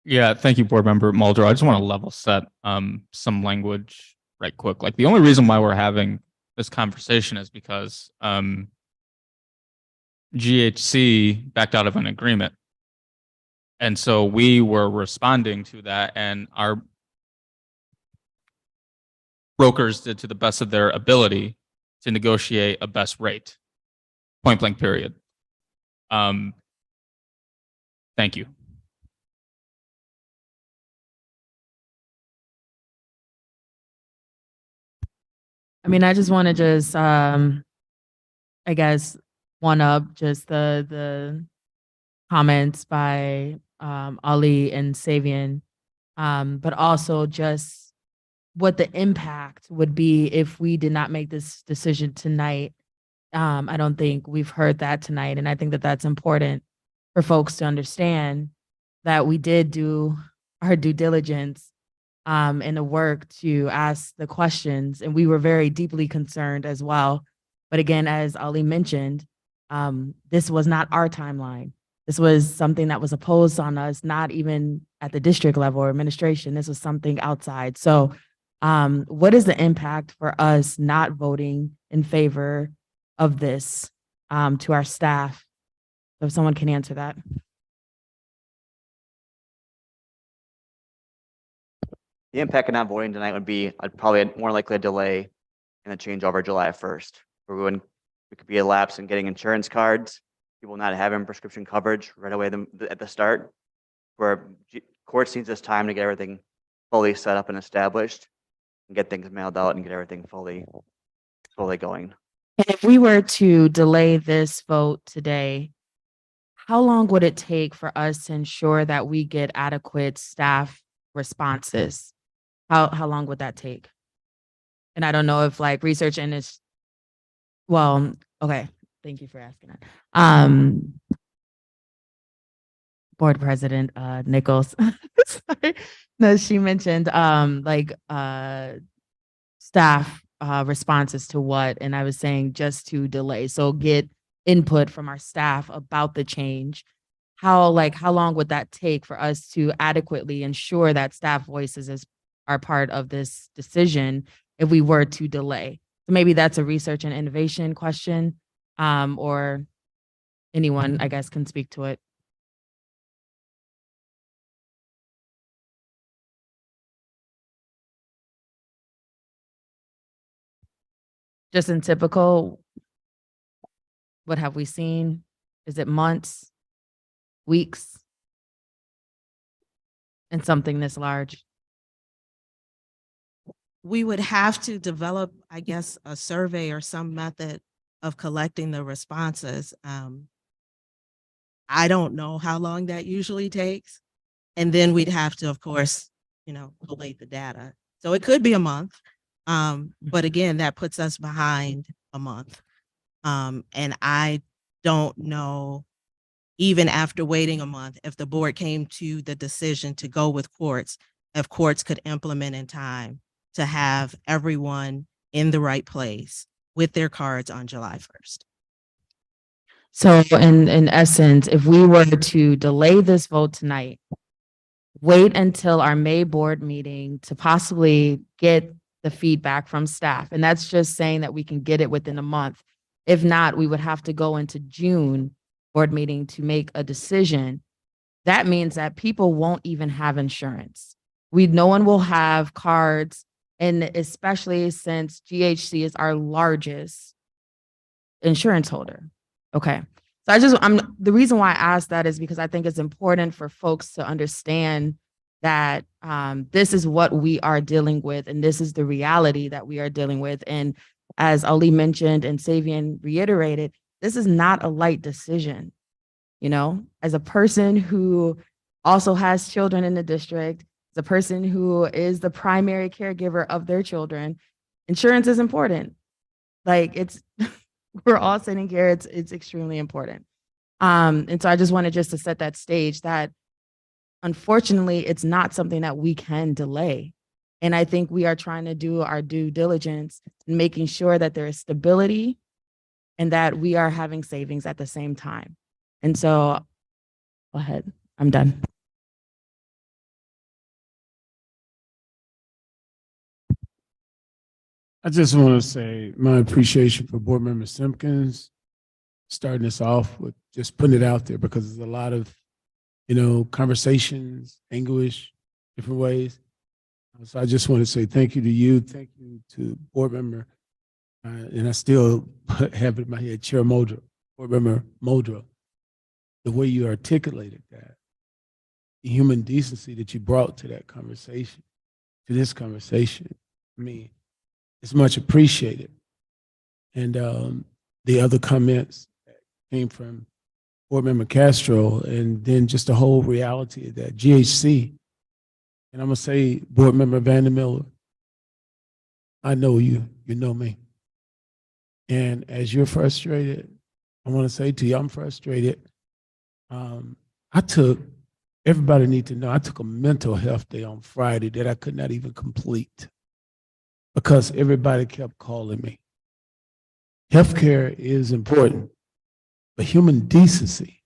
Speaker 1: Yeah, thank you, Board Member Muldrow. I just want to level set some language right quick. Like, the only reason why we're having this conversation is because GHC backed out of an agreement. And so we were responding to that, and our brokers did to the best of their ability to negotiate a best rate, point blank period. Thank you.
Speaker 3: I mean, I just want to I guess, one up just the comments by Ali and Savian, but also just what the impact would be if we did not make this decision tonight. I don't think we've heard that tonight, and I think that that's important for folks to understand that we did do our due diligence in the work to ask the questions, and we were very deeply concerned as well. But again, as Ali mentioned, this was not our timeline. This was something that was imposed on us, not even at the district level or administration. This was something outside. So what is the impact for us not voting in favor of this to our staff? So if someone can answer that.
Speaker 13: The impact of not voting tonight would be probably more likely a delay in the changeover July 1st. Where we could be a lapse in getting insurance cards, people not having prescription coverage right away at the start, where courts needs this time to get everything fully set up and established and get things mailed out and get everything fully going.
Speaker 3: And if we were to delay this vote today, how long would it take for us to ensure that we get adequate staff responses? How long would that take? And I don't know if like research and it's, well, okay, thank you for asking that. Board President Nichols, sorry. No, she mentioned staff responses to what, and I was saying just to delay. So get input from our staff about the change. How long would that take for us to adequately ensure that staff voices are part of this decision if we were to delay? So maybe that's a research and innovation question, or anyone, I guess, can speak to it. Just in typical, what have we seen? Is it months, weeks, and something this large?
Speaker 9: We would have to develop, I guess, a survey or some method of collecting the responses. I don't know how long that usually takes. And then we'd have to, of course, collate the data. So it could be a month. But again, that puts us behind a month. And I don't know, even after waiting a month, if the board came to the decision to go with courts, if courts could implement in time to have everyone in the right place with their cards on July 1st.
Speaker 3: So in essence, if we were to delay this vote tonight, wait until our May board meeting to possibly get the feedback from staff. And that's just saying that we can get it within a month. If not, we would have to go into June board meeting to make a decision. That means that people won't even have insurance. No one will have cards. And especially since GHC is our largest insurance holder. Okay. So the reason why I asked that is because I think it's important for folks to understand that this is what we are dealing with, and this is the reality that we are dealing with. And as Ali mentioned and Savian reiterated, this is not a light decision. As a person who also has children in the district, the person who is the primary caregiver of their children, insurance is important. We're all sitting here, it's extremely important. And so I just wanted to set that stage that unfortunately, it's not something that we can delay. And I think we are trying to do our due diligence in making sure that there is stability and that we are having savings at the same time. And so, go ahead, I'm done.
Speaker 15: I just want to say my appreciation for Board Member Simpkins starting us off with just putting it out there, because there's a lot of, conversations, anguish, different ways. So I just want to say thank you to you. Thank you to Board Member, and I still have it in my head, Chair Muldrow, Board Member Muldrow, the way you articulated that, the human decency that you brought to that conversation, to this conversation. I mean, it's much appreciated. And the other comments that came from Board Member Castro, and then just the whole reality of that GHC. And I'm gonna say, Board Member Vandermiller, I know you, you know me. And as you're frustrated, I wanna say to you, I'm frustrated. Everybody needs to know, I took a mental health day on Friday that I could not even complete, because everybody kept calling me. Healthcare is important, but human decency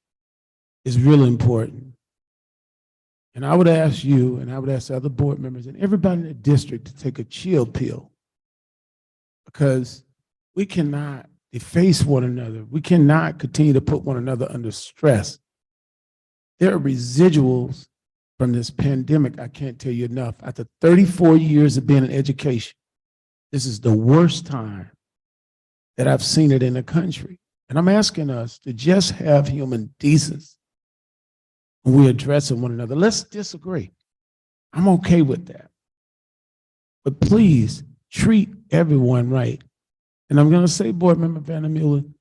Speaker 15: is really important. And I would ask you, and I would ask the other board members and everybody in the district to take a chill pill, because We cannot deface one another. We cannot continue to put one another under stress. There are residuals from this pandemic. I can't tell you enough. After 34 years of being in education, this is the worst time that I've seen it in the country. And I'm asking us to just have human decency when we're addressing one another. Let's disagree. I'm okay with that. But please treat everyone right. And I'm going to say, Board Member Vandermeulen,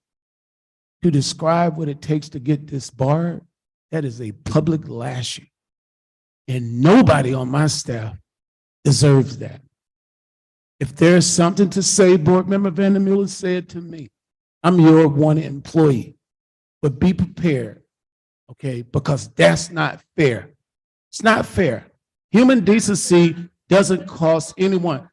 Speaker 15: to describe what it takes to get disbarred, that is a public lashing. And nobody on my staff deserves that. If there's something to say, Board Member Vandermeulen, say it to me. I'm your one employee. But be prepared, okay? Because that's not fair. It's not fair. Human decency doesn't cost anyone.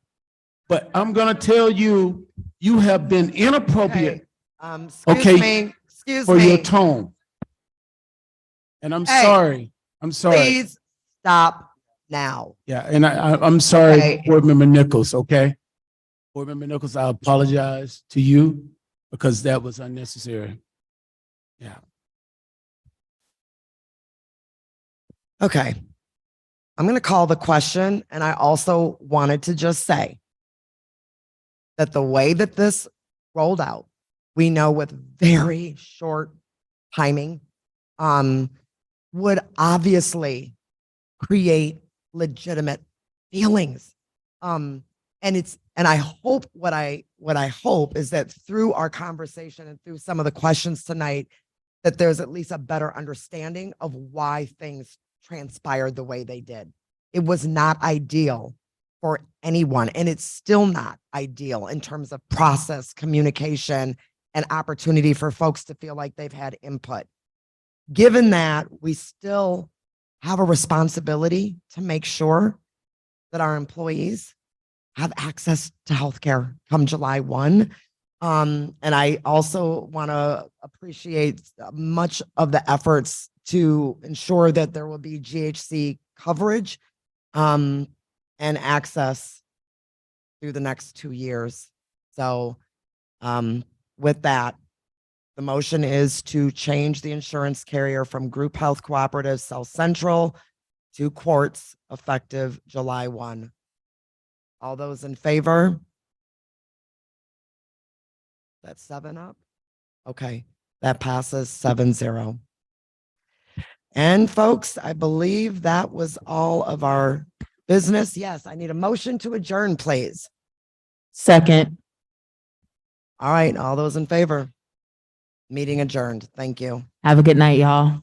Speaker 15: But I'm going to tell you, you have been inappropriate,
Speaker 6: Excuse
Speaker 15: for
Speaker 6: me.
Speaker 15: your tone. And I'm
Speaker 6: Hey,
Speaker 15: sorry. I'm sorry.
Speaker 6: Please stop now.
Speaker 15: Yeah, and I'm sorry,
Speaker 6: Okay.
Speaker 15: Board Member Nichols, okay? Board Member Nichols, I apologize to you because that was unnecessary. Yeah.
Speaker 19: Okay. I'm going to call the question. And I also wanted to just say that the way that this rolled out, we know with very short timing, would obviously create legitimate feelings. And I hope what I hope is that through our conversation and through some of the questions tonight, that there's at least a better understanding of why things transpired the way they did. It was not ideal for anyone, and it's still not ideal in terms of process, communication, and opportunity for folks to feel like they've had input. Given that, we still have a responsibility to make sure that our employees have access to healthcare come July 1. And I also want to appreciate much of the efforts to ensure that there will be GHC coverage and access through the next 2 years. So with that, the motion is to change the insurance carrier from Group Health Cooperative South Central to Quartz effective July 1. All those in favor? That's 7 up. Okay, that passes 7-0. And folks, I believe that was all of our business. Yes, I need a motion to adjourn, please.
Speaker 3: Second.
Speaker 19: All right, all those in favor? Meeting adjourned. Thank you.
Speaker 3: Have a good night, y'all.